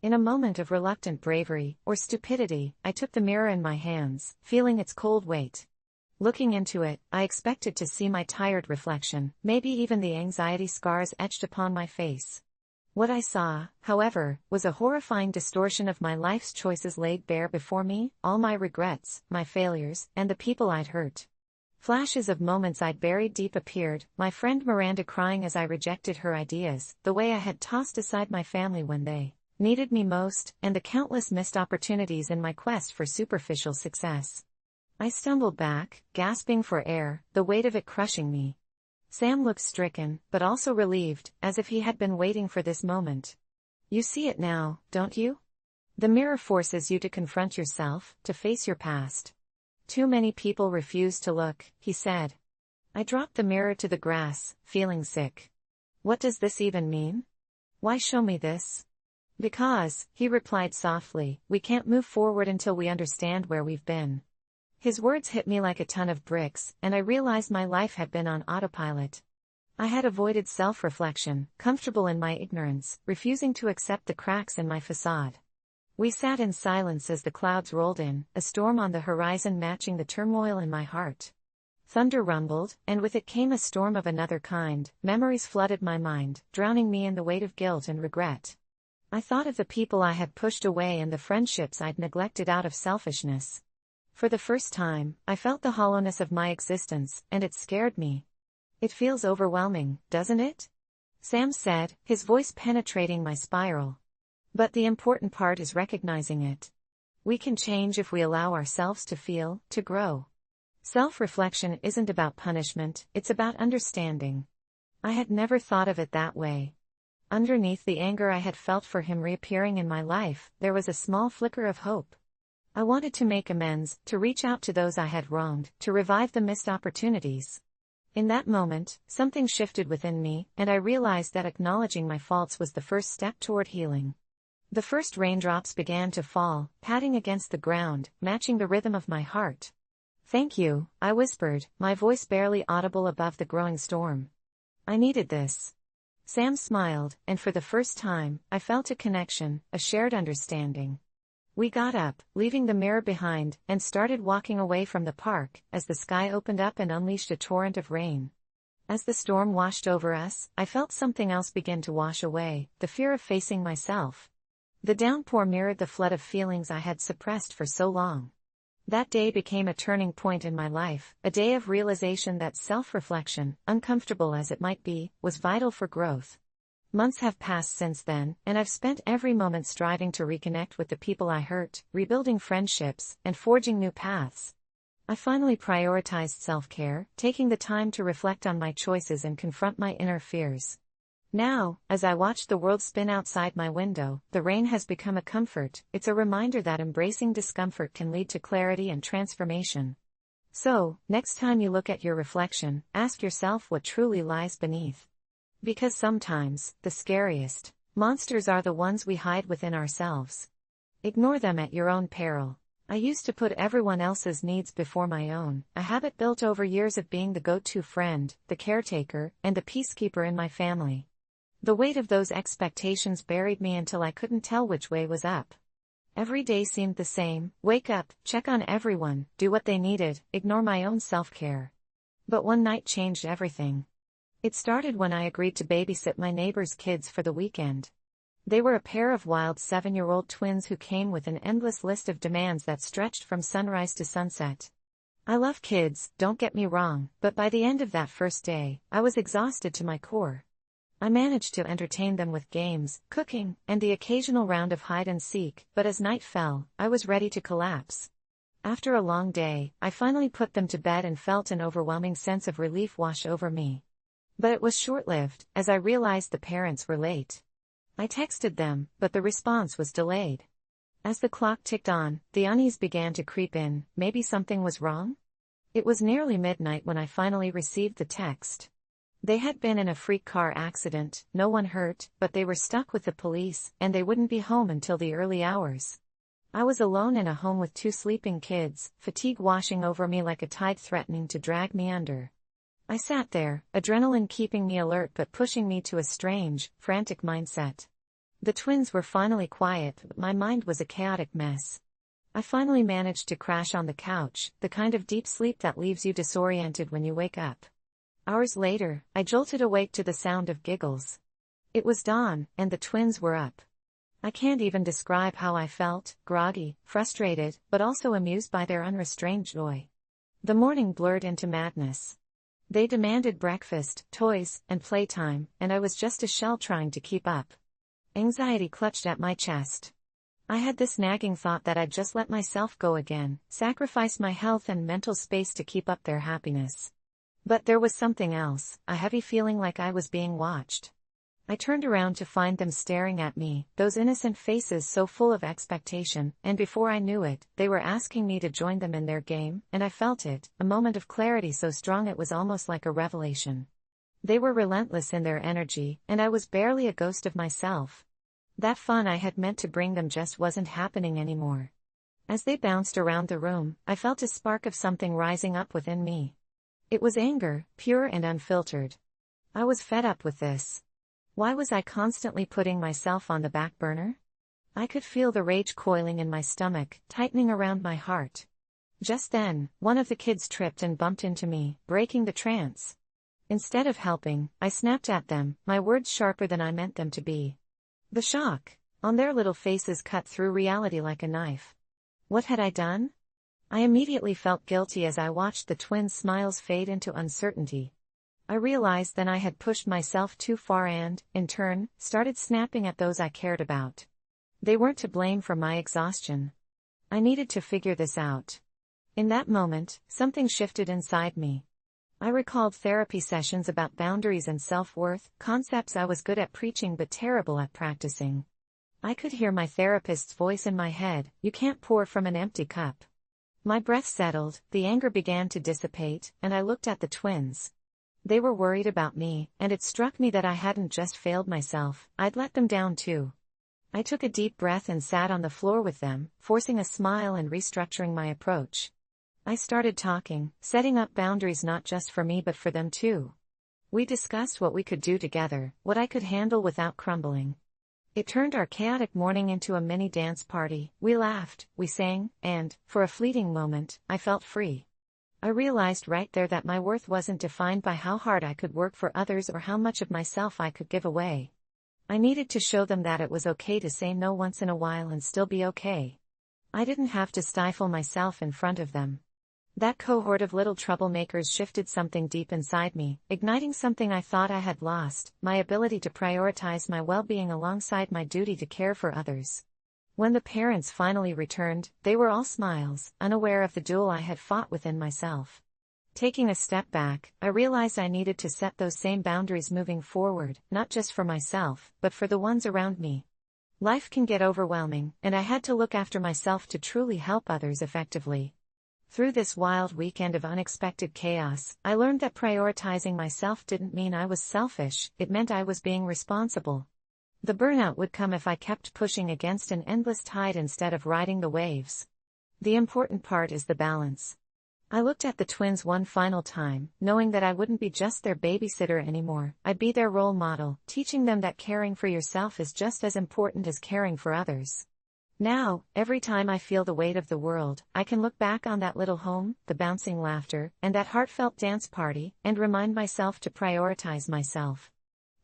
A: In a moment of reluctant bravery, or stupidity, I took the mirror in my hands, feeling its cold weight. Looking into it, I expected to see my tired reflection, maybe even the anxiety scars etched upon my face. What I saw, however, was a horrifying distortion of my life's choices laid bare before me, all my regrets, my failures, and the people I'd hurt. Flashes of moments I'd buried deep appeared, my friend Miranda crying as I rejected her ideas, the way I had tossed aside my family when they needed me most, and the countless missed opportunities in my quest for superficial success. I stumbled back, gasping for air, the weight of it crushing me. Sam looked stricken, but also relieved, as if he had been waiting for this moment. "You see it now, don't you? The mirror forces you to confront yourself, to face your past. Too many people refuse to look," he said. I dropped the mirror to the grass, feeling sick. "What does this even mean? Why show me this?" "Because," he replied softly, "we can't move forward until we understand where we've been." His words hit me like a ton of bricks, and I realized my life had been on autopilot. I had avoided self-reflection, comfortable in my ignorance, refusing to accept the cracks in my facade. We sat in silence as the clouds rolled in, a storm on the horizon matching the turmoil in my heart. Thunder rumbled, and with it came a storm of another kind. Memories flooded my mind, drowning me in the weight of guilt and regret. I thought of the people I had pushed away and the friendships I'd neglected out of selfishness. For the first time, I felt the hollowness of my existence, and it scared me. It feels overwhelming, doesn't it? Sam said, his voice penetrating my spiral. But the important part is recognizing it. We can change if we allow ourselves to feel, to grow. Self-reflection isn't about punishment, it's about understanding. I had never thought of it that way. Underneath the anger I had felt for him reappearing in my life, there was a small flicker of hope. I wanted to make amends, to reach out to those I had wronged, to revive the missed opportunities. In that moment, something shifted within me, and I realized that acknowledging my faults was the first step toward healing. The first raindrops began to fall, patting against the ground, matching the rhythm of my heart. "Thank you," I whispered, my voice barely audible above the growing storm. "I needed this." Sam smiled, and for the first time, I felt a connection, a shared understanding. We got up, leaving the mirror behind, and started walking away from the park, as the sky opened up and unleashed a torrent of rain. As the storm washed over us, I felt something else begin to wash away, the fear of facing myself. The downpour mirrored the flood of feelings I had suppressed for so long. That day became a turning point in my life, a day of realization that self-reflection, uncomfortable as it might be, was vital for growth. Months have passed since then, and I've spent every moment striving to reconnect with the people I hurt, rebuilding friendships, and forging new paths. I finally prioritized self-care, taking the time to reflect on my choices and confront my inner fears. Now, as I watch the world spin outside my window, the rain has become a comfort. It's a reminder that embracing discomfort can lead to clarity and transformation. So, next time you look at your reflection, ask yourself what truly lies beneath. Because sometimes, the scariest monsters are the ones we hide within ourselves. Ignore them at your own peril. I used to put everyone else's needs before my own, a habit built over years of being the go-to friend, the caretaker, and the peacekeeper in my family. The weight of those expectations buried me until I couldn't tell which way was up. Every day seemed the same: wake up, check on everyone, do what they needed, ignore my own self-care. But one night changed everything. It started when I agreed to babysit my neighbor's kids for the weekend. They were a pair of wild 7-year-old twins who came with an endless list of demands that stretched from sunrise to sunset. I love kids, don't get me wrong, but by the end of that first day, I was exhausted to my core. I managed to entertain them with games, cooking, and the occasional round of hide and seek, but as night fell, I was ready to collapse. After a long day, I finally put them to bed and felt an overwhelming sense of relief wash over me. But it was short-lived, as I realized the parents were late. I texted them, but the response was delayed. As the clock ticked on, the unease began to creep in. Maybe something was wrong? It was nearly midnight when I finally received the text. They had been in a freak car accident, no one hurt, but they were stuck with the police, and they wouldn't be home until the early hours. I was alone in a home with 2 sleeping kids, fatigue washing over me like a tide threatening to drag me under. I sat there, adrenaline keeping me alert but pushing me to a strange, frantic mindset. The twins were finally quiet, but my mind was a chaotic mess. I finally managed to crash on the couch, the kind of deep sleep that leaves you disoriented when you wake up. Hours later, I jolted awake to the sound of giggles. It was dawn, and the twins were up. I can't even describe how I felt: groggy, frustrated, but also amused by their unrestrained joy. The morning blurred into madness. They demanded breakfast, toys, and playtime, and I was just a shell trying to keep up. Anxiety clutched at my chest. I had this nagging thought that I'd just let myself go again, sacrifice my health and mental space to keep up their happiness. But there was something else, a heavy feeling like I was being watched. I turned around to find them staring at me, those innocent faces so full of expectation, and before I knew it, they were asking me to join them in their game, and I felt it, a moment of clarity so strong it was almost like a revelation. They were relentless in their energy, and I was barely a ghost of myself. That fun I had meant to bring them just wasn't happening anymore. As they bounced around the room, I felt a spark of something rising up within me. It was anger, pure and unfiltered. I was fed up with this. Why was I constantly putting myself on the back burner? I could feel the rage coiling in my stomach, tightening around my heart. Just then, one of the kids tripped and bumped into me, breaking the trance. Instead of helping, I snapped at them, my words sharper than I meant them to be. The shock on their little faces cut through reality like a knife. What had I done? I immediately felt guilty as I watched the twins' smiles fade into uncertainty. I realized then I had pushed myself too far and, in turn, started snapping at those I cared about. They weren't to blame for my exhaustion. I needed to figure this out. In that moment, something shifted inside me. I recalled therapy sessions about boundaries and self-worth, concepts I was good at preaching but terrible at practicing. I could hear my therapist's voice in my head, "You can't pour from an empty cup." My breath settled, the anger began to dissipate, and I looked at the twins. They were worried about me, and it struck me that I hadn't just failed myself, I'd let them down too. I took a deep breath and sat on the floor with them, forcing a smile and restructuring my approach. I started talking, setting up boundaries not just for me but for them too. We discussed what we could do together, what I could handle without crumbling. It turned our chaotic morning into a mini dance party. We laughed, we sang, and, for a fleeting moment, I felt free. I realized right there that my worth wasn't defined by how hard I could work for others or how much of myself I could give away. I needed to show them that it was okay to say no once in a while and still be okay. I didn't have to stifle myself in front of them. That cohort of little troublemakers shifted something deep inside me, igniting something I thought I had lost, my ability to prioritize my well-being alongside my duty to care for others. When the parents finally returned, they were all smiles, unaware of the duel I had fought within myself. Taking a step back, I realized I needed to set those same boundaries moving forward, not just for myself, but for the ones around me. Life can get overwhelming, and I had to look after myself to truly help others effectively. Through this wild weekend of unexpected chaos, I learned that prioritizing myself didn't mean I was selfish, it meant I was being responsible. The burnout would come if I kept pushing against an endless tide instead of riding the waves. The important part is the balance. I looked at the twins one final time, knowing that I wouldn't be just their babysitter anymore, I'd be their role model, teaching them that caring for yourself is just as important as caring for others. Now, every time I feel the weight of the world, I can look back on that little home, the bouncing laughter, and that heartfelt dance party, and remind myself to prioritize myself.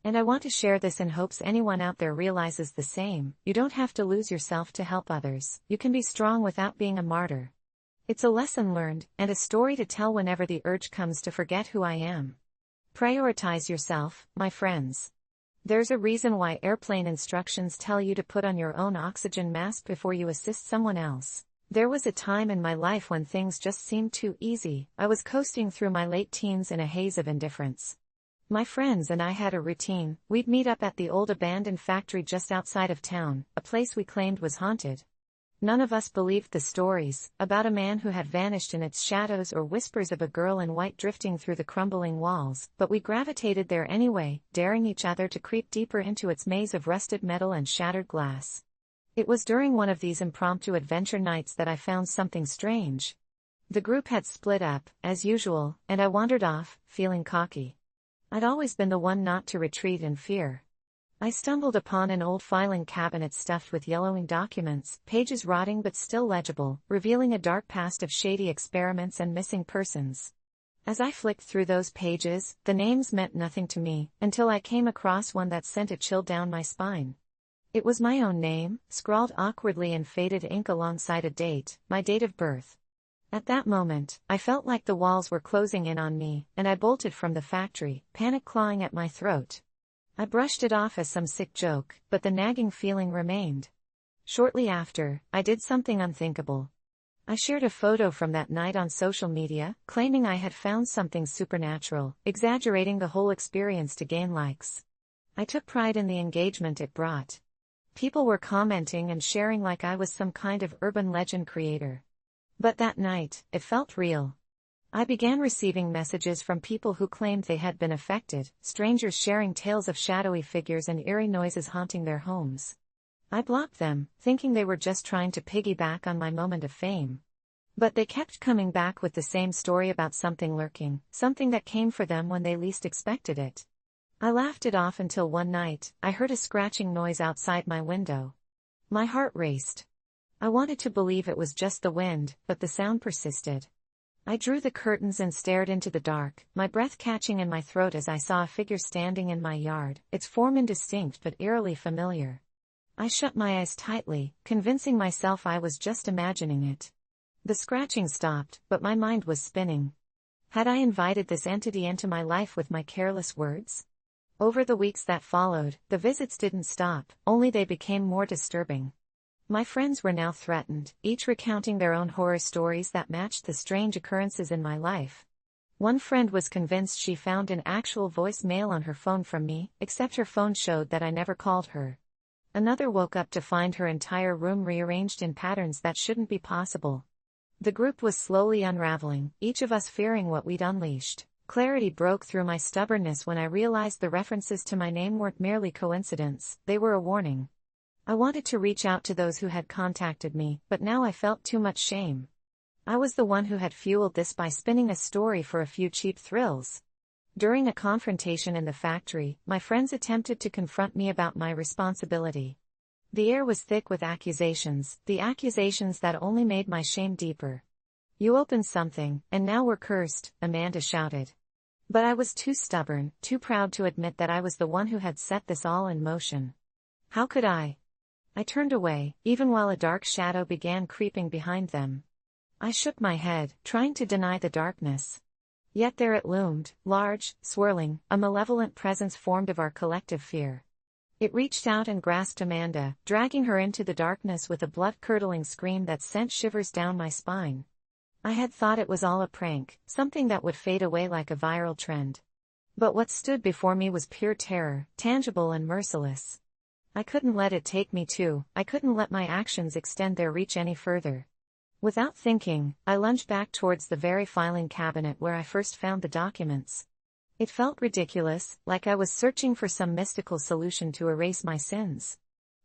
A: And I want to share this in hopes anyone out there realizes the same. You don't have to lose yourself to help others, you can be strong without being a martyr. It's a lesson learned, and a story to tell whenever the urge comes to forget who I am. Prioritize yourself, my friends. There's a reason why airplane instructions tell you to put on your own oxygen mask before you assist someone else. There was a time in my life when things just seemed too easy. I was coasting through my late teens in a haze of indifference. My friends and I had a routine. We'd meet up at the old abandoned factory just outside of town, a place we claimed was haunted. None of us believed the stories, about a man who had vanished in its shadows or whispers of a girl in white drifting through the crumbling walls, but we gravitated there anyway, daring each other to creep deeper into its maze of rusted metal and shattered glass. It was during one of these impromptu adventure nights that I found something strange. The group had split up, as usual, and I wandered off, feeling cocky. I'd always been the one not to retreat in fear. I stumbled upon an old filing cabinet stuffed with yellowing documents, pages rotting but still legible, revealing a dark past of shady experiments and missing persons. As I flicked through those pages, the names meant nothing to me, until I came across one that sent a chill down my spine. It was my own name, scrawled awkwardly in faded ink alongside a date, my date of birth. At that moment, I felt like the walls were closing in on me, and I bolted from the factory, panic clawing at my throat. I brushed it off as some sick joke, but the nagging feeling remained. Shortly after, I did something unthinkable. I shared a photo from that night on social media, claiming I had found something supernatural, exaggerating the whole experience to gain likes. I took pride in the engagement it brought. People were commenting and sharing like I was some kind of urban legend creator. But that night, it felt real. I began receiving messages from people who claimed they had been affected, strangers sharing tales of shadowy figures and eerie noises haunting their homes. I blocked them, thinking they were just trying to piggyback on my moment of fame. But they kept coming back with the same story about something lurking, something that came for them when they least expected it. I laughed it off until one night, I heard a scratching noise outside my window. My heart raced. I wanted to believe it was just the wind, but the sound persisted. I drew the curtains and stared into the dark, my breath catching in my throat as I saw a figure standing in my yard, its form indistinct but eerily familiar. I shut my eyes tightly, convincing myself I was just imagining it. The scratching stopped, but my mind was spinning. Had I invited this entity into my life with my careless words? Over the weeks that followed, the visits didn't stop, only they became more disturbing. My friends were now threatened, each recounting their own horror stories that matched the strange occurrences in my life. One friend was convinced she found an actual voicemail on her phone from me, except her phone showed that I never called her. Another woke up to find her entire room rearranged in patterns that shouldn't be possible. The group was slowly unraveling, each of us fearing what we'd unleashed. Clarity broke through my stubbornness when I realized the references to my name weren't merely coincidence, they were a warning. I wanted to reach out to those who had contacted me, but now I felt too much shame. I was the one who had fueled this by spinning a story for a few cheap thrills. During a confrontation in the factory, my friends attempted to confront me about my responsibility. The air was thick with accusations, the accusations that only made my shame deeper. "You opened something, and now we're cursed," Amanda shouted. But I was too stubborn, too proud to admit that I was the one who had set this all in motion. How could I? I turned away, even while a dark shadow began creeping behind them. I shook my head, trying to deny the darkness. Yet there it loomed, large, swirling, a malevolent presence formed of our collective fear. It reached out and grasped Amanda, dragging her into the darkness with a blood-curdling scream that sent shivers down my spine. I had thought it was all a prank, something that would fade away like a viral trend. But what stood before me was pure terror, tangible and merciless. I couldn't let it take me too, I couldn't let my actions extend their reach any further. Without thinking, I lunged back towards the very filing cabinet where I first found the documents. It felt ridiculous, like I was searching for some mystical solution to erase my sins.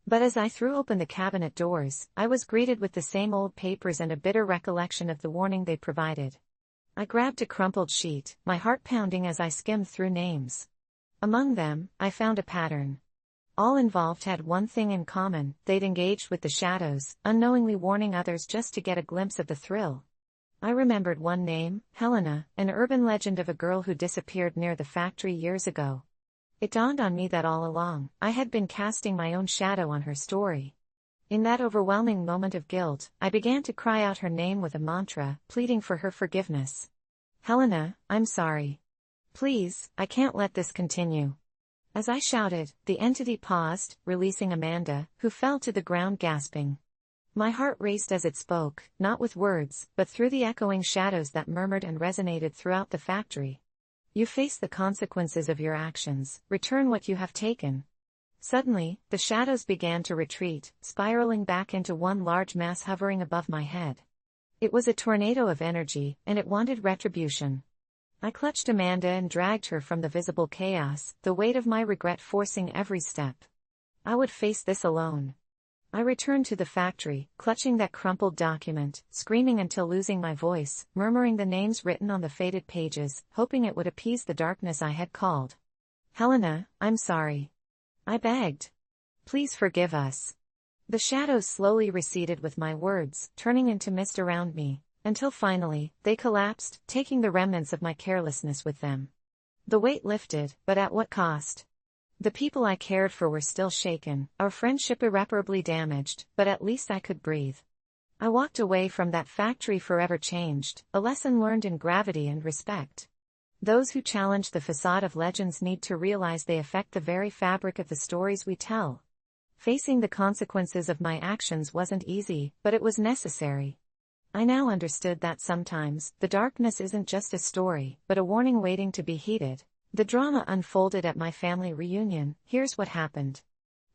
A: But as I threw open the cabinet doors, I was greeted with the same old papers and a bitter recollection of the warning they provided. I grabbed a crumpled sheet, my heart pounding as I skimmed through names. Among them, I found a pattern. All involved had one thing in common: they'd engaged with the shadows, unknowingly warning others just to get a glimpse of the thrill. I remembered one name, Helena, an urban legend of a girl who disappeared near the factory years ago. It dawned on me that all along, I had been casting my own shadow on her story. In that overwhelming moment of guilt, I began to cry out her name with a mantra, pleading for her forgiveness. "Helena, I'm sorry. Please, I can't let this continue." As I shouted, the entity paused, releasing Amanda, who fell to the ground gasping. My heart raced as it spoke, not with words, but through the echoing shadows that murmured and resonated throughout the factory. "You face the consequences of your actions, return what you have taken." Suddenly, the shadows began to retreat, spiraling back into one large mass hovering above my head. It was a tornado of energy, and it wanted retribution. I clutched Amanda and dragged her from the visible chaos, the weight of my regret forcing every step. I would face this alone. I returned to the factory, clutching that crumpled document, screaming until losing my voice, murmuring the names written on the faded pages, hoping it would appease the darkness I had called. "Helena, I'm sorry. I begged. Please forgive us." The shadows slowly receded with my words, turning into mist around me, until finally, they collapsed, taking the remnants of my carelessness with them. The weight lifted, but at what cost? The people I cared for were still shaken, our friendship irreparably damaged, but at least I could breathe. I walked away from that factory forever changed, a lesson learned in gravity and respect. Those who challenge the facade of legends need to realize they affect the very fabric of the stories we tell. Facing the consequences of my actions wasn't easy, but it was necessary. I now understood that sometimes, the darkness isn't just a story, but a warning waiting to be heeded. The drama unfolded at my family reunion. Here's what happened.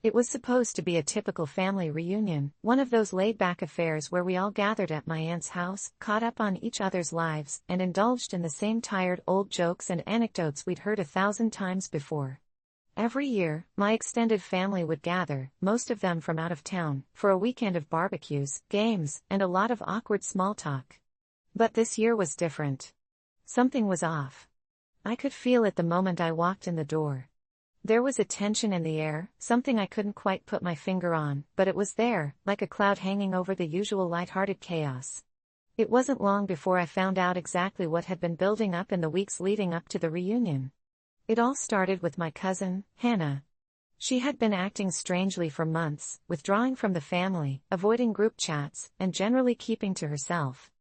A: It was supposed to be a typical family reunion, one of those laid-back affairs where we all gathered at my aunt's house, caught up on each other's lives, and indulged in the same tired old jokes and anecdotes we'd heard 1,000 times before. Every year, my extended family would gather, most of them from out of town, for a weekend of barbecues, games, and a lot of awkward small talk. But this year was different. Something was off. I could feel it the moment I walked in the door. There was a tension in the air, something I couldn't quite put my finger on, but it was there, like a cloud hanging over the usual light-hearted chaos. It wasn't long before I found out exactly what had been building up in the weeks leading up to the reunion. It all started with my cousin, Hannah. She had been acting strangely for months, withdrawing from the family, avoiding group chats, and generally keeping to herself.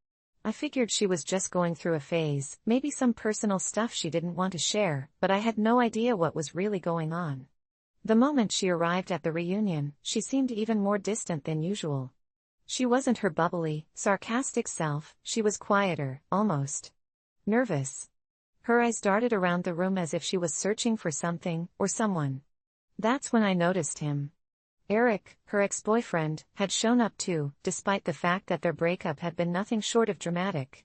A: I figured she was just going through a phase, maybe some personal stuff she didn't want to share, but I had no idea what was really going on. The moment she arrived at the reunion, she seemed even more distant than usual. She wasn't her bubbly, sarcastic self, she was quieter, almost nervous. Her eyes darted around the room as if she was searching for something, or someone. That's when I noticed him. Eric, her ex-boyfriend, had shown up too, despite the fact that their breakup had been nothing short of dramatic.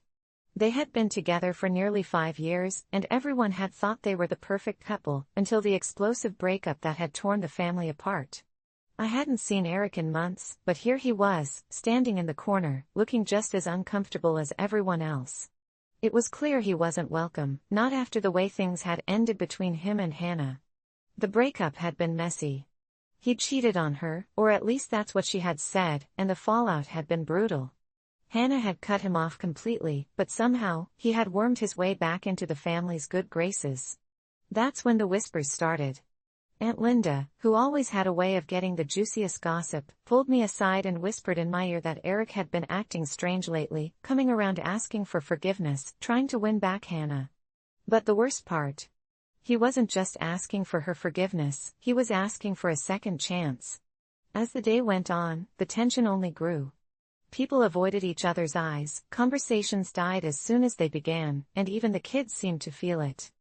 A: They had been together for nearly 5 years, and everyone had thought they were the perfect couple, until the explosive breakup that had torn the family apart. I hadn't seen Eric in months, but here he was, standing in the corner, looking just as uncomfortable as everyone else. It was clear he wasn't welcome, not after the way things had ended between him and Hannah. The breakup had been messy. He'd cheated on her, or at least that's what she had said, and the fallout had been brutal. Hannah had cut him off completely, but somehow, he had wormed his way back into the family's good graces. That's when the whispers started. Aunt Linda, who always had a way of getting the juiciest gossip, pulled me aside and whispered in my ear that Eric had been acting strange lately, coming around asking for forgiveness, trying to win back Hannah. But the worst part? He wasn't just asking for her forgiveness, he was asking for a second chance. As the day went on, the tension only grew. People avoided each other's eyes, conversations died as soon as they began, and even the kids seemed to feel it.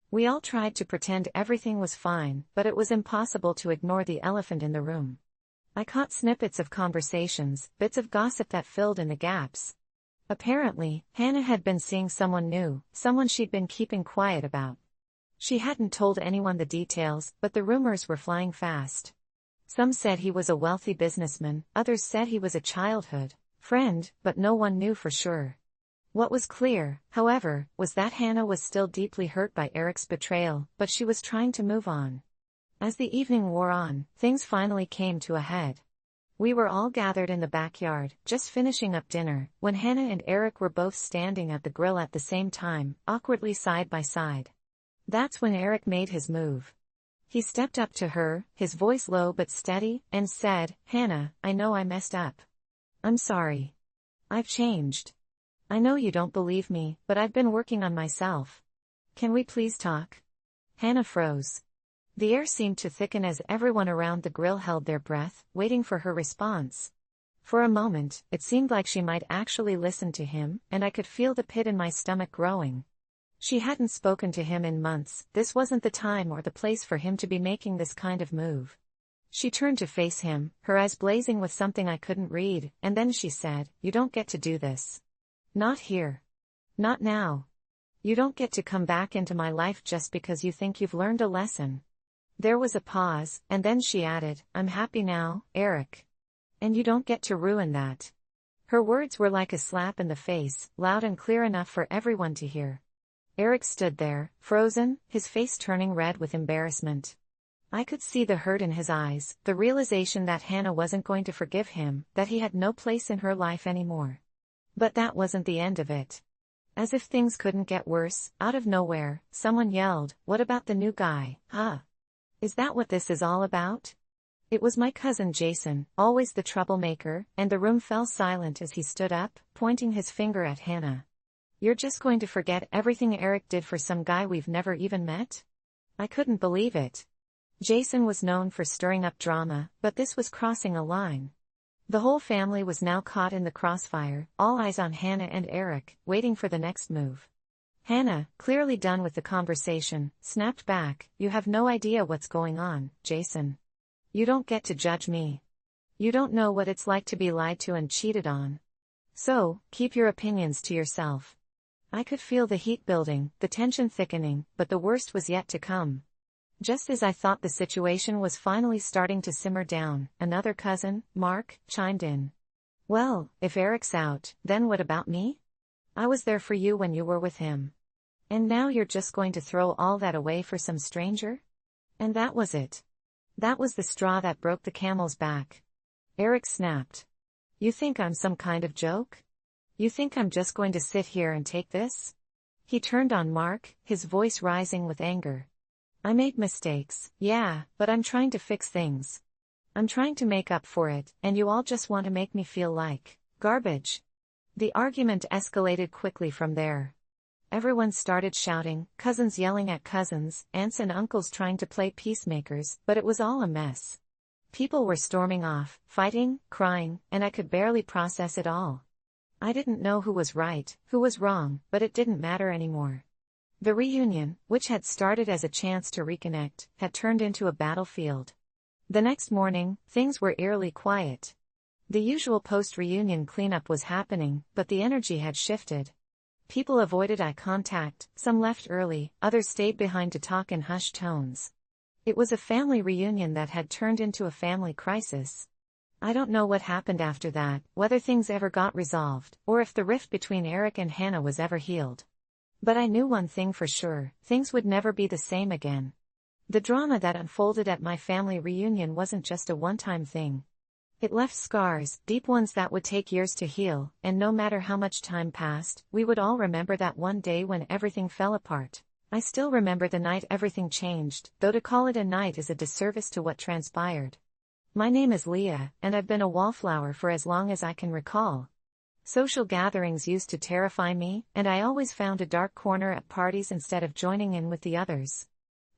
A: We all tried to pretend everything was fine, but it was impossible to ignore the elephant in the room. I caught snippets of conversations, bits of gossip that filled in the gaps. Apparently, Hannah had been seeing someone new, someone she'd been keeping quiet about. She hadn't told anyone the details, but the rumors were flying fast. Some said he was a wealthy businessman, others said he was a childhood friend, but no one knew for sure. What was clear, however, was that Hannah was still deeply hurt by Eric's betrayal, but she was trying to move on. As the evening wore on, things finally came to a head. We were all gathered in the backyard, just finishing up dinner, when Hannah and Eric were both standing at the grill at the same time, awkwardly side by side. That's when Eric made his move. He stepped up to her, his voice low but steady, and said, "Hannah, I know I messed up. I'm sorry. I've changed. I know you don't believe me, but I've been working on myself. Can we please talk?" Hannah froze. The air seemed to thicken as everyone around the grill held their breath, waiting for her response. For a moment, it seemed like she might actually listen to him, and I could feel the pit in my stomach growing. She hadn't spoken to him in months, this wasn't the time or the place for him to be making this kind of move. She turned to face him, her eyes blazing with something I couldn't read, and then she said, "You don't get to do this. Not here. Not now. You don't get to come back into my life just because you think you've learned a lesson." There was a pause, and then she added, "I'm happy now, Eric. And you don't get to ruin that." Her words were like a slap in the face, loud and clear enough for everyone to hear. Eric stood there, frozen, his face turning red with embarrassment. I could see the hurt in his eyes, the realization that Hannah wasn't going to forgive him, that he had no place in her life anymore. But that wasn't the end of it. As if things couldn't get worse, out of nowhere, someone yelled, "What about the new guy, huh? Is that what this is all about?" It was my cousin Jason, always the troublemaker, and the room fell silent as he stood up, pointing his finger at Hannah. "You're just going to forget everything Eric did for some guy we've never even met?" I couldn't believe it. Jason was known for stirring up drama, but this was crossing a line. The whole family was now caught in the crossfire, all eyes on Hannah and Eric, waiting for the next move. Hannah, clearly done with the conversation, snapped back, "You have no idea what's going on, Jason. You don't get to judge me. You don't know what it's like to be lied to and cheated on. So, keep your opinions to yourself." I could feel the heat building, the tension thickening, but the worst was yet to come. Just as I thought the situation was finally starting to simmer down, another cousin, Mark, chimed in. "Well, if Eric's out, then what about me? I was there for you when you were with him. And now you're just going to throw all that away for some stranger?" And that was it. That was the straw that broke the camel's back. Eric snapped. "You think I'm some kind of joke? You think I'm just going to sit here and take this?" He turned on Mark, his voice rising with anger. "I made mistakes, yeah, but I'm trying to fix things. I'm trying to make up for it, and you all just want to make me feel like garbage. The argument escalated quickly from there. Everyone started shouting, cousins yelling at cousins, aunts and uncles trying to play peacemakers, but it was all a mess. People were storming off, fighting, crying, and I could barely process it all. I didn't know who was right, who was wrong, but it didn't matter anymore. The reunion, which had started as a chance to reconnect, had turned into a battlefield. The next morning, things were eerily quiet. The usual post-reunion cleanup was happening, but the energy had shifted. People avoided eye contact, some left early, others stayed behind to talk in hushed tones. It was a family reunion that had turned into a family crisis. I don't know what happened after that, whether things ever got resolved, or if the rift between Eric and Hannah was ever healed. But I knew one thing for sure, things would never be the same again. The drama that unfolded at my family reunion wasn't just a one-time thing. It left scars, deep ones that would take years to heal, and no matter how much time passed, we would all remember that one day when everything fell apart. I still remember the night everything changed, though to call it a night is a disservice to what transpired. My name is Leah, and I've been a wallflower for as long as I can recall. Social gatherings used to terrify me, and I always found a dark corner at parties instead of joining in with the others.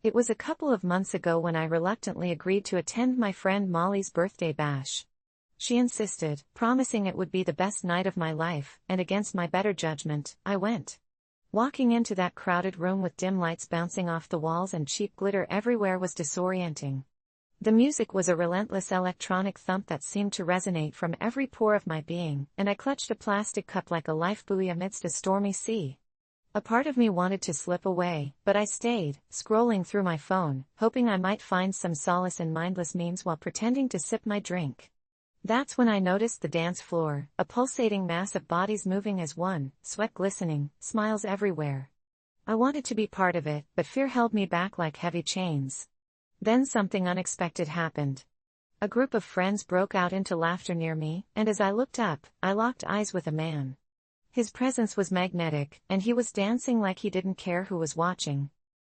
A: It was a couple of months ago when I reluctantly agreed to attend my friend Molly's birthday bash. She insisted, promising it would be the best night of my life, and against my better judgment, I went. Walking into that crowded room with dim lights bouncing off the walls and cheap glitter everywhere was disorienting. The music was a relentless electronic thump that seemed to resonate from every pore of my being, and I clutched a plastic cup like a lifebuoy amidst a stormy sea. A part of me wanted to slip away, but I stayed, scrolling through my phone, hoping I might find some solace in mindless memes while pretending to sip my drink. That's when I noticed the dance floor, a pulsating mass of bodies moving as one, sweat glistening, smiles everywhere. I wanted to be part of it, but fear held me back like heavy chains. Then something unexpected happened. A group of friends broke out into laughter near me, and as I looked up, I locked eyes with a man. His presence was magnetic, and he was dancing like he didn't care who was watching.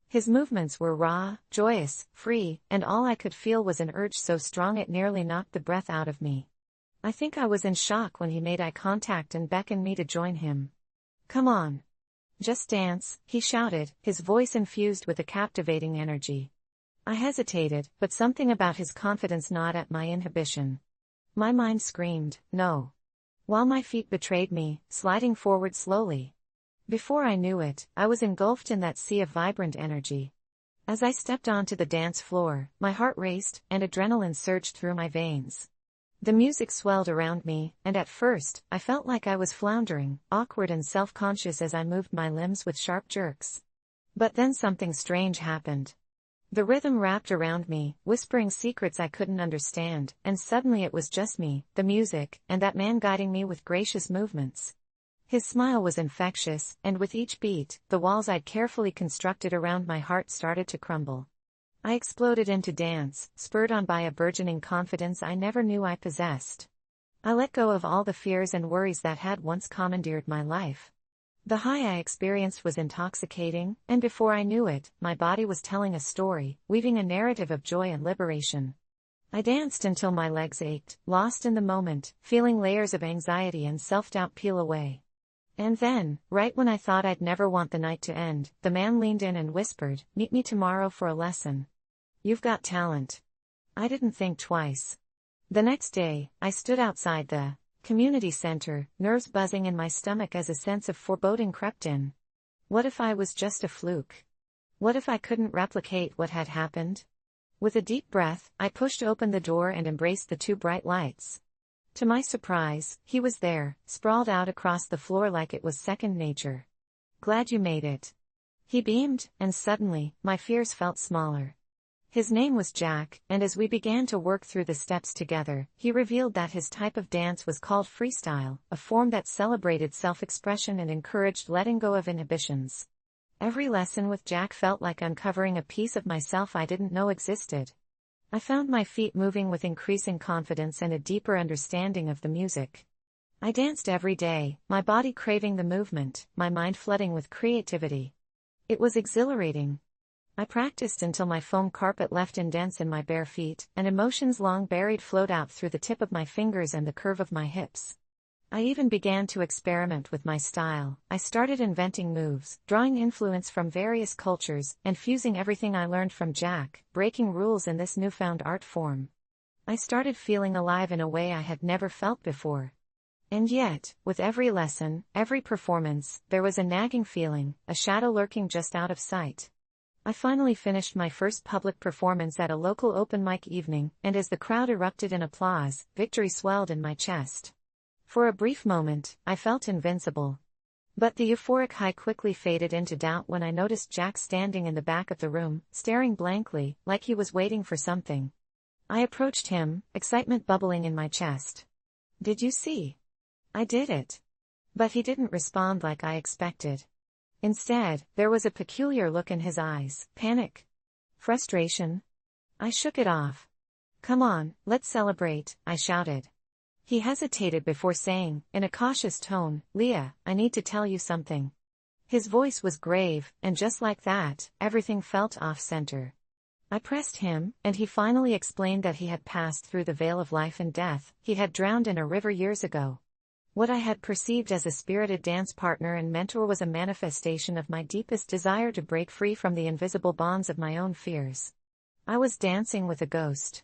A: His movements were raw, joyous, free, and all I could feel was an urge so strong it nearly knocked the breath out of me. I think I was in shock when he made eye contact and beckoned me to join him. "Come on. Just dance," he shouted, his voice infused with a captivating energy. I hesitated, but something about his confidence gnawed at my inhibition. My mind screamed, "No." While my feet betrayed me, sliding forward slowly. Before I knew it, I was engulfed in that sea of vibrant energy. As I stepped onto the dance floor, my heart raced, and adrenaline surged through my veins. The music swelled around me, and at first, I felt like I was floundering, awkward and self-conscious as I moved my limbs with sharp jerks. But then something strange happened. The rhythm wrapped around me, whispering secrets I couldn't understand, and suddenly it was just me, the music, and that man guiding me with gracious movements. His smile was infectious, and with each beat, the walls I'd carefully constructed around my heart started to crumble. I exploded into dance, spurred on by a burgeoning confidence I never knew I possessed. I let go of all the fears and worries that had once commandeered my life. The high I experienced was intoxicating, and before I knew it, my body was telling a story, weaving a narrative of joy and liberation. I danced until my legs ached, lost in the moment, feeling layers of anxiety and self-doubt peel away. And then, right when I thought I'd never want the night to end, the man leaned in and whispered, "Meet me tomorrow for a lesson. You've got talent." I didn't think twice. The next day, I stood outside the community center, nerves buzzing in my stomach as a sense of foreboding crept in. What if I was just a fluke? What if I couldn't replicate what had happened? With a deep breath, I pushed open the door and embraced the two bright lights. To my surprise, he was there, sprawled out across the floor like it was second nature. "Glad you made it." He beamed, and suddenly, my fears felt smaller. His name was Jack, and as we began to work through the steps together, he revealed that his type of dance was called freestyle, a form that celebrated self-expression and encouraged letting go of inhibitions. Every lesson with Jack felt like uncovering a piece of myself I didn't know existed. I found my feet moving with increasing confidence and a deeper understanding of the music. I danced every day, my body craving the movement, my mind flooding with creativity. It was exhilarating. I practiced until my foam carpet left indents in my bare feet, and emotions long buried flowed out through the tip of my fingers and the curve of my hips. I even began to experiment with my style. I started inventing moves, drawing influence from various cultures, and fusing everything I learned from Jack, breaking rules in this newfound art form. I started feeling alive in a way I had never felt before. And yet, with every lesson, every performance, there was a nagging feeling, a shadow lurking just out of sight. I finally finished my first public performance at a local open mic evening, and as the crowd erupted in applause, victory swelled in my chest. For a brief moment, I felt invincible. But the euphoric high quickly faded into doubt when I noticed Jack standing in the back of the room, staring blankly, like he was waiting for something. I approached him, excitement bubbling in my chest. "Did you see? I did it." But he didn't respond like I expected. Instead, there was a peculiar look in his eyes, panic, frustration. I shook it off. "Come on, let's celebrate," I shouted. He hesitated before saying, in a cautious tone, "Leah, I need to tell you something." His voice was grave, and just like that, everything felt off-center. I pressed him, and he finally explained that he had passed through the veil of life and death. He had drowned in a river years ago. What I had perceived as a spirited dance partner and mentor was a manifestation of my deepest desire to break free from the invisible bonds of my own fears. I was dancing with a ghost.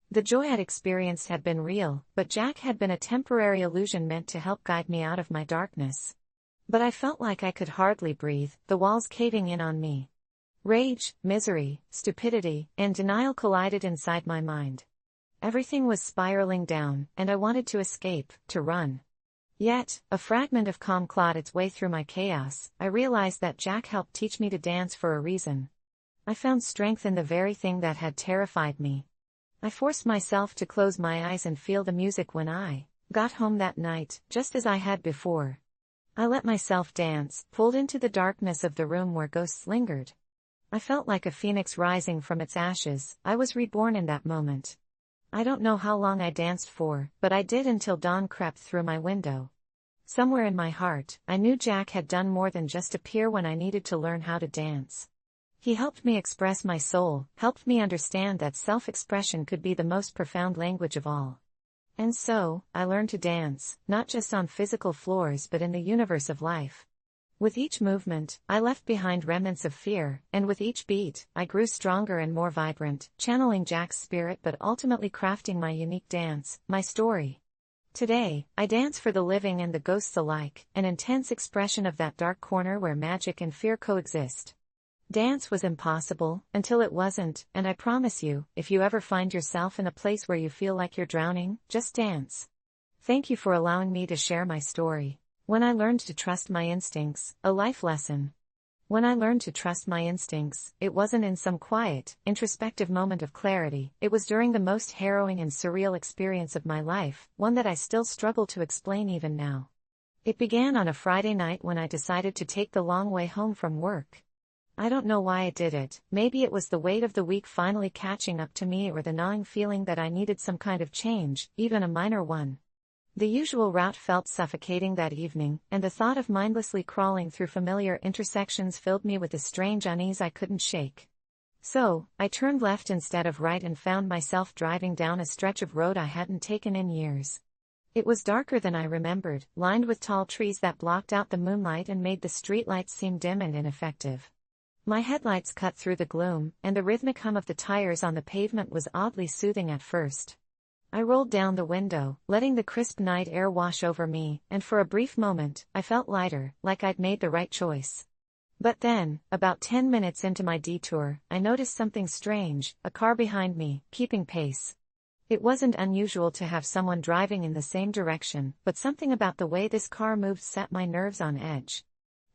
A: The joy I'd experienced had been real, but Jack had been a temporary illusion meant to help guide me out of my darkness. But I felt like I could hardly breathe, the walls caving in on me. Rage, misery, stupidity, and denial collided inside my mind. Everything was spiraling down, and I wanted to escape, to run. Yet, a fragment of calm clawed its way through my chaos. I realized that Jack helped teach me to dance for a reason. I found strength in the very thing that had terrified me. I forced myself to close my eyes and feel the music when I got home that night, just as I had before. I let myself dance, pulled into the darkness of the room where ghosts lingered. I felt like a phoenix rising from its ashes. I was reborn in that moment. I don't know how long I danced for, but I did until dawn crept through my window. Somewhere in my heart, I knew Jack had done more than just appear when I needed to learn how to dance. He helped me express my soul, helped me understand that self-expression could be the most profound language of all. And so, I learned to dance, not just on physical floors but in the universe of life. With each movement, I left behind remnants of fear, and with each beat, I grew stronger and more vibrant, channeling Jack's spirit but ultimately crafting my unique dance, my story. Today, I dance for the living and the ghosts alike, an intense expression of that dark corner where magic and fear coexist. Dance was impossible, until it wasn't, and I promise you, if you ever find yourself in a place where you feel like you're drowning, just dance. Thank you for allowing me to share my story. When I learned to trust my instincts, a life lesson. When I learned to trust my instincts, it wasn't in some quiet, introspective moment of clarity, it was during the most harrowing and surreal experience of my life, one that I still struggle to explain even now. It began on a Friday night when I decided to take the long way home from work. I don't know why I did it. Maybe it was the weight of the week finally catching up to me or the gnawing feeling that I needed some kind of change, even a minor one. The usual route felt suffocating that evening, and the thought of mindlessly crawling through familiar intersections filled me with a strange unease I couldn't shake. So, I turned left instead of right and found myself driving down a stretch of road I hadn't taken in years. It was darker than I remembered, lined with tall trees that blocked out the moonlight and made the streetlights seem dim and ineffective. My headlights cut through the gloom, and the rhythmic hum of the tires on the pavement was oddly soothing at first. I rolled down the window, letting the crisp night air wash over me, and for a brief moment, I felt lighter, like I'd made the right choice. But then, about 10 minutes into my detour, I noticed something strange, a car behind me, keeping pace. It wasn't unusual to have someone driving in the same direction, but something about the way this car moved set my nerves on edge.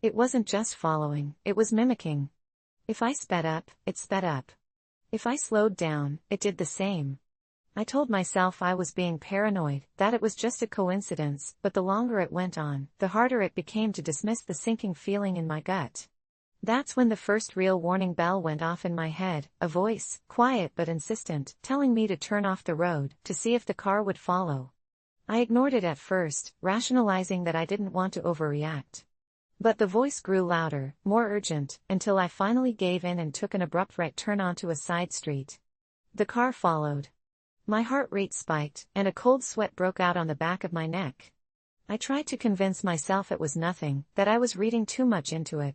A: It wasn't just following, it was mimicking. If I sped up, it sped up. If I slowed down, it did the same. I told myself I was being paranoid, that it was just a coincidence, but the longer it went on, the harder it became to dismiss the sinking feeling in my gut. That's when the first real warning bell went off in my head, a voice, quiet but insistent, telling me to turn off the road, to see if the car would follow. I ignored it at first, rationalizing that I didn't want to overreact. But the voice grew louder, more urgent, until I finally gave in and took an abrupt right turn onto a side street. The car followed. My heart rate spiked, and a cold sweat broke out on the back of my neck. I tried to convince myself it was nothing, that I was reading too much into it.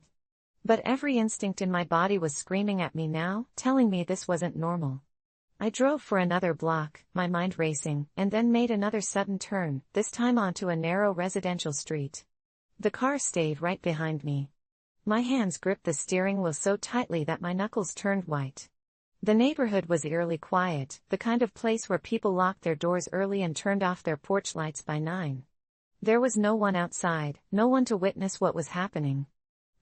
A: But every instinct in my body was screaming at me now, telling me this wasn't normal. I drove for another block, my mind racing, and then made another sudden turn, this time onto a narrow residential street. The car stayed right behind me. My hands gripped the steering wheel so tightly that my knuckles turned white. The neighborhood was eerily quiet, the kind of place where people locked their doors early and turned off their porch lights by 9. There was no one outside, no one to witness what was happening.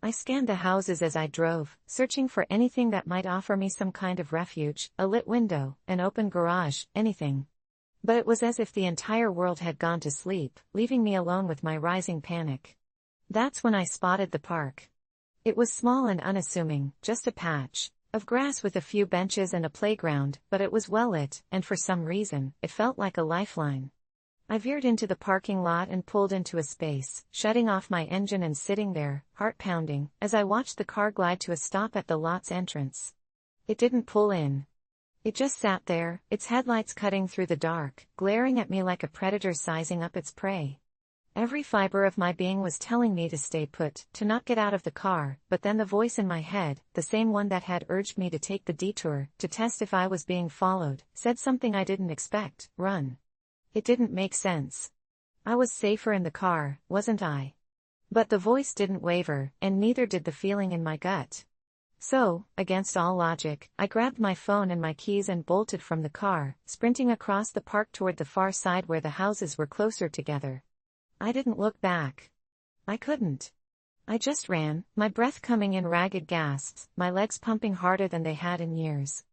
A: I scanned the houses as I drove, searching for anything that might offer me some kind of refuge, a lit window, an open garage, anything. But it was as if the entire world had gone to sleep, leaving me alone with my rising panic. That's when I spotted the park. It was small and unassuming, just a patch of grass with a few benches and a playground, but it was well lit, and for some reason, it felt like a lifeline. I veered into the parking lot and pulled into a space, shutting off my engine and sitting there, heart pounding, as I watched the car glide to a stop at the lot's entrance. It didn't pull in. It just sat there, its headlights cutting through the dark, glaring at me like a predator sizing up its prey. Every fiber of my being was telling me to stay put, to not get out of the car, but then the voice in my head, the same one that had urged me to take the detour, to test if I was being followed, said something I didn't expect: run. It didn't make sense. I was safer in the car, wasn't I? But the voice didn't waver, and neither did the feeling in my gut. So, against all logic, I grabbed my phone and my keys and bolted from the car, sprinting across the park toward the far side where the houses were closer together. I didn't look back. I couldn't. I just ran, my breath coming in ragged gasps, my legs pumping harder than they had in years.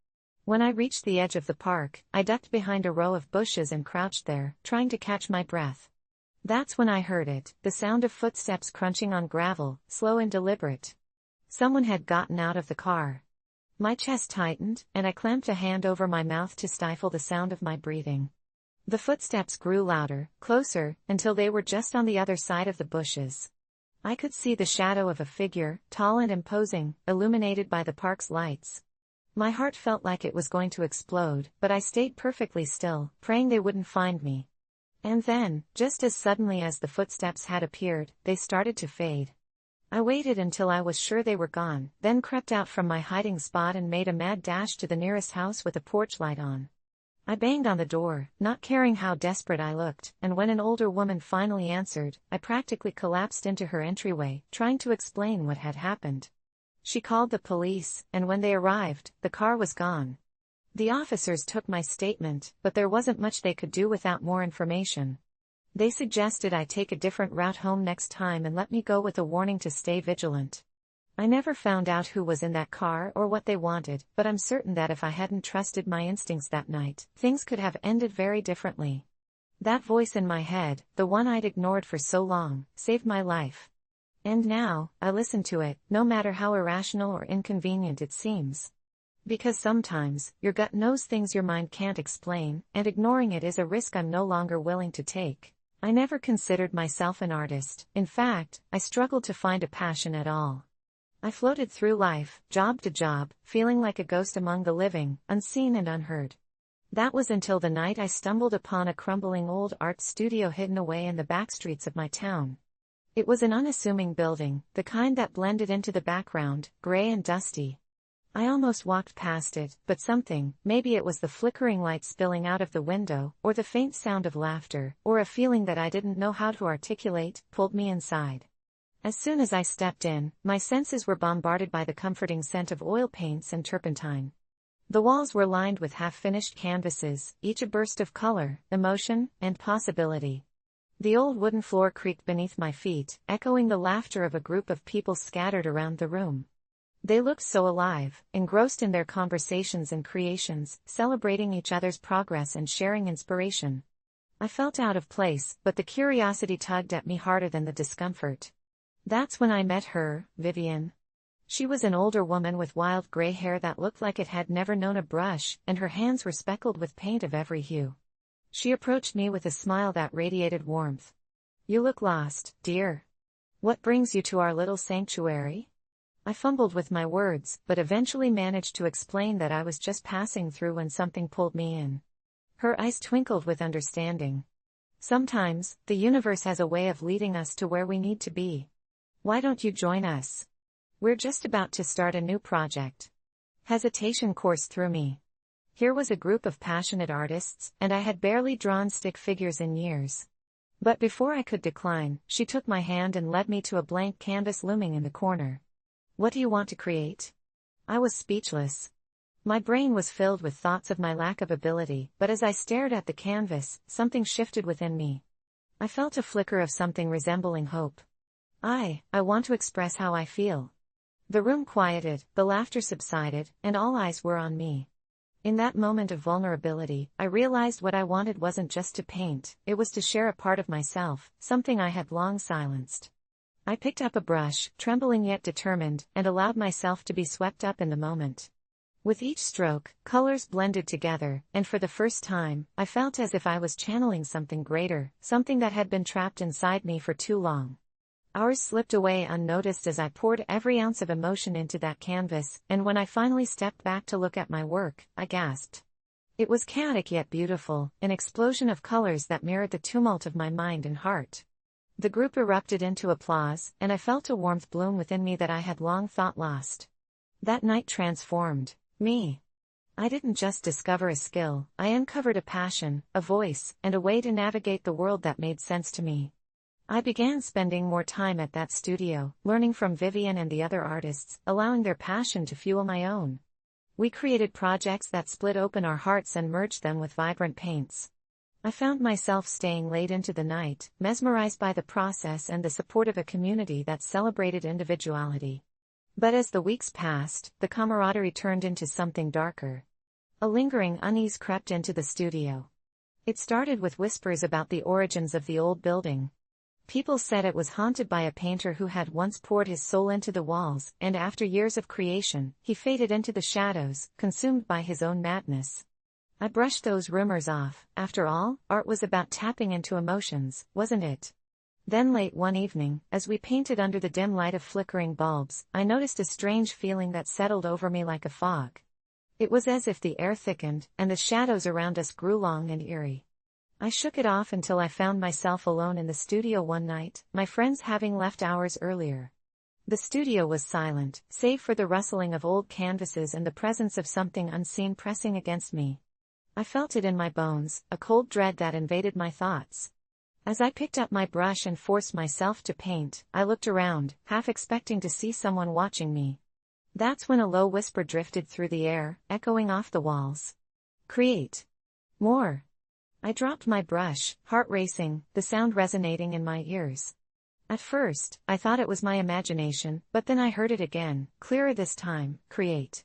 A: When I reached the edge of the park, I ducked behind a row of bushes and crouched there, trying to catch my breath. That's when I heard it, the sound of footsteps crunching on gravel, slow and deliberate. Someone had gotten out of the car. My chest tightened, and I clamped a hand over my mouth to stifle the sound of my breathing. The footsteps grew louder, closer, until they were just on the other side of the bushes. I could see the shadow of a figure, tall and imposing, illuminated by the park's lights. My heart felt like it was going to explode, but I stayed perfectly still, praying they wouldn't find me. And then, just as suddenly as the footsteps had appeared, they started to fade. I waited until I was sure they were gone, then crept out from my hiding spot and made a mad dash to the nearest house with a porch light on. I banged on the door, not caring how desperate I looked, and when an older woman finally answered, I practically collapsed into her entryway, trying to explain what had happened. She called the police, and when they arrived, the car was gone. The officers took my statement, but there wasn't much they could do without more information. They suggested I take a different route home next time and let me go with a warning to stay vigilant. I never found out who was in that car or what they wanted, but I'm certain that if I hadn't trusted my instincts that night, things could have ended very differently. That voice in my head, the one I'd ignored for so long, saved my life. And now, I listen to it, no matter how irrational or inconvenient it seems. Because sometimes, your gut knows things your mind can't explain, and ignoring it is a risk I'm no longer willing to take. I never considered myself an artist. In fact, I struggled to find a passion at all. I floated through life, job to job, feeling like a ghost among the living, unseen and unheard. That was until the night I stumbled upon a crumbling old art studio hidden away in the backstreets of my town. It was an unassuming building, the kind that blended into the background, gray and dusty. I almost walked past it, but something, maybe it was the flickering light spilling out of the window, or the faint sound of laughter, or a feeling that I didn't know how to articulate, pulled me inside. As soon as I stepped in, my senses were bombarded by the comforting scent of oil paints and turpentine. The walls were lined with half-finished canvases, each a burst of color, emotion, and possibility. The old wooden floor creaked beneath my feet, echoing the laughter of a group of people scattered around the room. They looked so alive, engrossed in their conversations and creations, celebrating each other's progress and sharing inspiration. I felt out of place, but the curiosity tugged at me harder than the discomfort. That's when I met her, Vivian. She was an older woman with wild gray hair that looked like it had never known a brush, and her hands were speckled with paint of every hue. She approached me with a smile that radiated warmth. "You look lost, dear. What brings you to our little sanctuary?" I fumbled with my words, but eventually managed to explain that I was just passing through when something pulled me in. Her eyes twinkled with understanding. Sometimes, the universe has a way of leading us to where we need to be. Why don't you join us? We're just about to start a new project. Hesitation coursed through me. Here was a group of passionate artists, and I had barely drawn stick figures in years. But before I could decline, she took my hand and led me to a blank canvas looming in the corner. What do you want to create? I was speechless. My brain was filled with thoughts of my lack of ability, but as I stared at the canvas, something shifted within me. I felt a flicker of something resembling hope. I want to express how I feel. The room quieted, the laughter subsided, and all eyes were on me. In that moment of vulnerability, I realized what I wanted wasn't just to paint, it was to share a part of myself, something I had long silenced. I picked up a brush, trembling yet determined, and allowed myself to be swept up in the moment. With each stroke, colors blended together, and for the first time, I felt as if I was channeling something greater, something that had been trapped inside me for too long. Hours slipped away unnoticed as I poured every ounce of emotion into that canvas, and when I finally stepped back to look at my work, I gasped. It was chaotic yet beautiful, an explosion of colors that mirrored the tumult of my mind and heart. The group erupted into applause, and I felt a warmth bloom within me that I had long thought lost. That night transformed me. I didn't just discover a skill, I uncovered a passion, a voice, and a way to navigate the world that made sense to me. I began spending more time at that studio, learning from Vivian and the other artists, allowing their passion to fuel my own. We created projects that split open our hearts and merged them with vibrant paints. I found myself staying late into the night, mesmerized by the process and the support of a community that celebrated individuality. But as the weeks passed, the camaraderie turned into something darker. A lingering unease crept into the studio. It started with whispers about the origins of the old building. People said it was haunted by a painter who had once poured his soul into the walls, and after years of creation, he faded into the shadows, consumed by his own madness. I brushed those rumors off. After all, art was about tapping into emotions, wasn't it? Then late one evening, as we painted under the dim light of flickering bulbs, I noticed a strange feeling that settled over me like a fog. It was as if the air thickened, and the shadows around us grew long and eerie. I shook it off until I found myself alone in the studio one night, my friends having left hours earlier. The studio was silent, save for the rustling of old canvases and the presence of something unseen pressing against me. I felt it in my bones, a cold dread that invaded my thoughts. As I picked up my brush and forced myself to paint, I looked around, half expecting to see someone watching me. That's when a low whisper drifted through the air, echoing off the walls. Create. More. I dropped my brush, heart racing, the sound resonating in my ears. At first, I thought it was my imagination, but then I heard it again, clearer this time: create.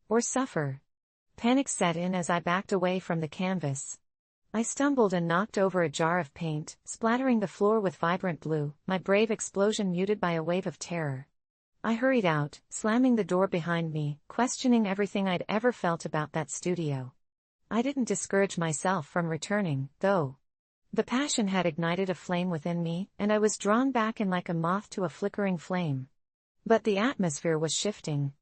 A: Or suffer. Panic set in as I backed away from the canvas. I stumbled and knocked over a jar of paint, splattering the floor with vibrant blue, my brave explosion muted by a wave of terror. I hurried out, slamming the door behind me, questioning everything I'd ever felt about that studio. I didn't discourage myself from returning, though. The passion had ignited a flame within me, and I was drawn back in like a moth to a flickering flame. But the atmosphere was shifting.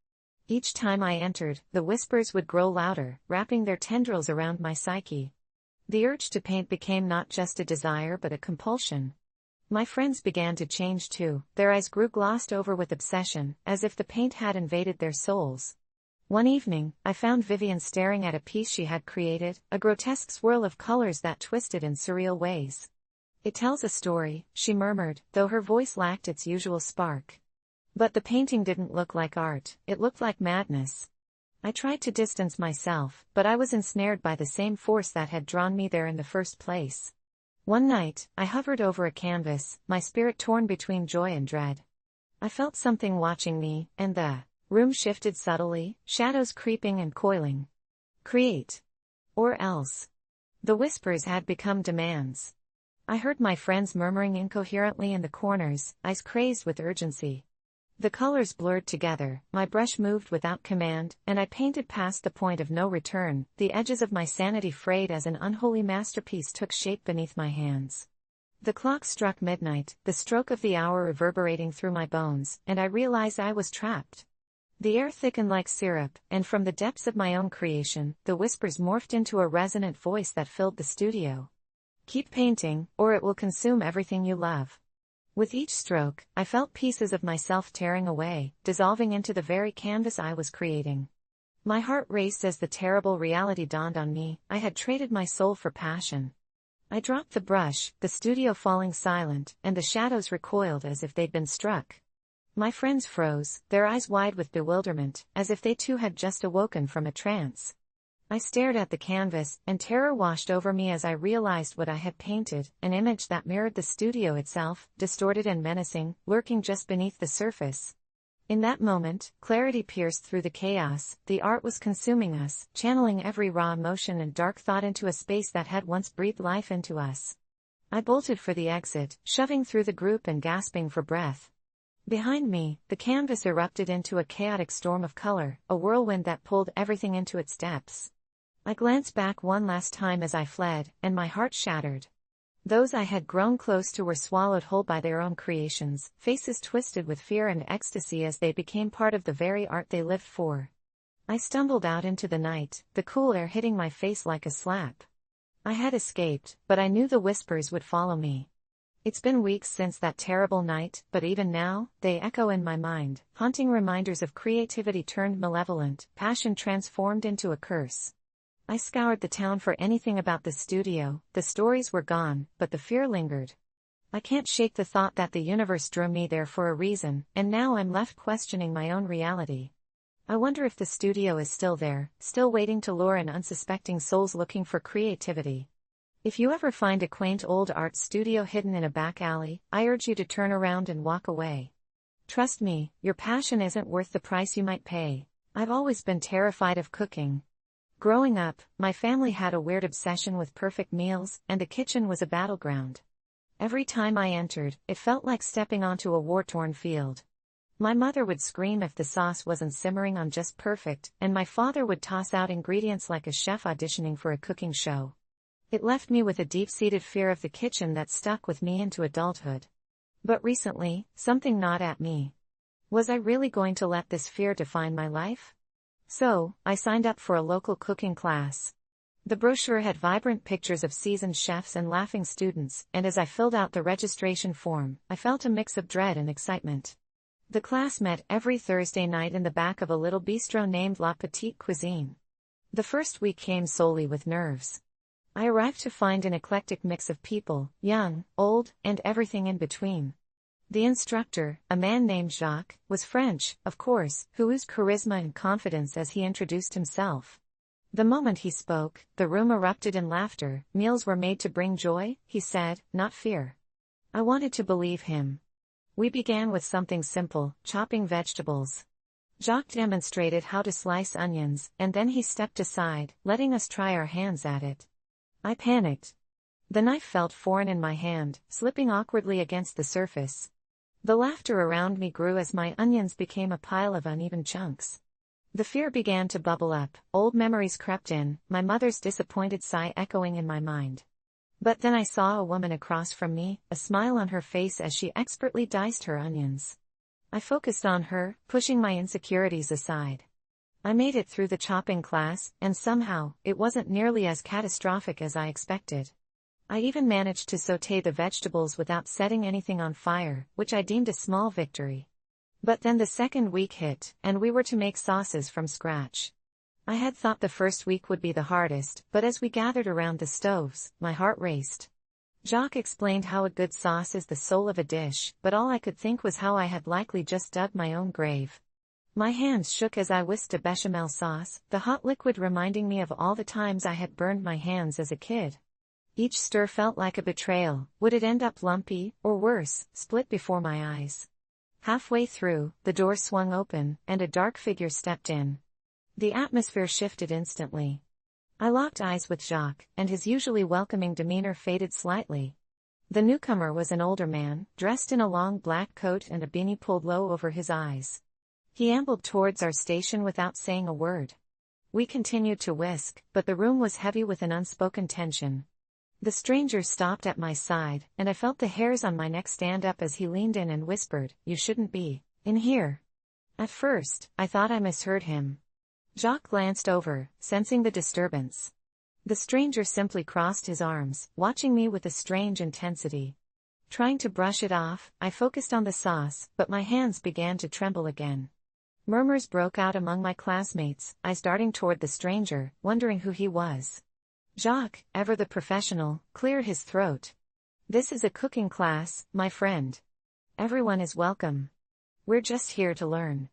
A: Each time I entered, the whispers would grow louder, wrapping their tendrils around my psyche. The urge to paint became not just a desire but a compulsion. My friends began to change too, their eyes grew glossed over with obsession, as if the paint had invaded their souls. One evening, I found Vivian staring at a piece she had created, a grotesque swirl of colors that twisted in surreal ways. "It tells a story," she murmured, though her voice lacked its usual spark. But the painting didn't look like art, it looked like madness. I tried to distance myself, but I was ensnared by the same force that had drawn me there in the first place. One night, I hovered over a canvas, my spirit torn between joy and dread. I felt something watching me, and the room shifted subtly, shadows creeping and coiling. Create. Or else. The whispers had become demands. I heard my friends murmuring incoherently in the corners, eyes crazed with urgency. The colors blurred together, my brush moved without command, and I painted past the point of no return, the edges of my sanity frayed as an unholy masterpiece took shape beneath my hands. The clock struck midnight, the stroke of the hour reverberating through my bones, and I realized I was trapped. The air thickened like syrup, and from the depths of my own creation, the whispers morphed into a resonant voice that filled the studio. Keep painting, or it will consume everything you love. With each stroke, I felt pieces of myself tearing away, dissolving into the very canvas I was creating. My heart raced as the terrible reality dawned on me. I had traded my soul for passion. I dropped the brush, the studio falling silent, and the shadows recoiled as if they'd been struck. My friends froze, their eyes wide with bewilderment, as if they too had just awoken from a trance. I stared at the canvas, and terror washed over me as I realized what I had painted, an image that mirrored the studio itself, distorted and menacing, lurking just beneath the surface. In that moment, clarity pierced through the chaos. The art was consuming us, channeling every raw emotion and dark thought into a space that had once breathed life into us. I bolted for the exit, shoving through the group and gasping for breath. Behind me, the canvas erupted into a chaotic storm of color, a whirlwind that pulled everything into its depths. I glanced back one last time as I fled, and my heart shattered. Those I had grown close to were swallowed whole by their own creations, faces twisted with fear and ecstasy as they became part of the very art they lived for. I stumbled out into the night, the cool air hitting my face like a slap. I had escaped, but I knew the whispers would follow me. It's been weeks since that terrible night, but even now, they echo in my mind, haunting reminders of creativity turned malevolent, passion transformed into a curse. I scoured the town for anything about the studio. The stories were gone, but the fear lingered. I can't shake the thought that the universe drew me there for a reason, and now I'm left questioning my own reality. I wonder if the studio is still there, still waiting to lure in unsuspecting souls looking for creativity. If you ever find a quaint old art studio hidden in a back alley, I urge you to turn around and walk away. Trust me, your passion isn't worth the price you might pay. I've always been terrified of cooking. Growing up, my family had a weird obsession with perfect meals, and the kitchen was a battleground. Every time I entered, it felt like stepping onto a war-torn field. My mother would scream if the sauce wasn't simmering on just perfect, and my father would toss out ingredients like a chef auditioning for a cooking show. It left me with a deep-seated fear of the kitchen that stuck with me into adulthood. But recently, something gnawed at me. Was I really going to let this fear define my life? So, I signed up for a local cooking class. The brochure had vibrant pictures of seasoned chefs and laughing students, and as I filled out the registration form, I felt a mix of dread and excitement. The class met every Thursday night in the back of a little bistro named La Petite Cuisine. The first week came solely with nerves. I arrived to find an eclectic mix of people, young, old, and everything in between. The instructor, a man named Jacques, was French, of course, who oozed charisma and confidence as he introduced himself. The moment he spoke, the room erupted in laughter. Meals were made to bring joy, he said, not fear. I wanted to believe him. We began with something simple, chopping vegetables. Jacques demonstrated how to slice onions, and then he stepped aside, letting us try our hands at it. I panicked. The knife felt foreign in my hand, slipping awkwardly against the surface. The laughter around me grew as my onions became a pile of uneven chunks. The fear began to bubble up, old memories crept in, my mother's disappointed sigh echoing in my mind. But then I saw a woman across from me, a smile on her face as she expertly diced her onions. I focused on her, pushing my insecurities aside. I made it through the chopping class, and somehow, it wasn't nearly as catastrophic as I expected. I even managed to sauté the vegetables without setting anything on fire, which I deemed a small victory. But then the second week hit, and we were to make sauces from scratch. I had thought the first week would be the hardest, but as we gathered around the stoves, my heart raced. Jacques explained how a good sauce is the soul of a dish, but all I could think was how I had likely just dug my own grave. My hands shook as I whisked a bechamel sauce, the hot liquid reminding me of all the times I had burned my hands as a kid. Each stir felt like a betrayal. Would it end up lumpy, or worse, split before my eyes? Halfway through, the door swung open, and a dark figure stepped in. The atmosphere shifted instantly. I locked eyes with Jacques, and his usually welcoming demeanor faded slightly. The newcomer was an older man, dressed in a long black coat and a beanie pulled low over his eyes. He ambled towards our station without saying a word. We continued to whisk, but the room was heavy with an unspoken tension. The stranger stopped at my side, and I felt the hairs on my neck stand up as he leaned in and whispered, "You shouldn't be in here." At first, I thought I misheard him. Jacques glanced over, sensing the disturbance. The stranger simply crossed his arms, watching me with a strange intensity. Trying to brush it off, I focused on the sauce, but my hands began to tremble again. Murmurs broke out among my classmates, eyes darting toward the stranger, wondering who he was. Jacques, ever the professional, cleared his throat. "This is a cooking class, my friend. Everyone is welcome. We're just here to learn."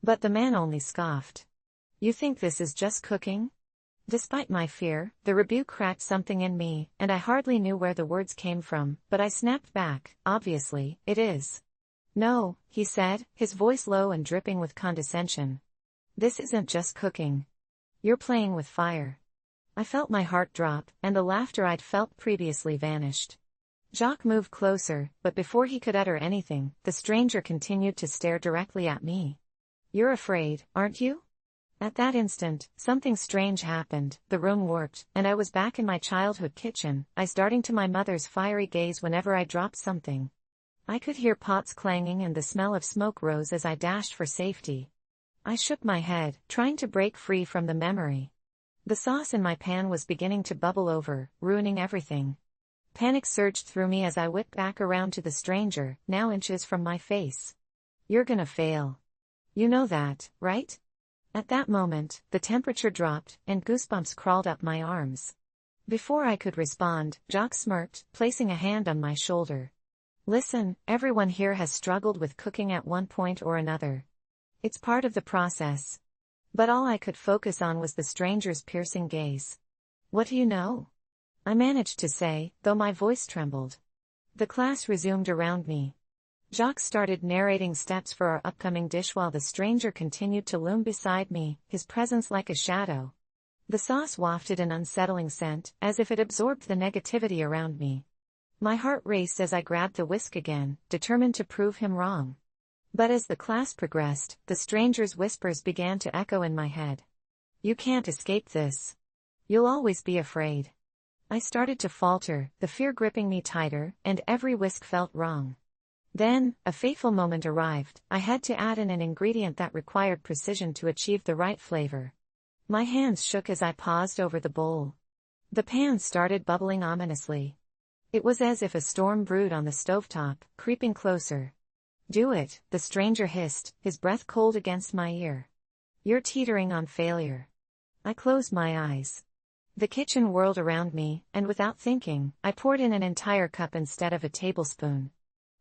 A: But the man only scoffed. "You think this is just cooking?" Despite my fear, the rebuke cracked something in me, and I hardly knew where the words came from, but I snapped back, "Obviously, it is." "No," he said, his voice low and dripping with condescension. "This isn't just cooking. You're playing with fire." I felt my heart drop, and the laughter I'd felt previously vanished. Jacques moved closer, but before he could utter anything, the stranger continued to stare directly at me. "You're afraid, aren't you?" At that instant, something strange happened. The room warped, and I was back in my childhood kitchen, eyes darting to my mother's fiery gaze whenever I dropped something. I could hear pots clanging and the smell of smoke rose as I dashed for safety. I shook my head, trying to break free from the memory. The sauce in my pan was beginning to bubble over, ruining everything. Panic surged through me as I whipped back around to the stranger, now inches from my face. "You're gonna fail. You know that, right?" At that moment, the temperature dropped, and goosebumps crawled up my arms. Before I could respond, Jacques smirked, placing a hand on my shoulder. "Listen, everyone here has struggled with cooking at one point or another. It's part of the process." But all I could focus on was the stranger's piercing gaze. "What do you know?" I managed to say, though my voice trembled. The class resumed around me. Jacques started narrating steps for our upcoming dish while the stranger continued to loom beside me, his presence like a shadow. The sauce wafted an unsettling scent, as if it absorbed the negativity around me. My heart raced as I grabbed the whisk again, determined to prove him wrong. But as the class progressed, the stranger's whispers began to echo in my head. "You can't escape this. You'll always be afraid." I started to falter, the fear gripping me tighter, and every whisk felt wrong. Then, a fateful moment arrived. I had to add in an ingredient that required precision to achieve the right flavor. My hands shook as I paused over the bowl. The pan started bubbling ominously. It was as if a storm brewed on the stovetop, creeping closer. "Do it," the stranger hissed, his breath cold against my ear. "You're teetering on failure." I closed my eyes. The kitchen whirled around me, and without thinking, I poured in an entire cup instead of a tablespoon.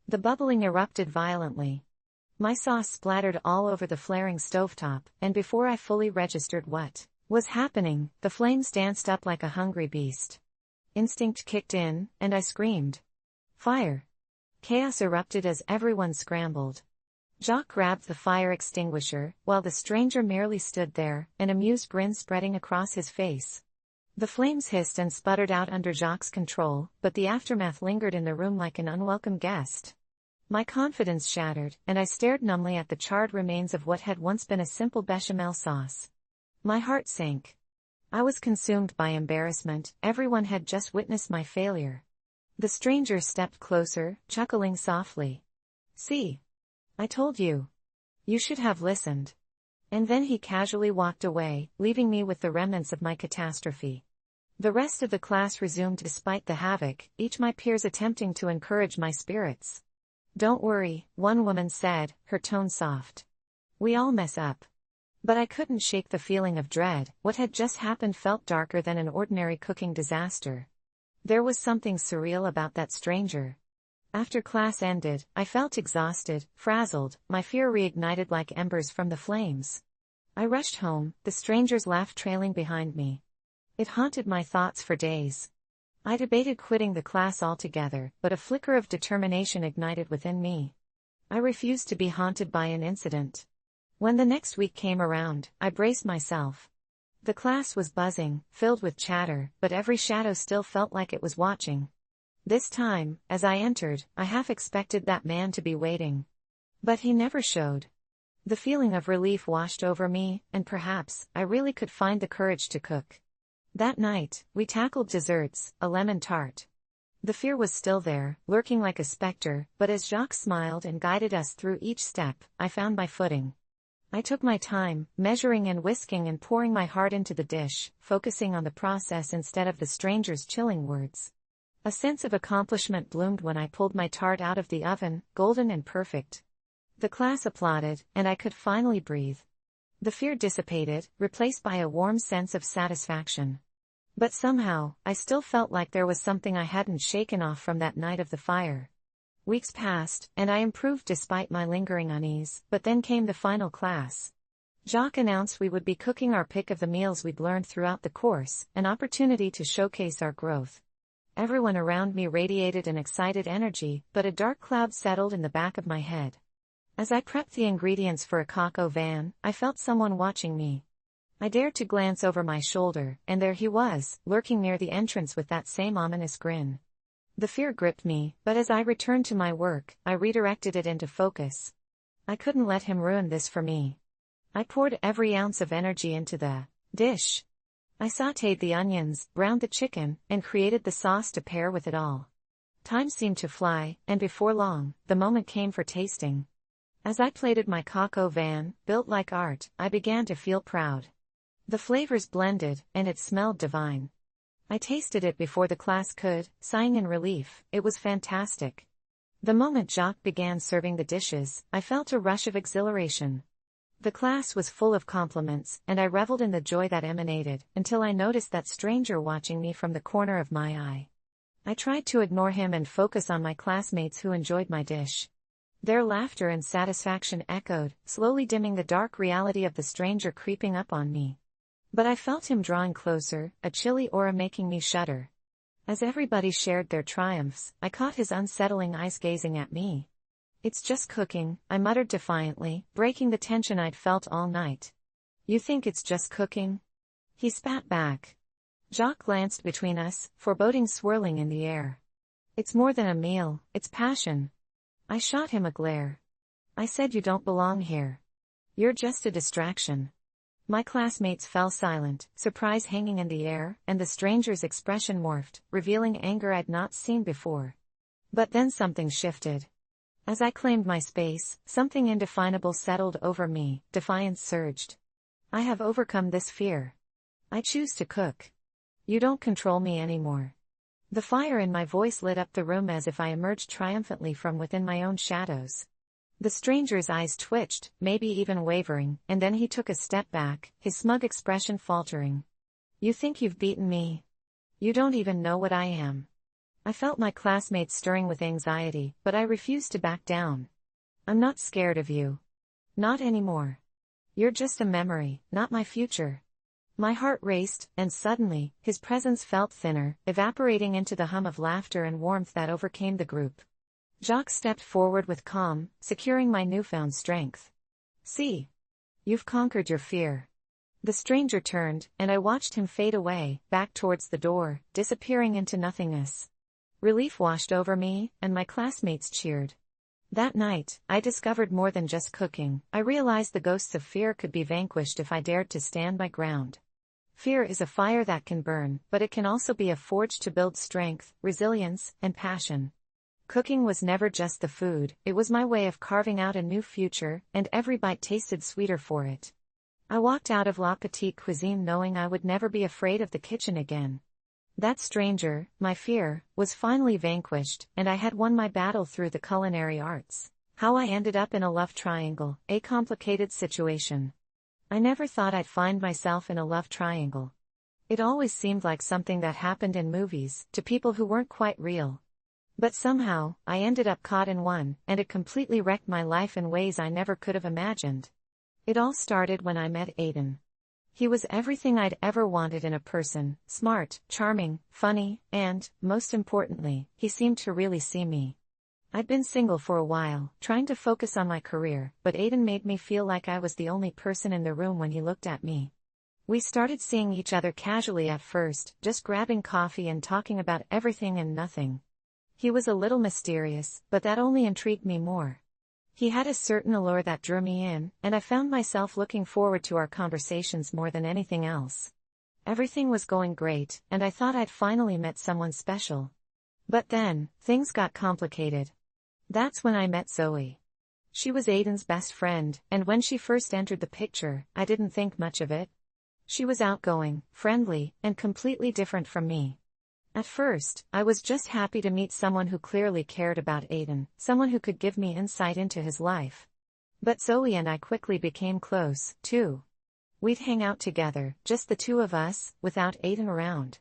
A: The bubbling erupted violently. My sauce splattered all over the flaring stovetop, and before I fully registered what was happening, the flames danced up like a hungry beast. Instinct kicked in, and I screamed. "Fire!" Chaos erupted as everyone scrambled. Jacques grabbed the fire extinguisher, while the stranger merely stood there, an amused grin spreading across his face. The flames hissed and sputtered out under Jacques' control, but the aftermath lingered in the room like an unwelcome guest. My confidence shattered, and I stared numbly at the charred remains of what had once been a simple bechamel sauce. My heart sank. I was consumed by embarrassment. Everyone had just witnessed my failure. The stranger stepped closer, chuckling softly. "See? I told you. You should have listened." And then he casually walked away, leaving me with the remnants of my catastrophe. The rest of the class resumed despite the havoc, each my peers attempting to encourage my spirits. "Don't worry," one woman said, her tone soft. "We all mess up." But I couldn't shake the feeling of dread. What had just happened felt darker than an ordinary cooking disaster. There was something surreal about that stranger. After class ended, I felt exhausted, frazzled, my fear reignited like embers from the flames. I rushed home, the stranger's laugh trailing behind me. It haunted my thoughts for days. I debated quitting the class altogether, but a flicker of determination ignited within me. I refused to be haunted by an incident. When the next week came around, I braced myself. The class was buzzing, filled with chatter, but every shadow still felt like it was watching. This time, as I entered, I half expected that man to be waiting. But he never showed. The feeling of relief washed over me, and perhaps, I really could find the courage to cook. That night, we tackled desserts, a lemon tart. The fear was still there, lurking like a specter, but as Jacques smiled and guided us through each step, I found my footing. I took my time, measuring and whisking and pouring my heart into the dish, focusing on the process instead of the stranger's chilling words. A sense of accomplishment bloomed when I pulled my tart out of the oven, golden and perfect. The class applauded, and I could finally breathe. The fear dissipated, replaced by a warm sense of satisfaction. But somehow, I still felt like there was something I hadn't shaken off from that night of the fire. Weeks passed, and I improved despite my lingering unease, but then came the final class. Jacques announced we would be cooking our pick of the meals we'd learned throughout the course, an opportunity to showcase our growth. Everyone around me radiated an excited energy, but a dark cloud settled in the back of my head. As I prepped the ingredients for a coq au vin, I felt someone watching me. I dared to glance over my shoulder, and there he was, lurking near the entrance with that same ominous grin. The fear gripped me, but as I returned to my work, I redirected it into focus. I couldn't let him ruin this for me. I poured every ounce of energy into the dish. I sautéed the onions, browned the chicken, and created the sauce to pair with it all. Time seemed to fly, and before long, the moment came for tasting. As I plated my coq au vin, built like art, I began to feel proud. The flavors blended, and it smelled divine. I tasted it before the class could, sighing in relief. It was fantastic. The moment Jacques began serving the dishes, I felt a rush of exhilaration. The class was full of compliments, and I reveled in the joy that emanated, until I noticed that stranger watching me from the corner of my eye. I tried to ignore him and focus on my classmates who enjoyed my dish. Their laughter and satisfaction echoed, slowly dimming the dark reality of the stranger creeping up on me. But I felt him drawing closer, a chilly aura making me shudder. As everybody shared their triumphs, I caught his unsettling eyes gazing at me. "It's just cooking," I muttered defiantly, breaking the tension I'd felt all night. "You think it's just cooking?" He spat back. Jacques glanced between us, foreboding swirling in the air. "It's more than a meal, it's passion." I shot him a glare. I said, "You don't belong here. You're just a distraction." My classmates fell silent, surprise hanging in the air, and the stranger's expression morphed, revealing anger I'd not seen before. But then something shifted. As I claimed my space, something indefinable settled over me, defiance surged. "I have overcome this fear. I choose to cook. You don't control me anymore." The fire in my voice lit up the room as if I emerged triumphantly from within my own shadows. The stranger's eyes twitched, maybe even wavering, and then he took a step back, his smug expression faltering. "You think you've beaten me? You don't even know what I am." I felt my classmates stirring with anxiety, but I refused to back down. "I'm not scared of you. Not anymore. You're just a memory, not my future." My heart raced, and suddenly, his presence felt thinner, evaporating into the hum of laughter and warmth that overcame the group. Jacques stepped forward with calm, securing my newfound strength. "See. You've conquered your fear." The stranger turned, and I watched him fade away, back towards the door, disappearing into nothingness. Relief washed over me, and my classmates cheered. That night, I discovered more than just cooking. I realized the ghosts of fear could be vanquished if I dared to stand my ground. Fear is a fire that can burn, but it can also be a forge to build strength, resilience, and passion. Cooking was never just the food, it was my way of carving out a new future, and every bite tasted sweeter for it. I walked out of La Petite Cuisine knowing I would never be afraid of the kitchen again. That stranger, my fear, was finally vanquished, and I had won my battle through the culinary arts. How I ended up in a love triangle, a complicated situation. I never thought I'd find myself in a love triangle. It always seemed like something that happened in movies, to people who weren't quite real. But somehow, I ended up caught in one, and it completely wrecked my life in ways I never could have imagined. It all started when I met Aiden. He was everything I'd ever wanted in a person: smart, charming, funny, and, most importantly, he seemed to really see me. I'd been single for a while, trying to focus on my career, but Aiden made me feel like I was the only person in the room when he looked at me. We started seeing each other casually at first, just grabbing coffee and talking about everything and nothing. He was a little mysterious, but that only intrigued me more. He had a certain allure that drew me in, and I found myself looking forward to our conversations more than anything else. Everything was going great, and I thought I'd finally met someone special. But then, things got complicated. That's when I met Zoe. She was Aiden's best friend, and when she first entered the picture, I didn't think much of it. She was outgoing, friendly, and completely different from me. At first, I was just happy to meet someone who clearly cared about Aiden, someone who could give me insight into his life. But Zoe and I quickly became close, too. We'd hang out together, just the two of us, without Aiden around.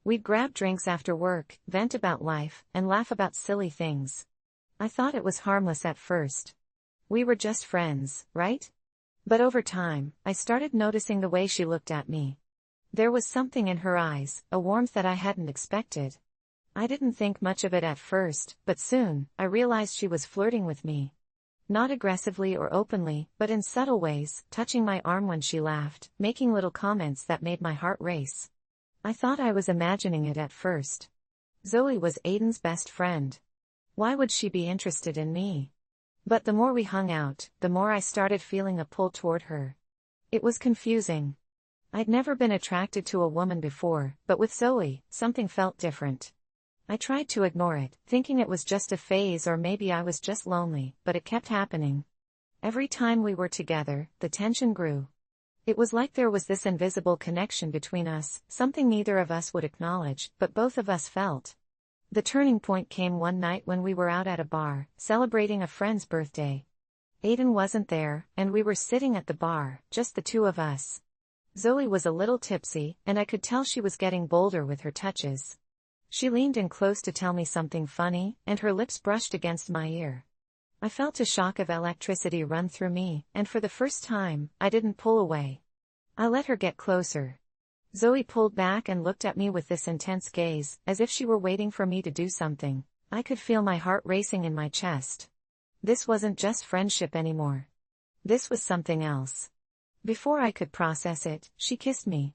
A: We'd grab drinks after work, vent about life, and laugh about silly things. I thought it was harmless at first. We were just friends, right? But over time, I started noticing the way she looked at me. There was something in her eyes, a warmth that I hadn't expected. I didn't think much of it at first, but soon, I realized she was flirting with me. Not aggressively or openly, but in subtle ways, touching my arm when she laughed, making little comments that made my heart race. I thought I was imagining it at first. Zoe was Aiden's best friend. Why would she be interested in me? But the more we hung out, the more I started feeling a pull toward her. It was confusing. I'd never been attracted to a woman before, but with Zoe, something felt different. I tried to ignore it, thinking it was just a phase or maybe I was just lonely, but it kept happening. Every time we were together, the tension grew. It was like there was this invisible connection between us, something neither of us would acknowledge, but both of us felt. The turning point came one night when we were out at a bar, celebrating a friend's birthday. Aiden wasn't there, and we were sitting at the bar, just the two of us. Zoe was a little tipsy, and I could tell she was getting bolder with her touches. She leaned in close to tell me something funny, and her lips brushed against my ear. I felt a shock of electricity run through me, and for the first time, I didn't pull away. I let her get closer. Zoe pulled back and looked at me with this intense gaze, as if she were waiting for me to do something. I could feel my heart racing in my chest. This wasn't just friendship anymore. This was something else. Before I could process it, she kissed me.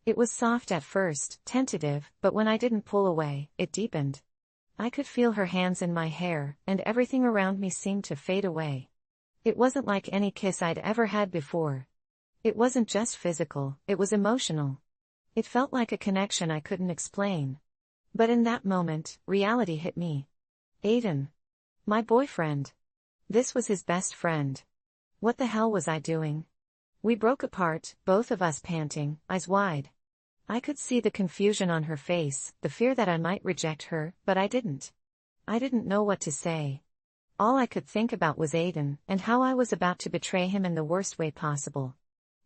A: It was soft at first, tentative, but when I didn't pull away, it deepened. I could feel her hands in my hair, and everything around me seemed to fade away. It wasn't like any kiss I'd ever had before. It wasn't just physical, it was emotional. It felt like a connection I couldn't explain. But in that moment, reality hit me. Aiden. My boyfriend. This was his best friend. What the hell was I doing? We broke apart, both of us panting, eyes wide. I could see the confusion on her face, the fear that I might reject her, but I didn't. I didn't know what to say. All I could think about was Aiden, and how I was about to betray him in the worst way possible.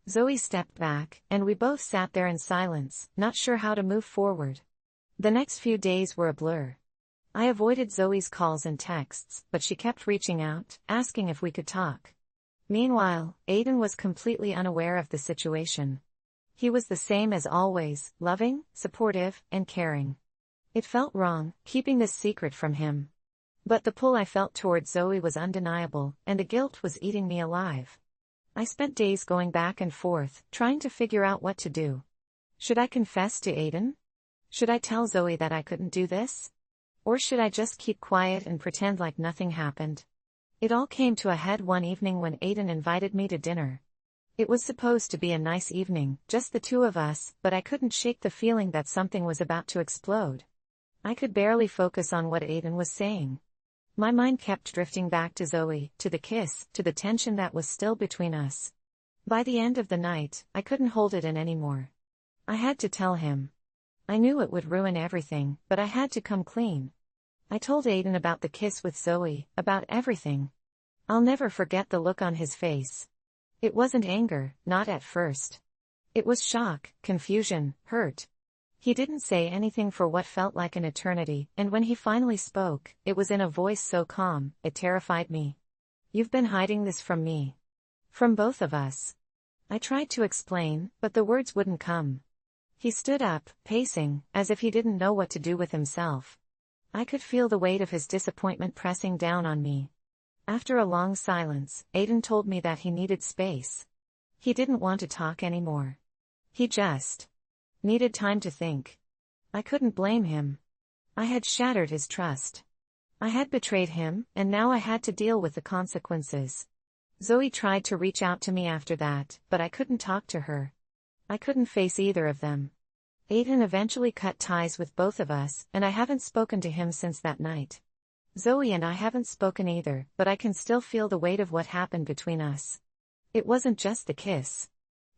A: Zoe stepped back, and we both sat there in silence, not sure how to move forward. The next few days were a blur. I avoided Zoe's calls and texts, but she kept reaching out, asking if we could talk. Meanwhile, Aiden was completely unaware of the situation. He was the same as always, loving, supportive, and caring. It felt wrong, keeping this secret from him. But the pull I felt towards Zoe was undeniable, and the guilt was eating me alive. I spent days going back and forth, trying to figure out what to do. Should I confess to Aiden? Should I tell Zoe that I couldn't do this? Or should I just keep quiet and pretend like nothing happened? It all came to a head one evening when Aiden invited me to dinner. It was supposed to be a nice evening, just the two of us, but I couldn't shake the feeling that something was about to explode. I could barely focus on what Aiden was saying. My mind kept drifting back to Zoe, to the kiss, to the tension that was still between us. By the end of the night, I couldn't hold it in anymore. I had to tell him. I knew it would ruin everything, but I had to come clean. I told Aiden about the kiss with Zoe, about everything. I'll never forget the look on his face. It wasn't anger, not at first. It was shock, confusion, hurt. He didn't say anything for what felt like an eternity, and when he finally spoke, it was in a voice so calm, it terrified me. You've been hiding this from me. From both of us. I tried to explain, but the words wouldn't come. He stood up, pacing, as if he didn't know what to do with himself. I could feel the weight of his disappointment pressing down on me. After a long silence, Aiden told me that he needed space. He didn't want to talk anymore. He just needed time to think. I couldn't blame him. I had shattered his trust. I had betrayed him, and now I had to deal with the consequences. Zoe tried to reach out to me after that, but I couldn't talk to her. I couldn't face either of them. Aiden eventually cut ties with both of us, and I haven't spoken to him since that night. Zoe and I haven't spoken either, but I can still feel the weight of what happened between us. It wasn't just the kiss.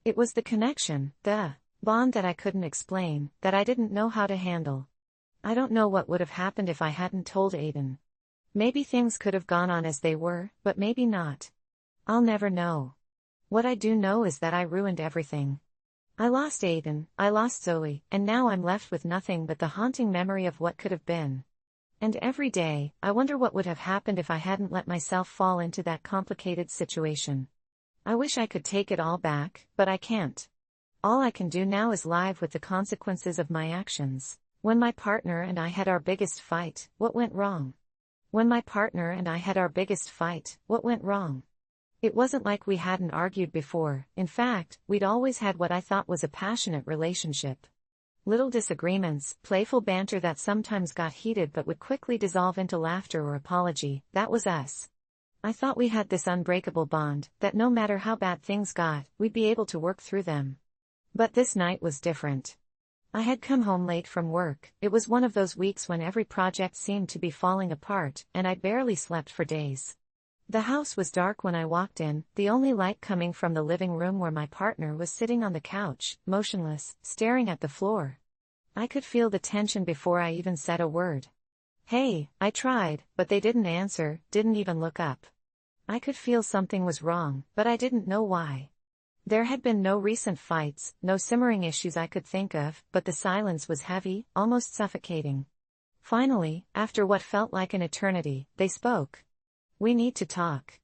A: It was the connection, the bond that I couldn't explain, that I didn't know how to handle. I don't know what would have happened if I hadn't told Aiden. Maybe things could have gone on as they were, but maybe not. I'll never know. What I do know is that I ruined everything. I lost Aiden, I lost Zoe, and now I'm left with nothing but the haunting memory of what could have been. And every day, I wonder what would have happened if I hadn't let myself fall into that complicated situation. I wish I could take it all back, but I can't. All I can do now is live with the consequences of my actions. When my partner and I had our biggest fight, what went wrong? When my partner and I had our biggest fight, what went wrong? It wasn't like we hadn't argued before. In fact, we'd always had what I thought was a passionate relationship. Little disagreements, playful banter that sometimes got heated but would quickly dissolve into laughter or apology, that was us. I thought we had this unbreakable bond, that no matter how bad things got, we'd be able to work through them. But this night was different. I had come home late from work. It was one of those weeks when every project seemed to be falling apart, and I barely slept for days. The house was dark when I walked in, the only light coming from the living room where my partner was sitting on the couch, motionless, staring at the floor. I could feel the tension before I even said a word. Hey, I tried, but they didn't answer, didn't even look up. I could feel something was wrong, but I didn't know why. There had been no recent fights, no simmering issues I could think of, but the silence was heavy, almost suffocating. Finally, after what felt like an eternity, they spoke. We need to talk.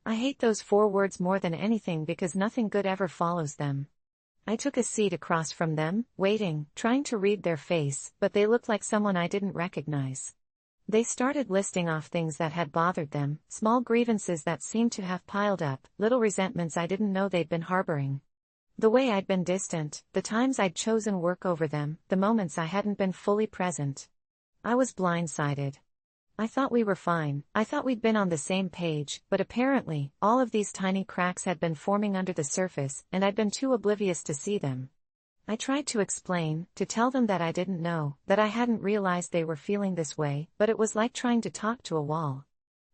A: I hate those 4 words more than anything because nothing good ever follows them. I took a seat across from them, waiting, trying to read their face, but they looked like someone I didn't recognize. They started listing off things that had bothered them, small grievances that seemed to have piled up, little resentments I didn't know they'd been harboring. The way I'd been distant, the times I'd chosen work over them, the moments I hadn't been fully present. I was blindsided. I thought we were fine, I thought we'd been on the same page, but apparently, all of these tiny cracks had been forming under the surface, and I'd been too oblivious to see them. I tried to explain, to tell them that I didn't know, that I hadn't realized they were feeling this way, but it was like trying to talk to a wall.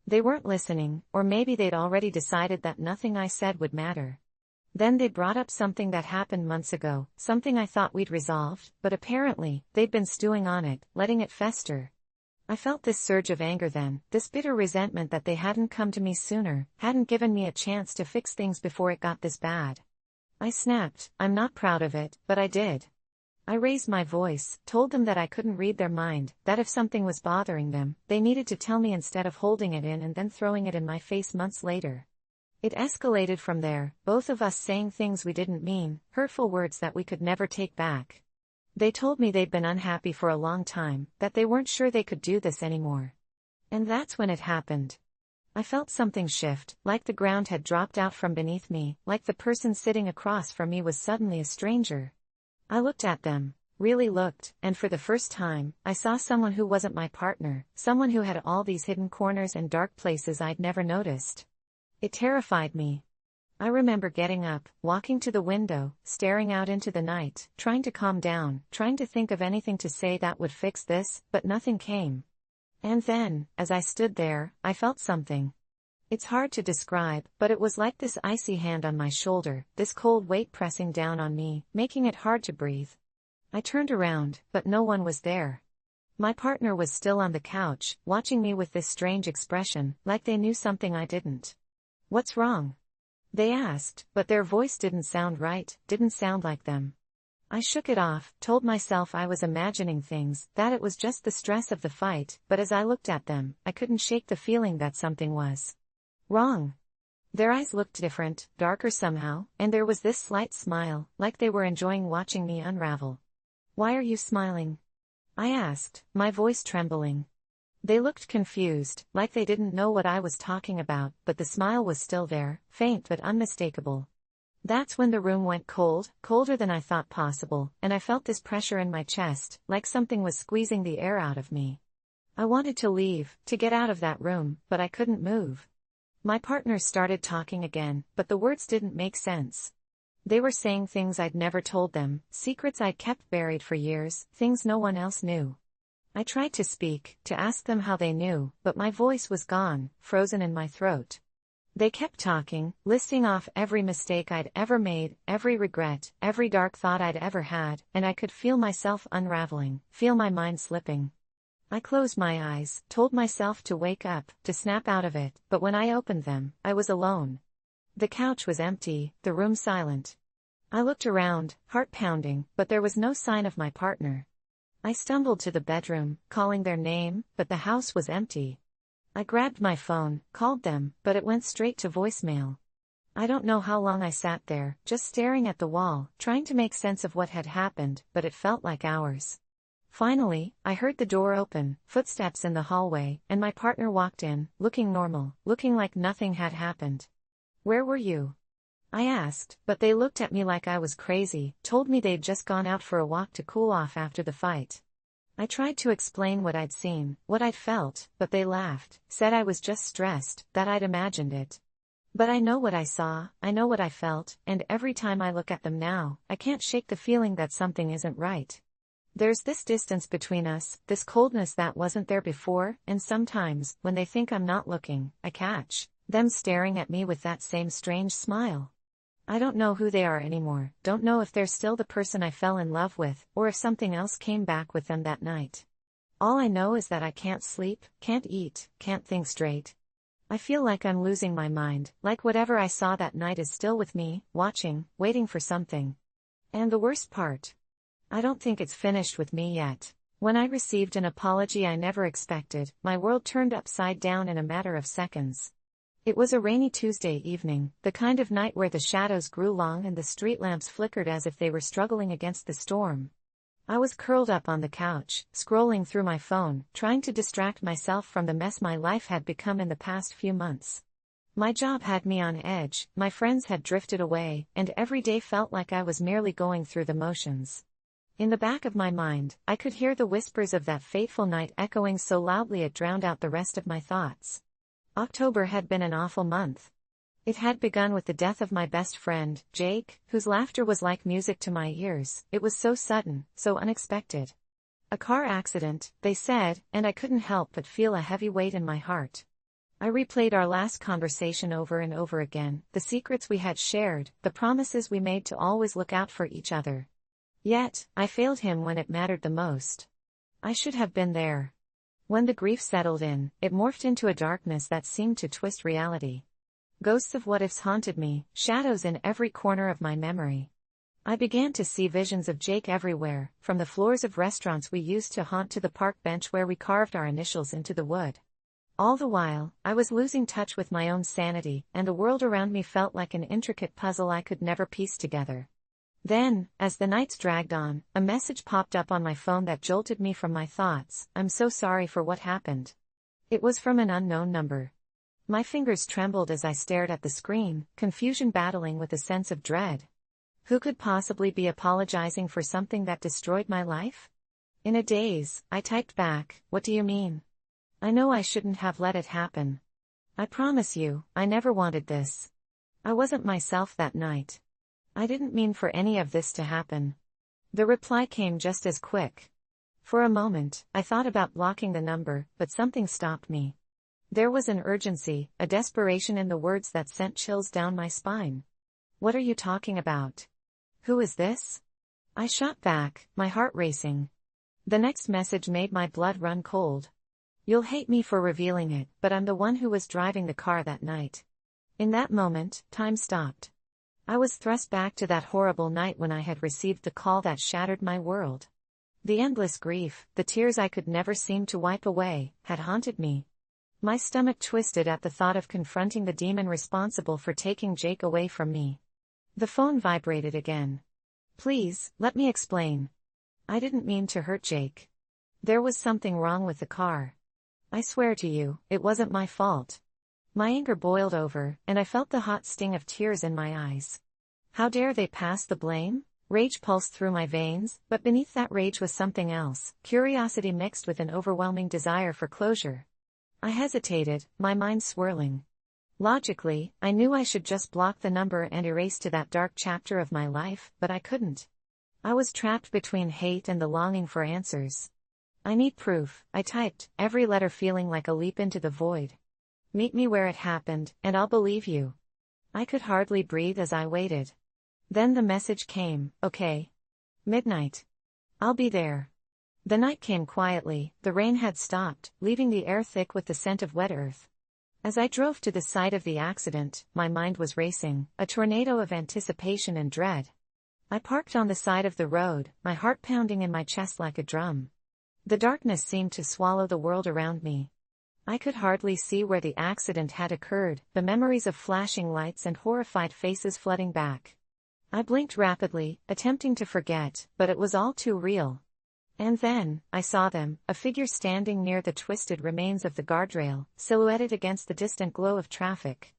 A: They weren't listening, or maybe they'd already decided that nothing I said would matter. Then they brought up something that happened months ago, something I thought we'd resolved, but apparently, they'd been stewing on it, letting it fester. I felt this surge of anger then, this bitter resentment that they hadn't come to me sooner, hadn't given me a chance to fix things before it got this bad. I snapped. I'm not proud of it, but I did. I raised my voice, told them that I couldn't read their mind, that if something was bothering them, they needed to tell me instead of holding it in and then throwing it in my face months later. It escalated from there, both of us saying things we didn't mean, hurtful words that we could never take back. They told me they'd been unhappy for a long time, that they weren't sure they could do this anymore. And that's when it happened. I felt something shift, like the ground had dropped out from beneath me, like the person sitting across from me was suddenly a stranger. I looked at them, really looked, and for the first time, I saw someone who wasn't my partner, someone who had all these hidden corners and dark places I'd never noticed. It terrified me. I remember getting up, walking to the window, staring out into the night, trying to calm down, trying to think of anything to say that would fix this, but nothing came. And then, as I stood there, I felt something. It's hard to describe, but it was like this icy hand on my shoulder, this cold weight pressing down on me, making it hard to breathe. I turned around, but no one was there. My partner was still on the couch, watching me with this strange expression, like they knew something I didn't. What's wrong? They asked, but their voice didn't sound right, didn't sound like them. I shook it off, told myself I was imagining things, that it was just the stress of the fight, but as I looked at them, I couldn't shake the feeling that something was wrong. Their eyes looked different, darker somehow, and there was this slight smile, like they were enjoying watching me unravel. Why are you smiling? I asked, my voice trembling. They looked confused, like they didn't know what I was talking about, but the smile was still there, faint but unmistakable. That's when the room went cold, colder than I thought possible, and I felt this pressure in my chest, like something was squeezing the air out of me. I wanted to leave, to get out of that room, but I couldn't move. My partners started talking again, but the words didn't make sense. They were saying things I'd never told them, secrets I'd kept buried for years, things no one else knew. I tried to speak, to ask them how they knew, but my voice was gone, frozen in my throat. They kept talking, listing off every mistake I'd ever made, every regret, every dark thought I'd ever had, and I could feel myself unraveling, feel my mind slipping. I closed my eyes, told myself to wake up, to snap out of it, but when I opened them, I was alone. The couch was empty, the room silent. I looked around, heart pounding, but there was no sign of my partner. I stumbled to the bedroom, calling their name, but the house was empty. I grabbed my phone, called them, but it went straight to voicemail. I don't know how long I sat there, just staring at the wall, trying to make sense of what had happened, but it felt like hours. Finally, I heard the door open, footsteps in the hallway, and my partner walked in, looking normal, looking like nothing had happened. "Where were you?" I asked, but they looked at me like I was crazy, told me they'd just gone out for a walk to cool off after the fight. I tried to explain what I'd seen, what I'd felt, but they laughed, said I was just stressed, that I'd imagined it. But I know what I saw, I know what I felt, and every time I look at them now, I can't shake the feeling that something isn't right. There's this distance between us, this coldness that wasn't there before, and sometimes, when they think I'm not looking, I catch them staring at me with that same strange smile. I don't know who they are anymore, don't know if they're still the person I fell in love with, or if something else came back with them that night. All I know is that I can't sleep, can't eat, can't think straight. I feel like I'm losing my mind, like whatever I saw that night is still with me, watching, waiting for something. And the worst part? I don't think it's finished with me yet. When I received an apology I never expected, my world turned upside down in a matter of seconds. It was a rainy Tuesday evening, the kind of night where the shadows grew long and the street lamps flickered as if they were struggling against the storm. I was curled up on the couch, scrolling through my phone, trying to distract myself from the mess my life had become in the past few months. My job had me on edge, my friends had drifted away, and every day felt like I was merely going through the motions. In the back of my mind, I could hear the whispers of that fateful night echoing so loudly it drowned out the rest of my thoughts. October had been an awful month. It had begun with the death of my best friend, Jake, whose laughter was like music to my ears. It was so sudden, so unexpected. A car accident, they said, and I couldn't help but feel a heavy weight in my heart. I replayed our last conversation over and over again, the secrets we had shared, the promises we made to always look out for each other. Yet, I failed him when it mattered the most. I should have been there. When the grief settled in, it morphed into a darkness that seemed to twist reality. Ghosts of what-ifs haunted me, shadows in every corner of my memory. I began to see visions of Jake everywhere, from the floors of restaurants we used to haunt to the park bench where we carved our initials into the wood. All the while, I was losing touch with my own sanity, and the world around me felt like an intricate puzzle I could never piece together. Then, as the nights dragged on, a message popped up on my phone that jolted me from my thoughts. "I'm so sorry for what happened." It was from an unknown number. My fingers trembled as I stared at the screen, confusion battling with a sense of dread. Who could possibly be apologizing for something that destroyed my life? In a daze, I typed back, "What do you mean? I know I shouldn't have let it happen. I promise you, I never wanted this. I wasn't myself that night. I didn't mean for any of this to happen." The reply came just as quick. For a moment, I thought about blocking the number, but something stopped me. There was an urgency, a desperation in the words that sent chills down my spine. "What are you talking about? Who is this?" I shot back, my heart racing. The next message made my blood run cold. "You'll hate me for revealing it, but I'm the one who was driving the car that night." In that moment, time stopped. I was thrust back to that horrible night when I had received the call that shattered my world. The endless grief, the tears I could never seem to wipe away, had haunted me. My stomach twisted at the thought of confronting the demon responsible for taking Jake away from me. The phone vibrated again. "Please, let me explain. I didn't mean to hurt Jake. There was something wrong with the car. I swear to you, it wasn't my fault." My anger boiled over, and I felt the hot sting of tears in my eyes. How dare they pass the blame? Rage pulsed through my veins, but beneath that rage was something else, curiosity mixed with an overwhelming desire for closure. I hesitated, my mind swirling. Logically, I knew I should just block the number and erase to that dark chapter of my life, but I couldn't. I was trapped between hate and the longing for answers. I need proof, I typed, every letter feeling like a leap into the void. Meet me where it happened, and I'll believe you. I could hardly breathe as I waited. Then the message came, okay. Midnight. I'll be there. The night came quietly, the rain had stopped, leaving the air thick with the scent of wet earth. As I drove to the site of the accident, my mind was racing, a tornado of anticipation and dread. I parked on the side of the road, my heart pounding in my chest like a drum. The darkness seemed to swallow the world around me. I could hardly see where the accident had occurred, the memories of flashing lights and horrified faces flooding back. I blinked rapidly, attempting to forget, but it was all too real. And then, I saw them, a figure standing near the twisted remains of the guardrail, silhouetted against the distant glow of traffic.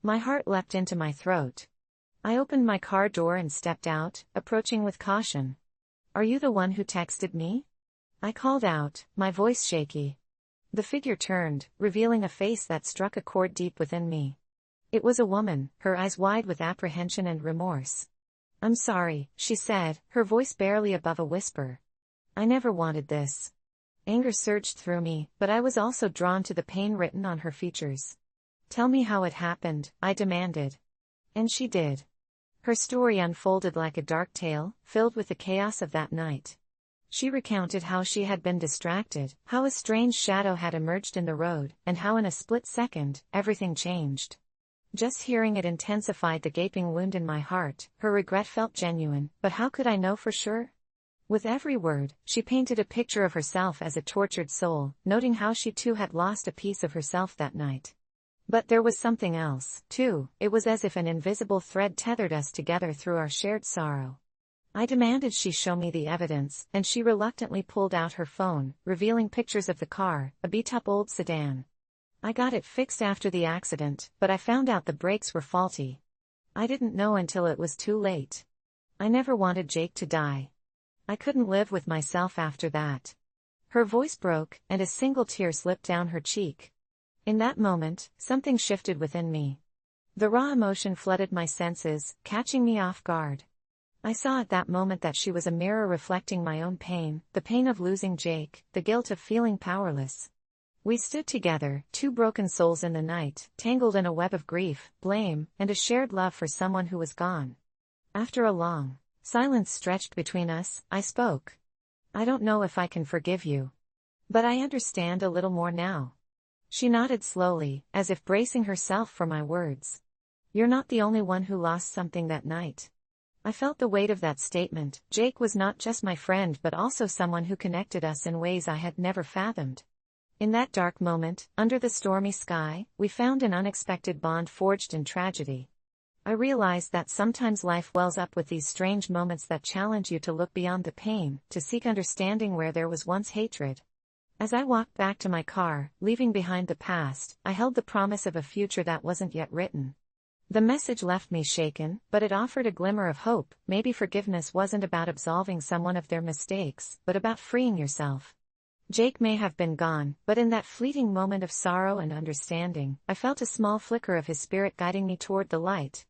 A: My heart leapt into my throat. I opened my car door and stepped out, approaching with caution. Are you the one who texted me? I called out, my voice shaky. The figure turned, revealing a face that struck a chord deep within me. It was a woman, her eyes wide with apprehension and remorse. I'm sorry, she said, her voice barely above a whisper. I never wanted this. Anger surged through me, but I was also drawn to the pain written on her features. Tell me how it happened, I demanded. And she did. Her story unfolded like a dark tale, filled with the chaos of that night. She recounted how she had been distracted, how a strange shadow had emerged in the road, and how in a split second, everything changed. Just hearing it intensified the gaping wound in my heart. Her regret felt genuine, but how could I know for sure? With every word, she painted a picture of herself as a tortured soul, noting how she too had lost a piece of herself that night. But there was something else, too. It was as if an invisible thread tethered us together through our shared sorrow. I demanded she show me the evidence, and she reluctantly pulled out her phone, revealing pictures of the car, a beat-up old sedan. I got it fixed after the accident, but I found out the brakes were faulty. I didn't know until it was too late. I never wanted Jake to die. I couldn't live with myself after that. Her voice broke, and a single tear slipped down her cheek. In that moment, something shifted within me. The raw emotion flooded my senses, catching me off guard. I saw at that moment that she was a mirror reflecting my own pain, the pain of losing Jake, the guilt of feeling powerless. We stood together, two broken souls in the night, tangled in a web of grief, blame, and a shared love for someone who was gone. After a long silence stretched between us, I spoke. I don't know if I can forgive you. But I understand a little more now. She nodded slowly, as if bracing herself for my words. You're not the only one who lost something that night. I felt the weight of that statement. Jake was not just my friend but also someone who connected us in ways I had never fathomed. In that dark moment, under the stormy sky, we found an unexpected bond forged in tragedy. I realized that sometimes life wells up with these strange moments that challenge you to look beyond the pain, to seek understanding where there was once hatred. As I walked back to my car, leaving behind the past, I held the promise of a future that wasn't yet written. The message left me shaken, but it offered a glimmer of hope. Maybe forgiveness wasn't about absolving someone of their mistakes, but about freeing yourself. Jake may have been gone, but in that fleeting moment of sorrow and understanding, I felt a small flicker of his spirit guiding me toward the light.